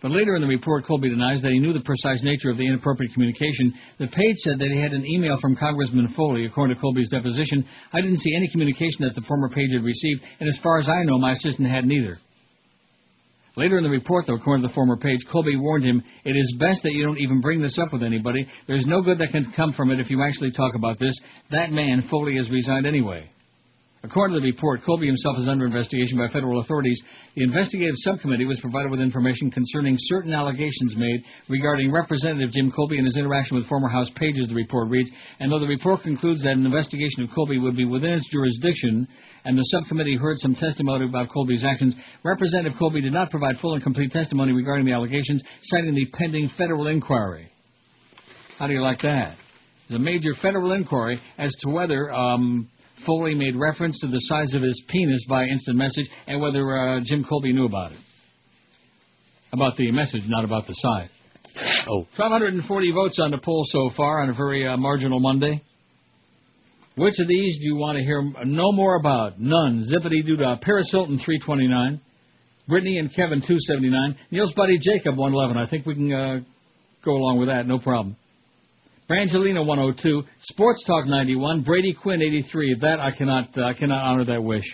But later in the report, Colby denies that he knew the precise nature of the inappropriate communication. The page said that he had an email from Congressman Foley. According to Colby's deposition, I didn't see any communication that the former page had received, and as far as I know, my assistant hadn't either. Later in the report, though, according to the former page, Colby warned him, it is best that you don't even bring this up with anybody. There's no good that can come from it if you actually talk about this. That man, Foley, has resigned anyway. According to the report, Colby himself is under investigation by federal authorities. The investigative subcommittee was provided with information concerning certain allegations made regarding Representative Jim Colby and his interaction with former House pages, the report reads. And though the report concludes that an investigation of Colby would be within its jurisdiction, and the subcommittee heard some testimony about Colby's actions, Representative Colby did not provide full and complete testimony regarding the allegations, citing the pending federal inquiry. How do you like that? There's a major federal inquiry as to whether Foley made reference to the size of his penis by instant message and whether Jim Colby knew about it. About the message, not about the size. 1,240 votes on the poll so far on a very marginal Monday. Which of these do you want to hear no more about? None. Zippity-doo-dah. Paris Hilton, 329. Brittany and Kevin, 279. Neil's buddy Jacob, 111. I think we can go along with that, no problem. Brangelina, 102. Sports Talk, 91. Brady Quinn, 83. That I cannot honor that wish.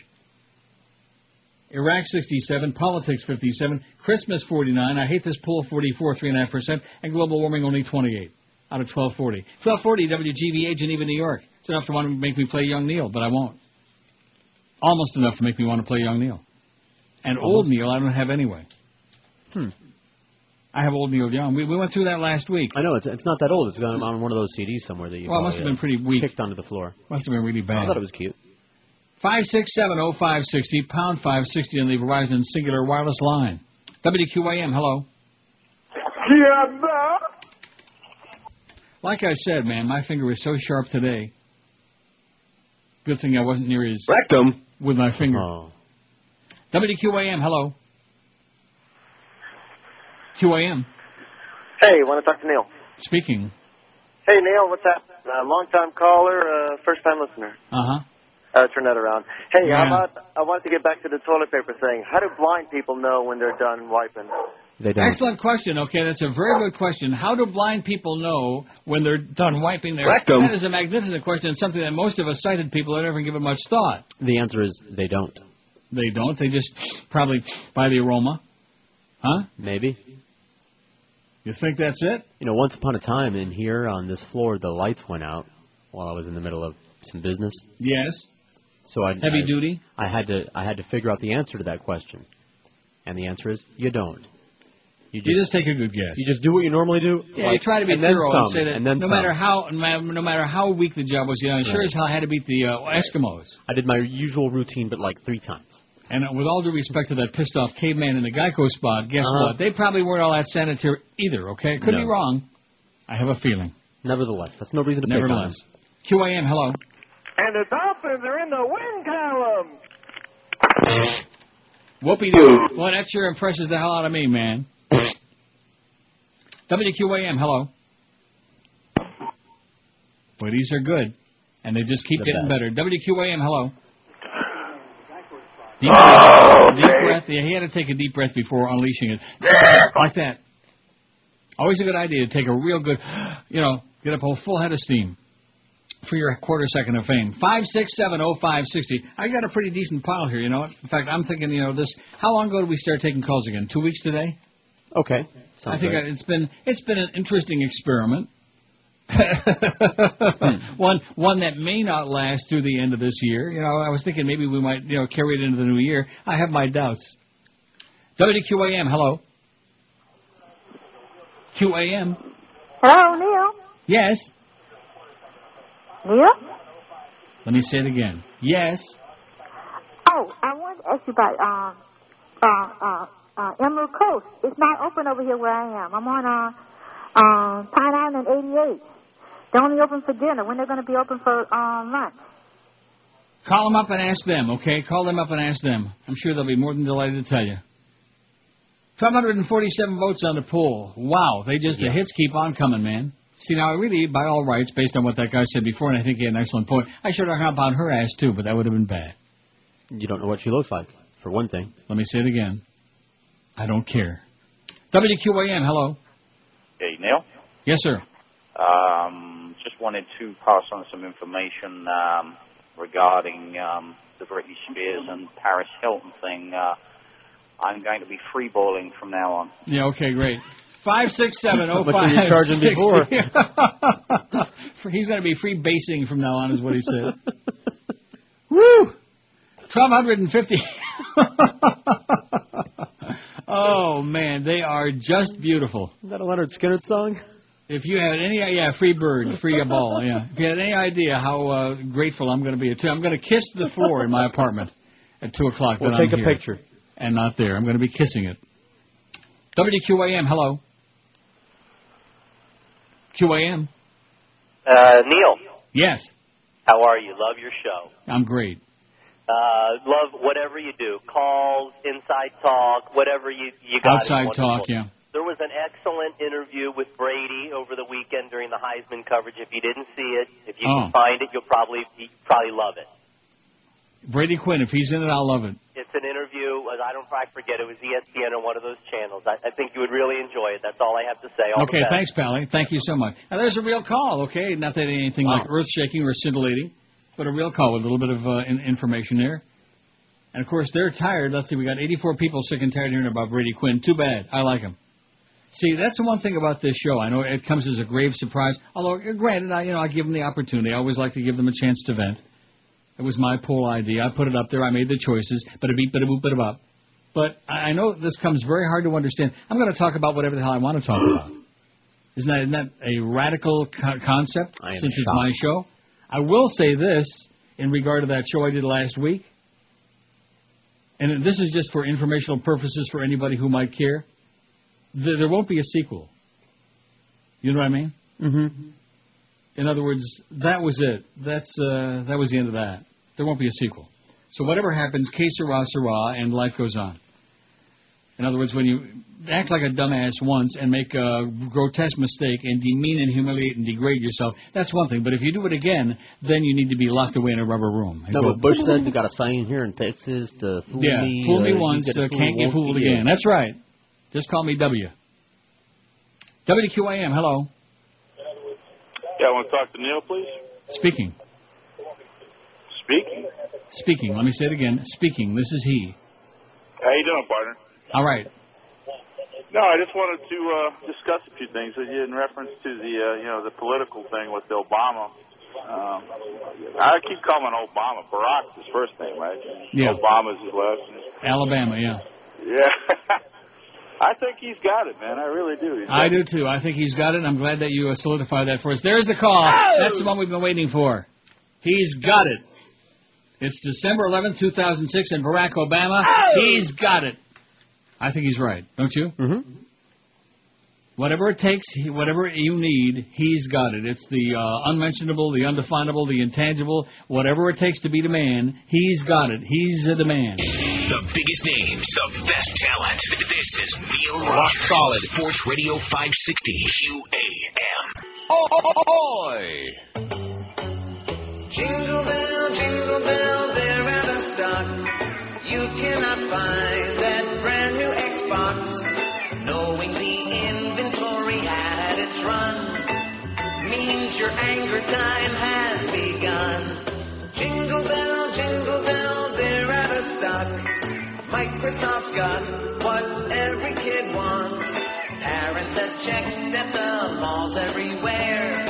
Iraq, 67. Politics, 57. Christmas, 49. I hate this poll, 44, 3.5%. And global warming, only 28 out of 1240. 1240, WGVA, Geneva, New York. It's enough to want to make me play Young Neil, but I won't. Almost enough to make me want to play Young Neil. And Old Neil I don't have anyway. I have Old Neil Young. We went through that last week. I know, it's not that old. It's on one of those CDs somewhere that you it must have been pretty weak. Kicked onto the floor. Must have been really bad. I thought it was cute. 5670560, pound 560 on the Verizon Singular Wireless line. WQAM, hello. Yeah, like I said, man, my finger is so sharp today. Good thing I wasn't near his rectum with my finger. WQAM, hello. QAM. Hey, want to talk to Neil? Speaking. Hey, Neil, what's up? Long-time caller, first-time listener. Turn that around. Hey, Yeah. how about, I wanted to get back to the toilet paper thing. How do blind people know when they're done wiping? They don't. Excellent question. Okay, that's a very good question. How do blind people know when they're done wiping their Rectum. That is a magnificent question and something that most of us sighted people have never given much thought. The answer is they don't. They don't. They just probably by the aroma. Huh? Maybe. You think that's it? You know, once upon a time in here on this floor, the lights went out while I was in the middle of some business. Yes. So Heavy duty? I had to figure out the answer to that question. And the answer is you don't. You just take a good guess. You just do what you normally do. Yeah, you try to be thorough and say that no no matter how weak the job was, sure as hell I had to beat the Eskimos. I did my usual routine, but like 3 times. And with all due respect to that pissed off caveman in the Geico spot, guess what? They probably weren't all that sanitary either, okay? Could be wrong. I have a feeling. Nevertheless, that's no reason to pick on Nevertheless. QAM, hello. And the Dolphins are in the win column. Whoopie-doo. Well, that sure impresses the hell out of me, man. WQAM, hello. Boy, these are good. And they just keep getting better. WQAM, hello. Deep breath. Yeah, he had to take a deep breath before unleashing it. Like that. Always a good idea to take a real good, get up a full head of steam. for your quarter second of fame. 5670560. I got a pretty decent pile here, you know. In fact, I'm thinking, you know, this. How long ago did we start taking calls again? 2 weeks today? Okay. I think it's been an interesting experiment. One that may not last through the end of this year. You know, I was thinking maybe we might, you know, carry it into the new year. I have my doubts. WQAM, hello. QAM. Hello, Neil. Yes. Neil? Let me say it again. Yes. Oh, I wanted to ask you about Emerald Coast. It's not open over here where I am. I'm on Pine Island 88. They're only open for dinner. When they're going to be open for lunch? Call them up and ask them, okay? Call them up and ask them. I'm sure they'll be more than delighted to tell you. 1,247 votes on the poll. Wow, the hits keep on coming, man. See, now, really, by all rights, based on what that guy said before, and I think he had an excellent point, I should have hung up on her ass, too, but that would have been bad. You don't know what she looks like, for one thing. Let me say it again. I don't care. WQAM, hello. Hey, Neil? Yes, sir. Just wanted to pass on some information regarding the Britney Spears and Paris Hilton thing. I'm going to be freeballing from now on. Yeah, okay, great. 5670560. What were you charging before? He's going to be free basing from now on, is what he said. Woo! 1,250. Oh, man, they are just beautiful. Is that a Leonard Skinner song? If you had any, free bird, free a ball, yeah. If you had any idea how grateful I'm going to be, I'm going to kiss the floor in my apartment at 2 o'clock. We'll take a picture. And not there. I'm going to be kissing it. WQAM, hello. QAM. Neil. Yes. How are you? Love your show. I'm great. Love whatever you do. Calls, inside talk, whatever you got. Outside talk, yeah. There was an excellent interview with Brady over the weekend during the Heisman coverage. If you didn't see it, if you can find it, you'll probably love it. Brady Quinn, if he's in it, I'll love it. It's an interview. I forget. It was ESPN on one of those channels. I think you would really enjoy it. That's all I have to say. All okay, thanks, Pally. Thank you so much. Now, there's a real call, okay? Not that anything like earth-shaking or scintillating, but a real call with a little bit of information there. And, of course, they're tired. Let's see, we got 84 people sick and tired of hearing about Brady Quinn. Too bad. I like him. See, that's the one thing about this show. I know it comes as a grave surprise. Although, granted, I give them the opportunity. I always like to give them a chance to vent. It was my poll idea. I put it up there. I made the choices. Bada-beep, bada-boop, bada-bop. But I know this comes very hard to understand. I'm going to talk about whatever the hell I want to talk about. Isn't that a radical concept since it's my show? I will say this in regard to that show I did last week. And this is just for informational purposes for anybody who might care. There won't be a sequel. You know what I mean? Mm-hmm. In other words, that was it. That was the end of that. There won't be a sequel. So whatever happens, que sera, sera, and life goes on. In other words, when you act like a dumbass once and make a grotesque mistake and demean and humiliate and degrade yourself, that's one thing. But if you do it again, then you need to be locked away in a rubber room. No, but Bush said you got a sign here in Texas to fool me. Yeah, fool me once, can't get fooled again. That's right. Just call me W. WQAM, hello. Yeah, I want to talk to Neil, please. Speaking. Speaking? Speaking. Let me say it again. Speaking. This is he. How you doing, partner? All right. No, I just wanted to discuss a few things in reference to the political thing with Obama. I keep calling Obama. Barack's his first name, right? Yeah. Obama's his last name. Alabama, yeah. Yeah. I think he's got it, man. I really do. I do, too. I think he's got it, and I'm glad that you solidified that for us. There's the call. Oh! That's the one we've been waiting for. He's got it. It's December 11th, 2006, and Barack Obama, he's got it. I think he's right, don't you? Mm-hmm. Whatever it takes, whatever you need, he's got it. It's the unmentionable, the undefinable, the intangible. Whatever it takes to be the man, he's got it. He's the man. The biggest names, the best talent. This is Neil Rock Rogers. solid. Sports Radio 560 QAM. Oi! Jingle bell, they're out of stock. You cannot find that brand new Xbox. Knowing the inventory at its run means your anger time has begun. parents have checked at the malls everywhere.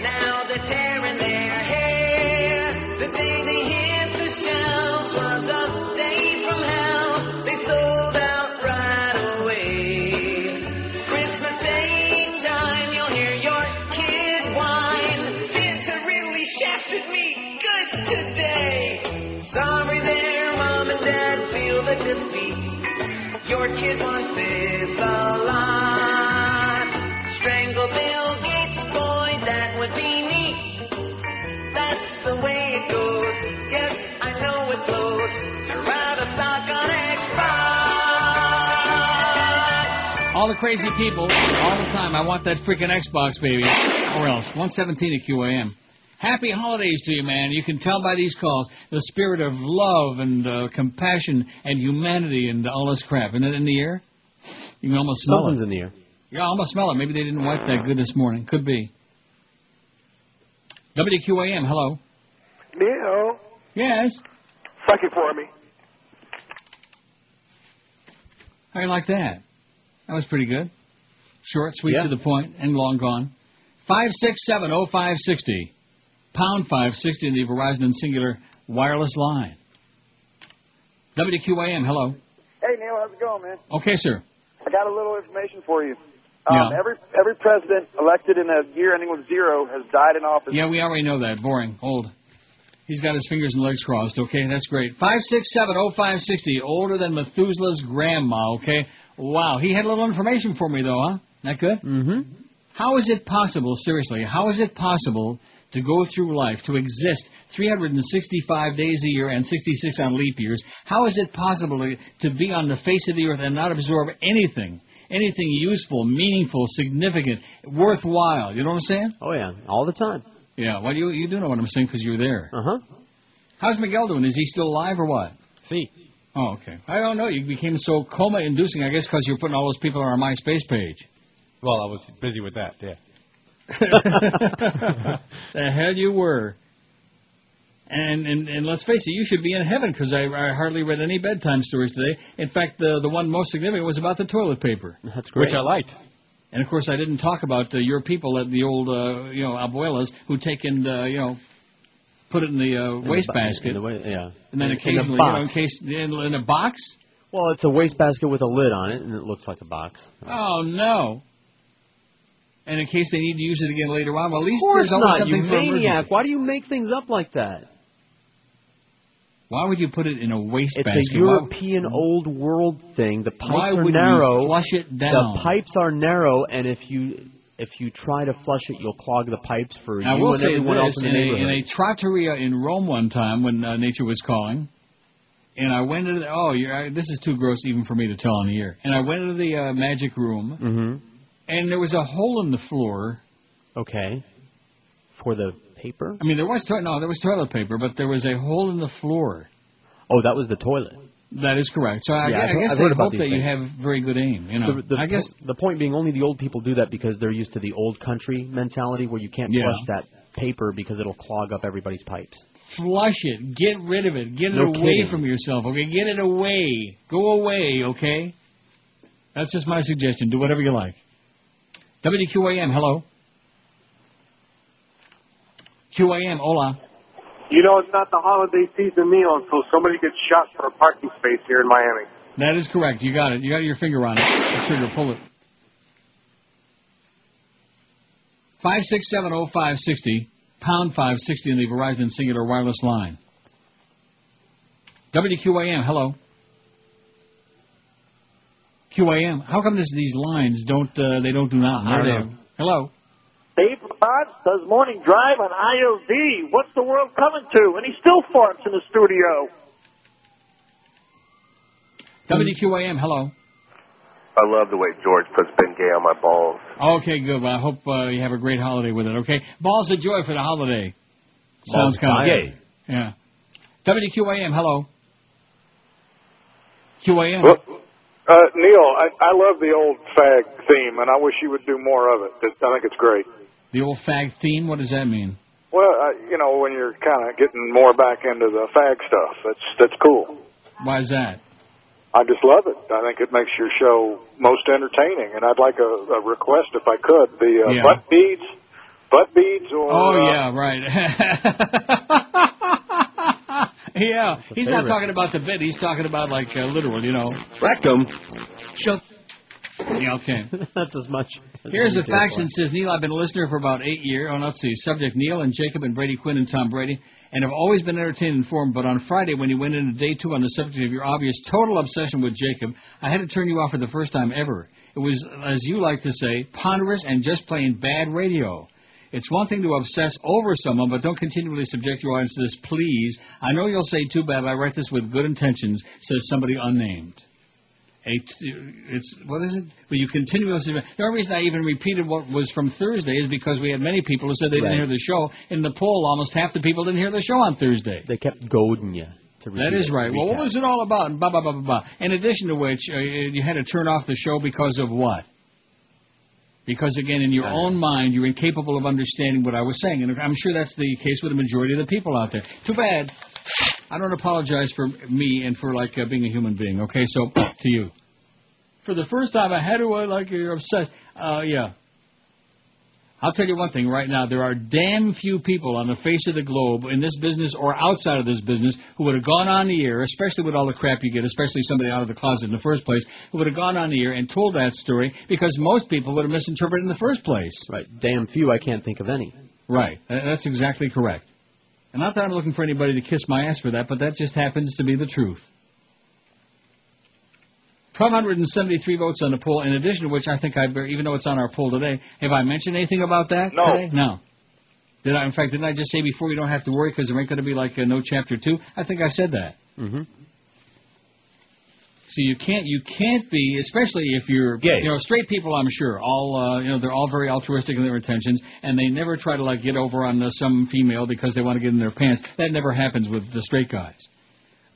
Now they're tearing their hair. The day they hit the shelves was a day from hell. They sold out right away. Christmas Day time, you'll hear your kid whine. Santa really shafted me good today. Sorry there, Mom and Dad, feel the defeat. Your kid wants this a lot. Strangle Bill Gates, boy, that would be neat. That's the way it goes. Yes, I know it blows. They're out of stock on Xbox. All the crazy people, all the time. I want that freaking Xbox, baby. Or else. 117 at QAM. Happy holidays to you, man. You can tell by these calls the spirit of love and compassion and humanity and all this crap. Isn't it in the air? You can almost smell Something's it. in the air. Yeah, I almost smell it. Maybe they didn't wipe that good this morning. Could be. WQAM, hello. Neil. Yes. Suck it for me. How you like that? That was pretty good. Short, sweet, to the point, and long gone. 5670560. Pound 560 in the Verizon and Singular wireless line. WQAM, hello. Hey, Neil, how's it going, man? Okay, sir. I got a little information for you. Yeah. Every president elected in a year ending with 0 has died in office. Yeah, we already know that. Boring. Old. He's got his fingers and legs crossed, okay? That's great. 5670560, older than Methuselah's grandma, okay? Wow. He had a little information for me, though, huh? That good? Mm-hmm. How is it possible, seriously, how is it possible to go through life, to exist 365 days a year and 66 on leap years? How is it possible to be on the face of the earth and not absorb anything useful, meaningful, significant, worthwhile? You know what I'm saying? Oh, yeah, all the time. Yeah, well, you do know what I'm saying because you were there. Uh-huh. How's Miguel doing? Is he still alive or what? See. Oh, okay. I don't know. You became so coma-inducing, I guess, because you're putting all those people on our MySpace page. Well, I was busy with that, yeah. The hell you were. And let's face it, you should be in heaven because I hardly read any bedtime stories today. In fact, the one most significant was about the toilet paper. That's great. Which I liked. And, of course, I didn't talk about your people at the old, abuelas who take and, put it in the wastebasket. And then occasionally, in a box? Well, it's a wastebasket with a lid on it, and it looks like a box. Oh, no. And in case they need to use it again later on, well, at least of course there's always not, something you for maniac. emergency. Why do you make things up like that? Why would you put it in a wastebasket? It's a European old world thing. The pipes Why are would narrow. we flush it down? The pipes are narrow, and if you try to flush it, you'll clog the pipes for you and everyone else in the neighborhood. In a trattoria in Rome one time when nature was calling, and I went into this is too gross even for me to tell on the air. And I went into the magic room, and there was a hole in the floor. Okay. For the paper? I mean, there was toilet paper, but there was a hole in the floor. Oh, that was the toilet. That is correct. So I guess I've they heard about hope these that you things. have very good aim. You know, I guess the point being, only the old people do that because they're used to the old country mentality where you can't flush that paper because it'll clog up everybody's pipes. Flush it. Get rid of it. Get it away from yourself. Okay, get it away. Go away. Okay. That's just my suggestion. Do whatever you like. WQAM, hello. QAM, hola. You know it's not the holiday season, Neil, until somebody gets shot for a parking space here in Miami. That is correct. You got it. You got your finger on it. The trigger, pull it. 5670560, pound 560 in the Verizon Singular wireless line. WQAM, hello. QAM, how come these lines don't do not? Hello. Dave Potts does morning drive on IOD. What's the world coming to? And he still farts in the studio. WQAM, hello. I love the way George puts Ben Gay on my balls. Okay, good. Well, I hope you have a great holiday with it, okay? Balls of joy for the holiday. Sounds kind of gay. Yeah. WQAM, hello. QAM. Well, Neil, I love the old fag theme, and I wish you would do more of it. I think it's great. The old fag theme? What does that mean? Well, when you're kind of getting more back into the fag stuff, that's cool. Why is that? I just love it. I think it makes your show most entertaining, and I'd like a request if I could. The butt beads, or yeah, right. Yeah, he's not talking about the bit. He's talking about like literal, Rectum. Shut. Yeah, okay. That's as much. Here's a fax that says, Neil, I've been a listener for about 8 years. Oh, let's see. Subject, Neil and Jacob and Brady Quinn and Tom Brady. And have always been entertained and informed. But on Friday, when you went into day 2 on the subject of your obvious total obsession with Jacob, I had to turn you off for the first time ever. It was, as you like to say, ponderous and just plain bad radio. It's one thing to obsess over someone, but don't continually subject your audience to this, please. I know you'll say, too bad, I write this with good intentions, says somebody unnamed. What is it? But you continuously... The only reason I even repeated what was from Thursday is because we had many people who said they didn't hear the show. In the poll, almost half the people didn't hear the show on Thursday. They kept goading you to repeat. That is right. Well, what was it all about? And blah, blah, blah, blah, blah. In addition to which, you had to turn off the show because of what? Because, again, in your own mind, you're incapable of understanding what I was saying. And I'm sure that's the case with the majority of the people out there. Too bad. I don't apologize for me and for, being a human being. Okay, so, to you. For the first time, I had to, you're obsessed. Yeah. I'll tell you one thing right now. There are damn few people on the face of the globe in this business or outside of this business who would have gone on the air, especially with all the crap you get, especially somebody out of the closet in the first place, who would have gone on the air and told that story because most people would have misinterpreted in the first place. Right. Damn few. I can't think of any. Right. That's exactly correct. And not that I'm looking for anybody to kiss my ass for that, but that just happens to be the truth. 1,273 votes on the poll, in addition to which I think even though it's on our poll today, have I mentioned anything about that today? No. Did I? In fact, didn't I just say before you don't have to worry because there ain't going to be no Chapter 2? I think I said that. Mm-hmm. So you can't be, especially if you're, straight people, I'm sure, all, they're all very altruistic in their intentions, and they never try to, get over on some female because they want to get in their pants. That never happens with the straight guys.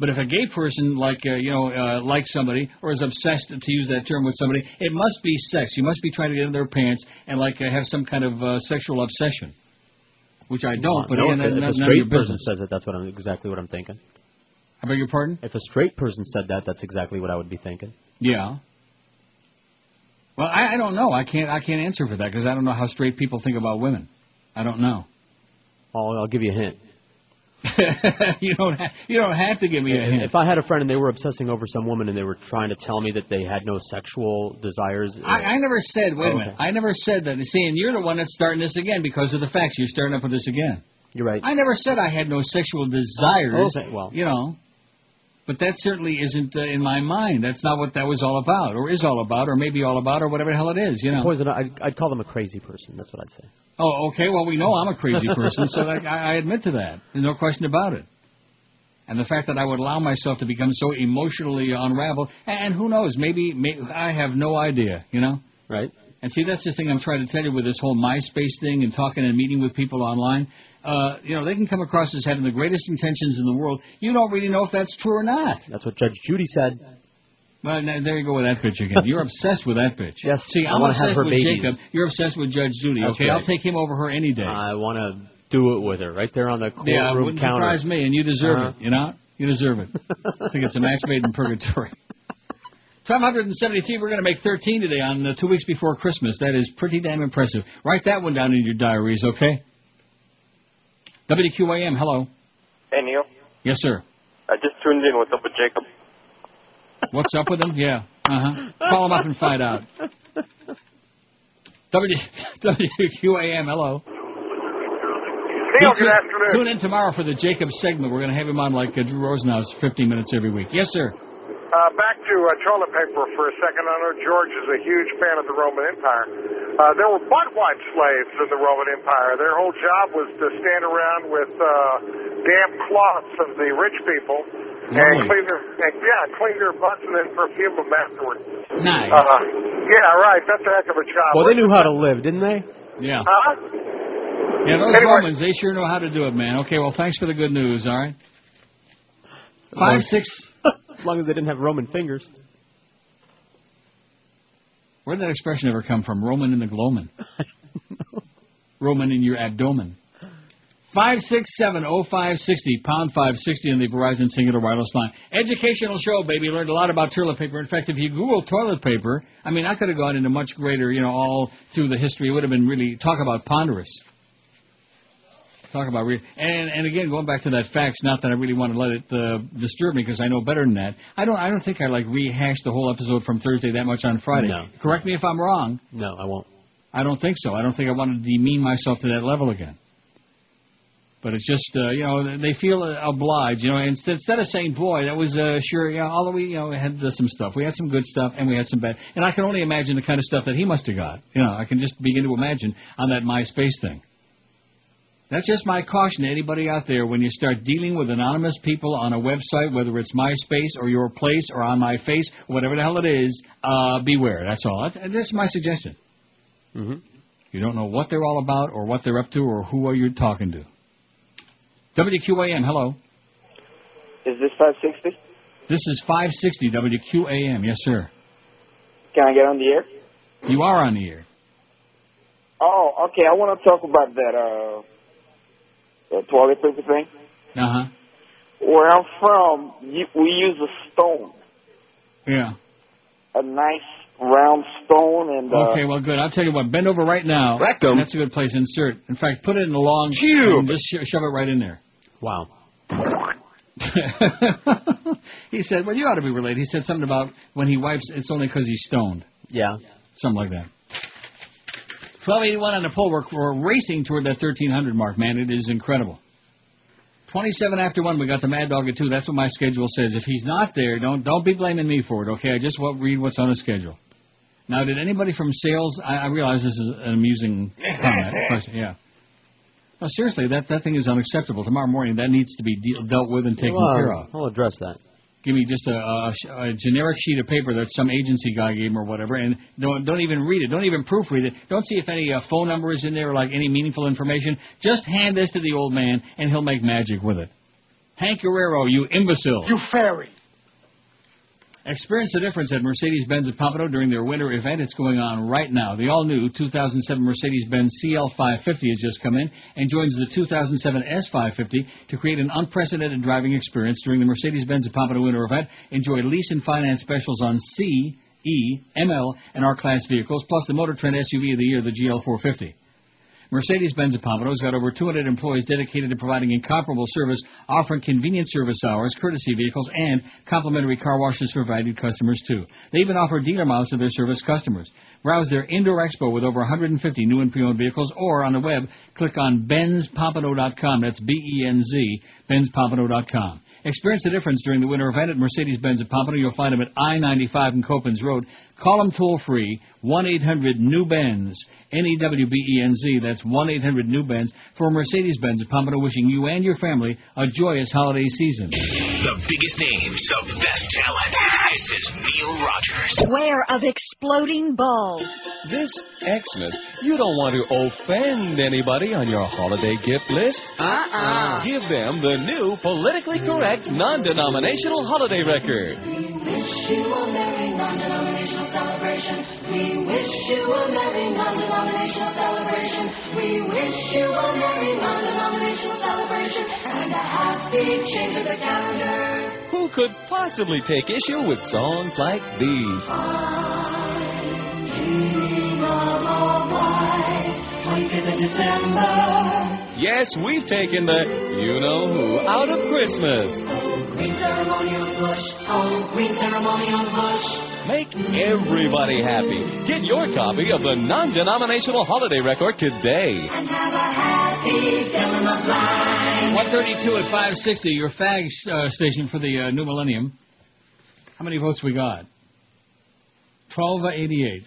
But if a gay person, likes somebody or is obsessed, to use that term, with somebody, it must be sex. You must be trying to get in their pants and, have some kind of sexual obsession, which I don't. But no, again, if a straight person says it, that's exactly what I'm thinking. I beg your pardon? If a straight person said that, that's exactly what I would be thinking. Yeah. Well, I don't know. I can't answer for that because I don't know how straight people think about women. I don't know. I'll give you a hint. You don't have to give me a hint. If I had a friend and they were obsessing over some woman and they were trying to tell me that they had no sexual desires... I never said... Wait a minute. I never said that. See, and you're the one that's starting this again because of the facts. You're starting up with this again. You're right. I never said I had no sexual desires. Okay, well... But that certainly isn't in my mind. That's not what that was all about, or is all about, or maybe all about, or whatever the hell it is, Poison, I'd call them a crazy person. That's what I'd say. Oh, okay. Well, we know I'm a crazy person, so I admit to that. There's no question about it. And the fact that I would allow myself to become so emotionally unraveled, and who knows, maybe I have no idea, Right. And see, that's the thing I'm trying to tell you with this whole MySpace thing and talking and meeting with people online. They can come across as having the greatest intentions in the world. You don't really know if that's true or not. That's what Judge Judy said. Well, there you go with that bitch again. You're obsessed with that bitch. Yes. See, I'm obsessed with Jacob. You're obsessed with Judge Judy. That's okay, right. I'll take him over her any day. I want to do it with her right there on the courtroom counter. Yeah, it wouldn't surprise me, and you deserve it. You deserve it. I think it's a match made in purgatory. 1,273, we're going to make 13 today on 2 weeks before Christmas. That is pretty damn impressive. Write that one down in your diaries, okay? WQAM, hello. Hey, Neil. Yes, sir. I just tuned in. What's up with Jacob? What's up with him? Yeah. Call him up and find out. WQAM, hello. Neil, good afternoon. Tune in tomorrow for the Jacob segment. We're going to have him on like Drew Rosenhaus 15 minutes every week. Yes, sir. Back to toilet paper for a second. I know George is a huge fan of the Roman Empire. There were butt wipe slaves in the Roman Empire. Their whole job was to stand around with damp cloths of the rich people and clean their butts and then perfume them afterwards. Nice. Yeah, right. That's a heck of a job. Well, they knew how to live, didn't they? Yeah. Huh? Yeah, those Romans, they sure know how to do it, man. Okay, well, thanks for the good news, all right? 5, 6... As long as they didn't have Roman fingers. Where did that expression ever come from? Roman in the gloman. Roman in your abdomen. 567-0560, pound 560 on the Verizon Singular Wireless line. Educational show, baby. Learned a lot about toilet paper. In fact, if you Google toilet paper, I mean, I could have gone into much greater, all through the history. It would have been really, talk about ponderous. Talk about and again, going back to that facts, not that I really want to let it disturb me because I know better than that. I don't think I rehashed the whole episode from Thursday that much on Friday. No. Correct me if I'm wrong. No, I won't. I don't think so. I don't think I want to demean myself to that level again. But it's just, they feel obliged, instead of saying, boy, that was, sure, although we, had some stuff. We had some good stuff, and we had some bad. And I can only imagine the kind of stuff that he must have got. I can just begin to imagine on that MySpace thing. That's just my caution to anybody out there. When you start dealing with anonymous people on a website, whether it's MySpace or Your Place or On My Face, whatever the hell it is, beware. That's all. That's my suggestion. Mm-hmm. You don't know what they're all about or what they're up to or who are you talking to. WQAM, hello. Is this 560? This is 560 WQAM, yes, sir. Can I get on the air? You are on the air. Oh, okay. I want to talk about that toilet paper thing. Uh-huh. Where I'm from, we use a stone. Yeah. A nice round stone. And okay, well, good. I'll tell you what. Bend over right now. Rectum. That's a good place. Insert. In fact, put it in a long cube. And just shove it right in there. Wow. He said, well, you ought to be related. He said something about when he wipes, it's only because he's stoned. Yeah. Something like that. 1281 on the poll. We're racing toward that 1300 mark, man. It is incredible. 27 after 1, we got the Mad Dog at 2. That's what my schedule says. If he's not there, don't be blaming me for it, okay? I just won't read what's on the schedule. Now, did anybody from sales... I realize this is an amusing comment. Question, yeah. No, seriously, that thing is unacceptable. Tomorrow morning, that needs to be dealt with and taken care of. I'll address that. Give me just a generic sheet of paper that some agency guy gave him or whatever, and don't even read it. Don't even proofread it. Don't see if any phone number is in there or any meaningful information. Just hand this to the old man, and he'll make magic with it. Hank Guerrero, you imbecile. You fairy. Experience the difference at Mercedes-Benz of Pompano during their winter event. It's going on right now. The all-new 2007 Mercedes-Benz CL550 has just come in and joins the 2007 S550 to create an unprecedented driving experience during the Mercedes-Benz of Pompano winter event. Enjoy lease and finance specials on C, E, ML, and R-Class vehicles, plus the Motor Trend SUV of the year, the GL450. Mercedes-Benz of Pompano has got over 200 employees dedicated to providing incomparable service, offering convenient service hours, courtesy vehicles, and complimentary car washes for valued customers, too. They even offer dealer miles to their service customers. Browse their indoor expo with over 150 new and pre-owned vehicles, or on the web, click on BenzPompano.com. That's B-E-N-Z, BenzPompano.com. Experience the difference during the winter event at Mercedes-Benz of Pompano. You'll find them at I-95 and Copens Road. Call them toll-free, 1-800-NEW-BENZ, N-E-W-B-E-N-Z. That's 1-800-NEW-BENZ for Mercedes-Benz of Pompano, wishing you and your family a joyous holiday season. The biggest names of best talent. This is Neil Rogers. Beware of exploding balls. This Xmas, you don't want to offend anybody on your holiday gift list. Give them the new politically correct non-denominational holiday record. We wish you a merry non-denominational celebration. We wish you a merry non-denominational celebration. We wish you a merry non-denominational celebration and a happy change of the calendar. Who could possibly take issue with songs like these? I'm dreaming of a white 25th of December. Yes, we've taken the you-know-who out of Christmas. Oh, green ceremonial bush. Oh, green ceremonial bush. Make everybody happy. Get your copy of the non-denominational holiday record today. And have a happy filling of life. 132 at 560, your fag station for the new millennium. How many votes we got? 1288.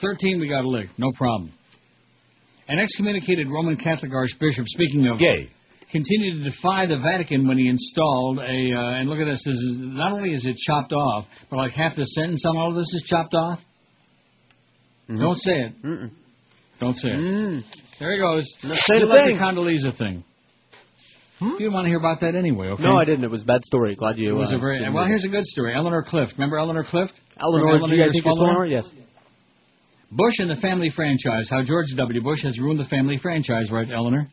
13 we got a lick. No problem. An excommunicated Roman Catholic Archbishop, speaking of gay, continued to defy the Vatican when he installed a, and look at this, not only is it chopped off, but like half the sentence on all of this is chopped off. Mm-hmm. Don't say it. Mm-mm. Don't say it. There he goes. Say the thing. The Condoleezza thing. You didn't want to hear about that anyway, okay? No, I didn't. It was a bad story. Glad you... It was a very... Well, here's a good story. Eleanor Clift. Remember Eleanor Clift? Eleanor, yes. Bush and the family franchise. How George W. Bush has ruined the family franchise, writes Eleanor.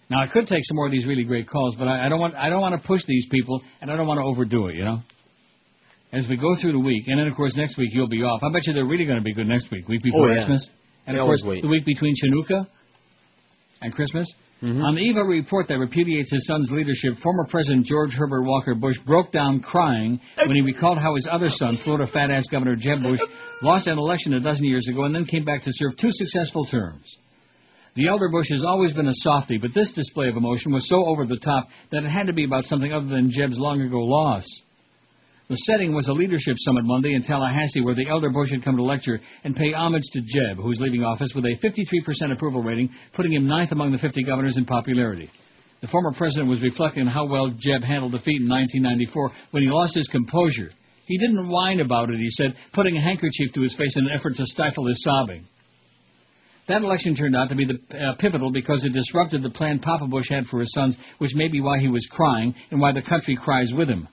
Now, I could take some more of these really great calls, but I don't want to push these people, and I don't want to overdo it, you know? As we go through the week, and then, of course, next week you'll be off. I bet you they're really going to be good next week before Christmas. And, of course, the week between Chanukah and Christmas. On the eve of a report that repudiates his son's leadership, former President George Herbert Walker Bush broke down crying when he recalled how his other son, Florida fat-ass Governor Jeb Bush, lost an election a dozen years ago and then came back to serve 2 successful terms. The elder Bush has always been a softie, but this display of emotion was so over the top that it had to be about something other than Jeb's long-ago loss. The setting was a leadership summit Monday in Tallahassee where the elder Bush had come to lecture and pay homage to Jeb, who is leaving office with a 53% approval rating, putting him 9th among the 50 governors in popularity. The former president was reflecting on how well Jeb handled defeat in 1994 when he lost his composure. He didn't whine about it, he said, putting a handkerchief to his face in an effort to stifle his sobbing. That election turned out to be pivotal because it disrupted the plan Papa Bush had for his sons, which may be why he was crying and why the country cries with him.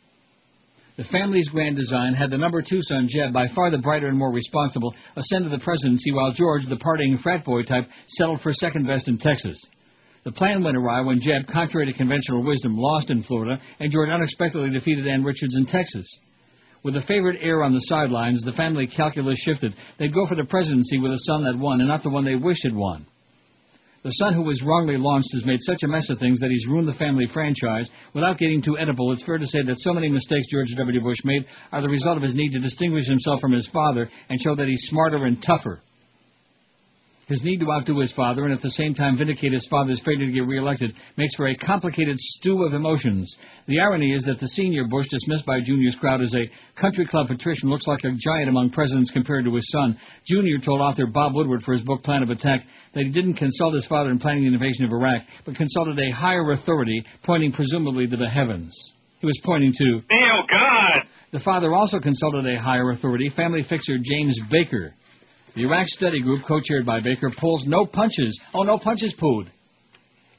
The family's grand design had the number 2 son, Jeb, by far the brighter and more responsible, ascend to the presidency while George, the partying frat boy type, settled for second best in Texas. The plan went awry when Jeb, contrary to conventional wisdom, lost in Florida, and George unexpectedly defeated Ann Richards in Texas. With the favorite heir on the sidelines, the family calculus shifted. They'd go for the presidency with a son that won, and not the one they wished had won. The son who was wrongly launched has made such a mess of things that he's ruined the family franchise. Without getting too edible, it's fair to say that so many mistakes George W. Bush made are the result of his need to distinguish himself from his father and show that he's smarter and tougher. His need to outdo his father and at the same time vindicate his father's failure to get reelected makes for a complicated stew of emotions. The irony is that the senior Bush, dismissed by Junior's crowd as a country club patrician, looks like a giant among presidents compared to his son. Junior told author Bob Woodward for his book Plan of Attack that he didn't consult his father in planning the invasion of Iraq, but consulted a higher authority, pointing presumably to the heavens. He was pointing to... Oh, God! The father also consulted a higher authority, family fixer James Baker. The Iraq Study Group, co-chaired by Baker, pulls no punches. Oh, no punches pulled.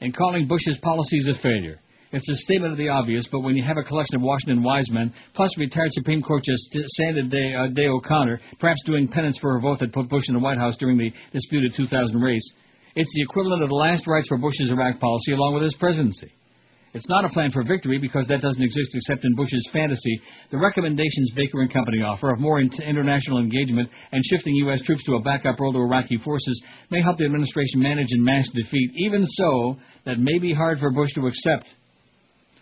In calling Bush's policies a failure. It's a statement of the obvious, but when you have a collection of Washington wise men, plus retired Supreme Court Justice Sandra Day O'Connor, perhaps doing penance for her vote that put Bush in the White House during the disputed 2000 race, it's the equivalent of the last rites for Bush's Iraq policy along with his presidency. It's not a plan for victory because that doesn't exist except in Bush's fantasy. The recommendations Baker and company offer of more international engagement and shifting U.S. troops to a backup role to Iraqi forces may help the administration manage and mask defeat. Even so, that may be hard for Bush to accept.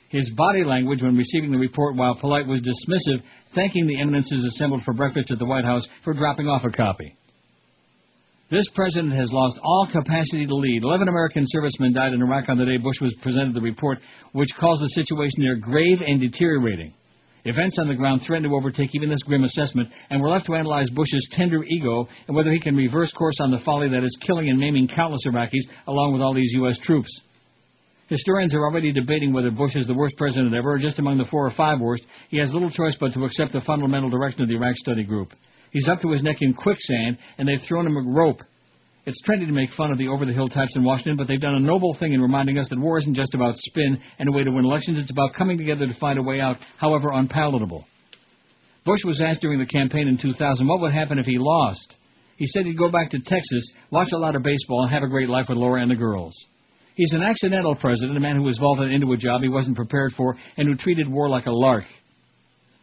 His body language when receiving the report, while polite, was dismissive, thanking the eminences assembled for breakfast at the White House for dropping off a copy. This president has lost all capacity to lead. 11 American servicemen died in Iraq on the day Bush was presented the report, which calls the situation there grave and deteriorating. Events on the ground threaten to overtake even this grim assessment, and we're left to analyze Bush's tender ego and whether he can reverse course on the folly that is killing and maiming countless Iraqis, along with all these U.S. troops. Historians are already debating whether Bush is the worst president ever, or just among the 4 or 5 worst. He has little choice but to accept the fundamental direction of the Iraq Study Group. He's up to his neck in quicksand, and they've thrown him a rope. It's trendy to make fun of the over-the-hill types in Washington, but they've done a noble thing in reminding us that war isn't just about spin and a way to win elections. It's about coming together to find a way out, however unpalatable. Bush was asked during the campaign in 2000 what would happen if he lost. He said he'd go back to Texas, watch a lot of baseball, and have a great life with Laura and the girls. He's an accidental president, a man who was vaulted into a job he wasn't prepared for, and who treated war like a lark.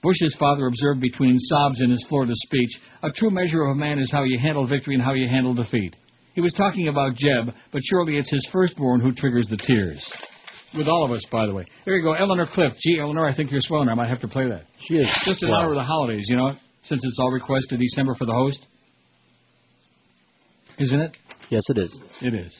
Bush's father observed between sobs in his Florida speech, a true measure of a man is how you handle victory and how you handle defeat. He was talking about Jeb, but surely it's his firstborn who triggers the tears. With all of us, by the way. There you go, Eleanor Clift. Gee, Eleanor, I think you're swelling. I might have to play that. She is. Just in honor of the holidays, you know, since it's all request to December for the host. Isn't it? Yes, it is. It is.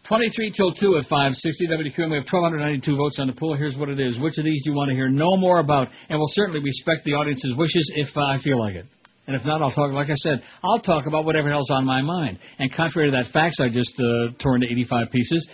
23 till 2 at 560 WQAM. We have 1,292 votes on the poll. Here's what it is. Which of these do you want to hear no more about? And we'll certainly respect the audience's wishes if I feel like it. And if not, I'll talk, like I said, I'll talk about whatever hell's on my mind. And contrary to that fax I just tore into 85 pieces,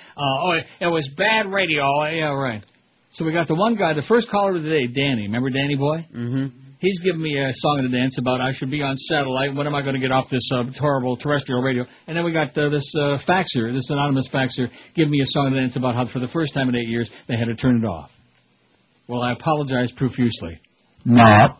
it was bad radio. Yeah, right. So we got the one guy, the first caller of the day, Danny. Remember Danny Boy? Mm-hmm. He's giving me a song and a dance about I should be on satellite. When am I going to get off this horrible terrestrial radio? And then we got this faxer, this anonymous faxer, giving me a song and a dance about how for the first time in 8 years they had to turn it off. Well, I apologize profusely. No.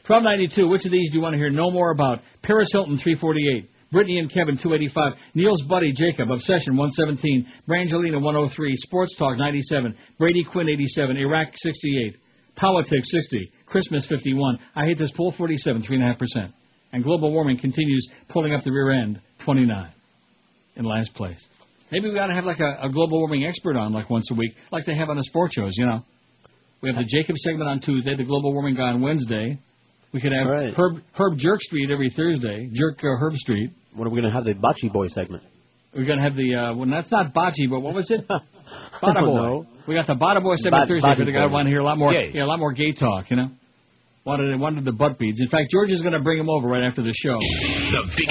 1292, which of these do you want to hear no more about? Paris Hilton, 348. Brittany and Kevin, 285. Neil's buddy, Jacob, Obsession, 117. Brangelina, 103. Sports Talk, 97. Brady Quinn, 87. Iraq, 68. Politics, 60. Christmas, 51. I Hate This Poll, 47, 3.5%. And global warming continues pulling up the rear end, 29. In last place. Maybe we ought to have like a global warming expert on like once a week, like they have on the sports shows, you know. We have the Jacob segment on Tuesday, the global warming guy on Wednesday. We could have Herb Jerk Street every Thursday. Herb Street. What are we going to have, the Bocce Boy segment? We're going to have the, well, that's not Bocce, but what was it? Bada Boy. Know. We got the Bada Boy segment Thursday, but the guy wanted to hear a lot more, gay. a lot more gay talk, you know. Wanted the butt beads. In fact, George is going to bring him over right after the show.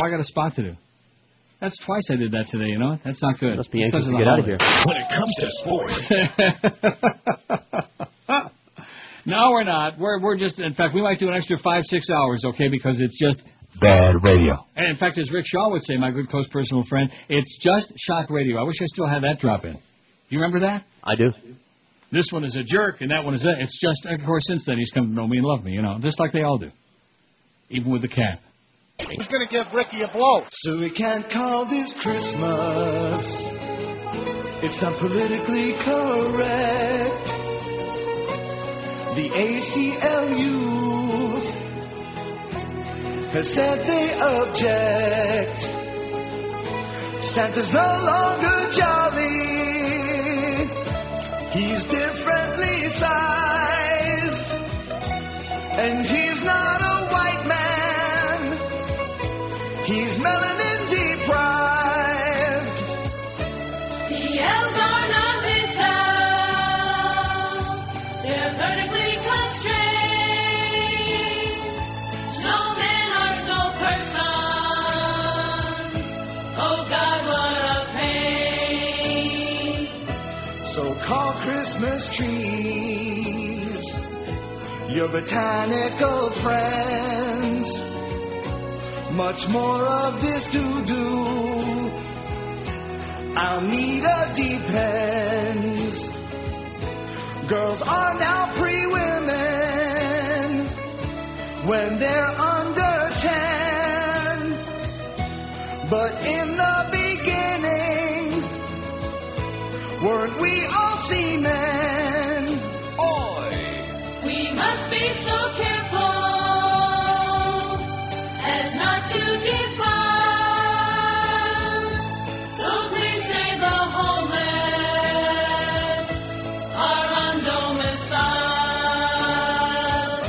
I got a spot to do. That's twice I did that today, you know? That's not good. Must be anxious to get out of here. When it comes to sports. No, we're not. We're just, in fact, we might do an extra 5-6 hours, okay, because it's just bad radio. And in fact, as Rick Shaw would say, my good close personal friend, it's just shock radio. I wish I still had that drop in. Do you remember that? I do. This one is a jerk, and that one is that. It's just, of course, since then he's come to know me and love me, you know, just like they all do. Even with the cap. Who's going to give Ricky a blow? So we can't call this Christmas. It's not politically correct. The ACLU has said they object. Santa's no longer jolly. He's differently sized. And he's not a white man. He's melanin deprived. The elves are not little. They're vertically constrained. Snowmen are snow persons. Oh God, what a pain. So call Christmas trees your botanical friends. Much more of this doo-doo. I'll need a depends. Girls are now pre-women when they're under 10. But in the beginning, weren't we all seamen? Oi! We must be so careful as not to defile. So please save the homeless, our undomiciled.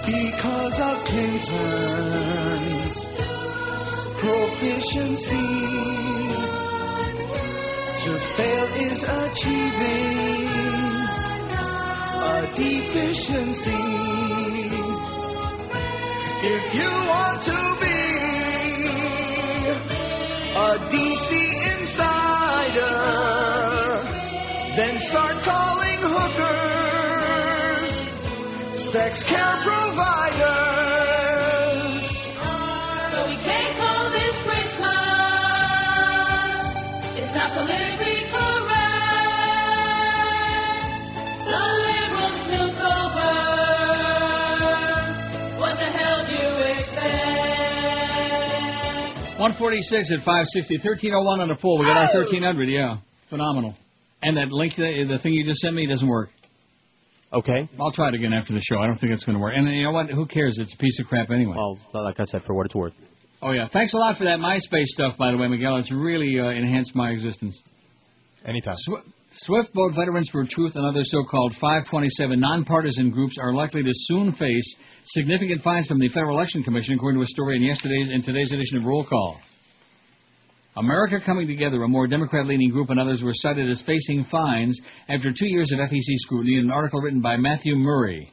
Because of Clinton's proficiency, to fail is achieving a deficiency. If you want to be a DC insider, then start calling hookers sex care providers. So we can't call this Christmas. It's not politically correct. The liberals took over. What the hell do you expect? 146 at 560, 1301 on the poll. We got our 1300, yeah. Phenomenal. And that link, the thing you just sent me, doesn't work. Okay. I'll try it again after the show. I don't think it's going to work. And you know what? Who cares? It's a piece of crap anyway. Well, like I said, for what it's worth. Oh, yeah. Thanks a lot for that MySpace stuff, by the way, Miguel. It's really enhanced my existence. Anytime. Swift Boat Veterans for Truth and other so-called 527 nonpartisan groups are likely to soon face significant fines from the Federal Election Commission, according to a story in today's edition of Roll Call. America Coming Together, a more Democrat-leaning group, and others were cited as facing fines after 2 years of FEC scrutiny in an article written by Matthew Murray.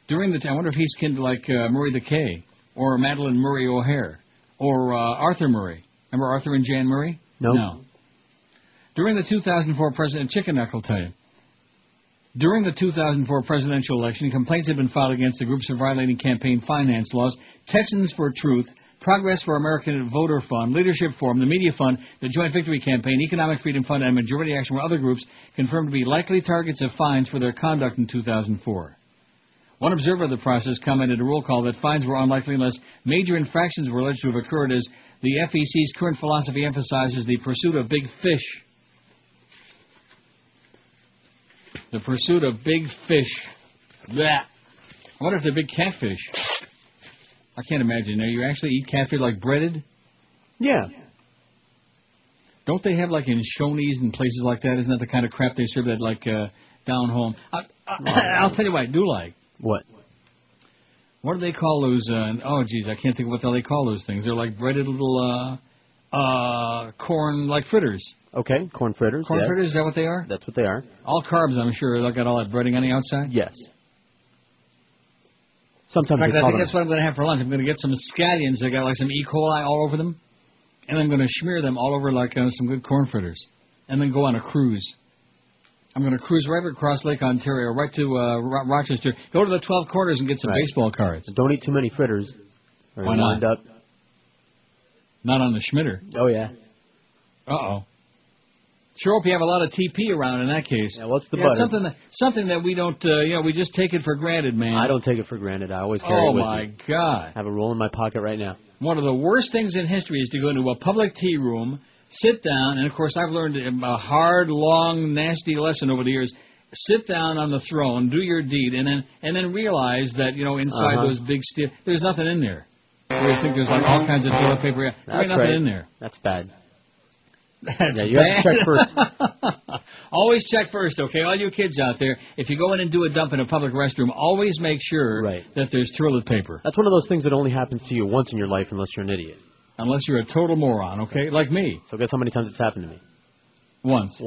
During the time, I wonder if he's kin to like Murray the K, or Madeline Murray O'Hare, or Arthur Murray. Remember Arthur and Jan Murray? No. During the 2004 Chicken Neck will tell you. During the 2004 presidential election, complaints had been filed against the groups for violating campaign finance laws. Texans for Truth, Progress for American Voter Fund, Leadership Forum, the Media Fund, the Joint Victory Campaign, Economic Freedom Fund, and Majority Action were other groups confirmed to be likely targets of fines for their conduct in 2004. One observer of the process commented a roll call that fines were unlikely unless major infractions were alleged to have occurred, as the FEC's current philosophy emphasizes the pursuit of big fish. The pursuit of big fish. Blech. I wonder if they're big catfish. I can't imagine. Now, you actually eat catfish like breaded? Yeah. Don't they have, like, in Shoney's and places like that? Isn't that the kind of crap they serve that, like, down home? I'll tell you what I do like. What? What do they call those? Oh, geez, I can't think of what the hell they call those things. They're like breaded little corn, like fritters. Okay, corn fritters. Corn yes. fritters, is that what they are? That's what they are. All carbs, I'm sure. They've got all that breading on the outside? Yes. Sometimes in fact, they I call think them. that's what I'm going to have for lunch. I'm going to get some scallions that got like some E. coli all over them, and I'm going to smear them all over like some good corn fritters, and then go on a cruise. I'm going to cruise right across Lake Ontario, right to Rochester. Go to the 12 Corners and get some baseball cards. Don't eat too many fritters. Or Why you not? wind up. Not on the Schmitter. Oh, yeah. Uh-oh. Sure hope you have a lot of TP around in that case. Yeah, what's the butter? Something that we don't, we just take it for granted, man. I don't take it for granted. I always carry it with me. Oh, my God. I have a roll in my pocket right now. One of the worst things in history is to go into a public tea room, sit down, and, of course, I've learned a hard, long, nasty lesson over the years. Sit down on the throne, do your deed, and then realize that, inside those big steel, there's nothing in there. You think there's like all kinds of toilet paper. There ain't nothing in there. That's bad. That's you bad. have to check first. Always check first, okay? All you kids out there, if you go in and do a dump in a public restroom, always make sure that there's toilet paper. That's one of those things that only happens to you once in your life unless you're an idiot. Unless you're a total moron, okay? Like me. So guess how many times it's happened to me? Once.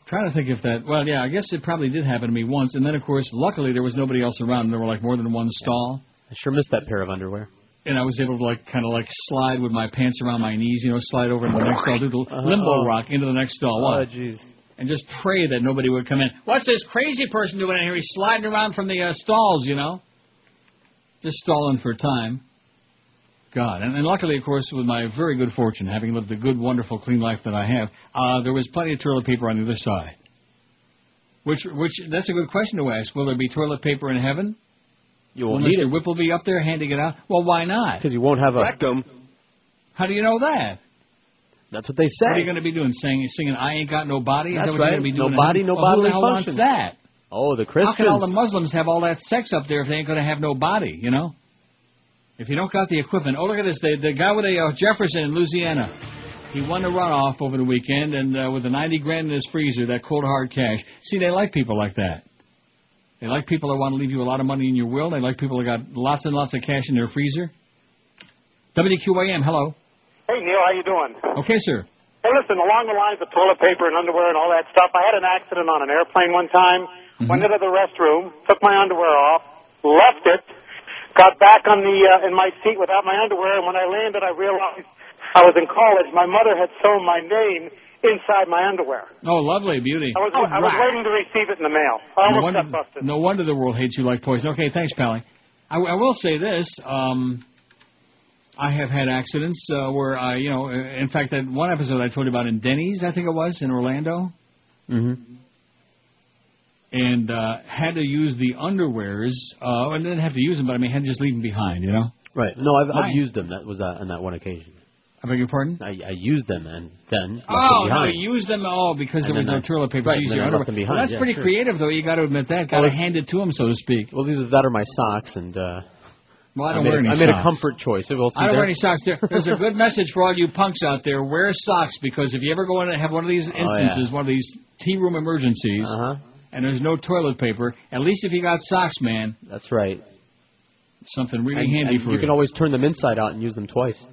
Trying to think if that... Well, yeah, I guess it probably did happen to me once. And then, of course, luckily there was nobody else around. There were like more than one stall. I sure missed that pair of underwear. And I was able to kind of slide with my pants around my knees, slide over into the next stall, do the limbo rock into the next stall. Oh, jeez. And just pray that nobody would come in. What's this crazy person doing in here? He's sliding around from the stalls, Just stalling for time. God. And luckily, of course, with my very good fortune, having lived the good, wonderful, clean life that I have, there was plenty of toilet paper on the other side. Which that's a good question to ask. Will there be toilet paper in heaven? You won't Will need Mr. it. Whipple be up there handing it out? Well, why not? Because you won't have a rectum. How do you know that? That's what they say. What are you going to be doing? Singing "I Ain't Got No Body"? That's Is that what right. you're going to be doing? No body, no Who bodily the hell function. wants that? Oh, the Christians. How can all the Muslims have all that sex up there if they ain't going to have no body? If you don't got the equipment. Oh, look at this. The guy with a Jefferson in Louisiana. He won the runoff over the weekend, and with the $90,000 in his freezer, that cold hard cash. See, they like people like that. They like people that want to leave you a lot of money in your will. They like people that got lots and lots of cash in their freezer. WQAM, hello. Hey, Neil, how you doing? Okay, sir. Hey, listen, along the lines of toilet paper and underwear and all that stuff, I had an accident on an airplane one time, went into the restroom, took my underwear off, left it, got back on in my seat without my underwear, and when I landed, I realized I was in college. My mother had sewn my name inside my underwear. Oh, lovely, beauty. I was waiting to receive it in the mail. I almost got busted. No wonder the world hates you like poison. Okay, thanks, Pally. I will say this. I have had accidents where I, in fact, that one episode I told you about in Denny's, I think it was, in Orlando. Mm-hmm. And had to use the underwears. I didn't have to use them, but I had to just leave them behind, Right. No, I've used them. That was on that one occasion. I beg your pardon? I used them and then left them no, behind. you used them because there was no toilet paper. Right, So you used then your I left underwear. them behind. Well, that's pretty creative, though. You got to admit that. Got to hand it to them, so to speak. Well, either that or my socks, and well, I don't wear any socks. I made a comfort choice. We'll see I don't there. wear any socks. There's a good message for all you punks out there. Wear socks, because if you ever go in and have one of these instances, one of these tea room emergencies, and there's no toilet paper, at least if you got socks, man. That's right. Something really handy for you. You can always turn them inside out and use them twice.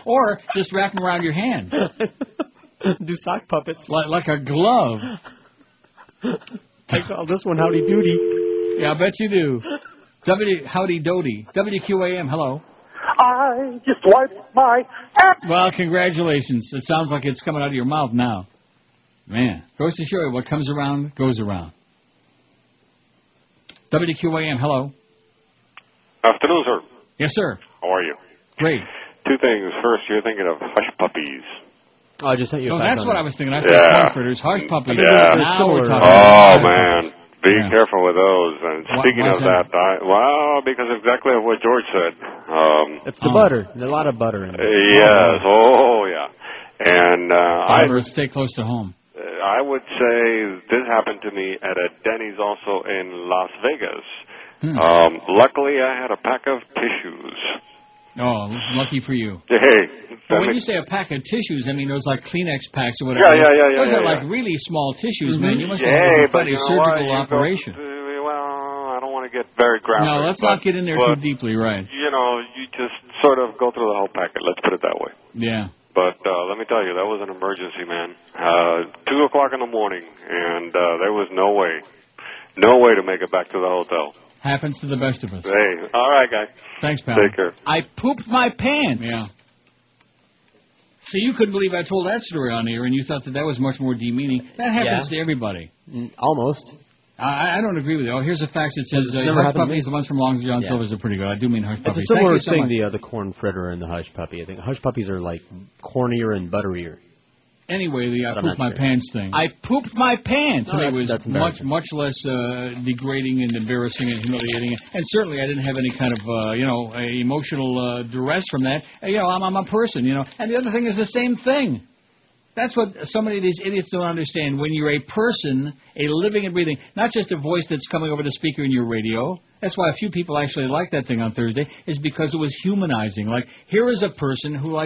Or just wrap them around your hand. Do sock puppets. Like a glove. I call this one Howdy Doody. Yeah, I bet you do. Howdy Doody. WQAM, hello. I just wiped my ass. Well, congratulations. It sounds like it's coming out of your mouth now. Man, goes to show you what comes around goes around. WQAM, hello. Afternoon, sir. Yes, sir. How are you? Great. Two things. First, you're thinking of hush puppies. Oh, I just sent you a Oh, fax that's on what that. I was thinking. I said corn fritters, hush puppies. Yeah. Now we're talking Oh, about man. Be careful with those. And speaking why's of that, because exactly what George said. It's the butter. There's a lot of butter in it. Yes. Oh, yeah. And stay close to home. I would say this happened to me at a Denny's also in Las Vegas. Luckily, I had a pack of tissues. Oh, lucky for you. Hey. But when you say a pack of tissues, I mean those like Kleenex packs or whatever. Yeah. Those are like really small tissues, man. You must have but quite a you know surgical what? operation. I don't want to get very graphic. No, let's not get in there too deeply, right? You know, you just sort of go through the whole packet. Let's put it that way. Yeah. But let me tell you, that was an emergency, man. 2 o'clock in the morning, and there was no way to make it back to the hotel. Happens to the best of us. Hey, all right, guys. Thanks, pal. Take care. I pooped my pants. Yeah. So you couldn't believe I told that story on here, and you thought that was much more demeaning. That happens to everybody. Almost. I don't agree with you. Oh, here's a fax that says never hush happened to puppies, me. the ones from Long John Silver's are pretty good. I do mean hush puppies. It's a similar Thank you so thing, much. the corn fritter and the hush puppy. I think hush puppies are like cornier and butterier. Anyway, the I But I'm pooped not my sure. pants thing. I pooped my pants. No, it was that's much embarrassing. less degrading and embarrassing and humiliating. And certainly I didn't have any kind of, emotional duress from that. I'm a person, And the other thing is the same thing. That's what so many of these idiots don't understand. When you're a person, a living and breathing, not just a voice that's coming over the speaker in your radio. That's why a few people actually liked that thing on Thursday, is because it was humanizing. Like, here is a person who,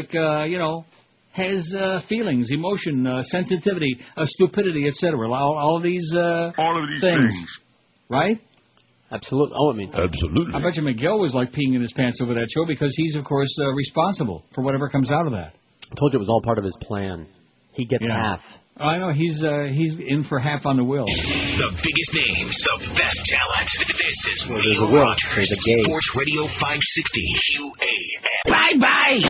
has feelings, emotion, sensitivity, stupidity, etc. All of these things. Right? Absolutely. Oh, I mean, absolutely. I bet you Miguel was like peeing in his pants over that show because he's, of course, responsible for whatever comes out of that. I told you it was all part of his plan. He gets half. I know. He's in for half on the will. The biggest names, the best talent. This is There's a Neil will. Rogers, There's a gay. Sports Radio 560 QAM. Bye-bye.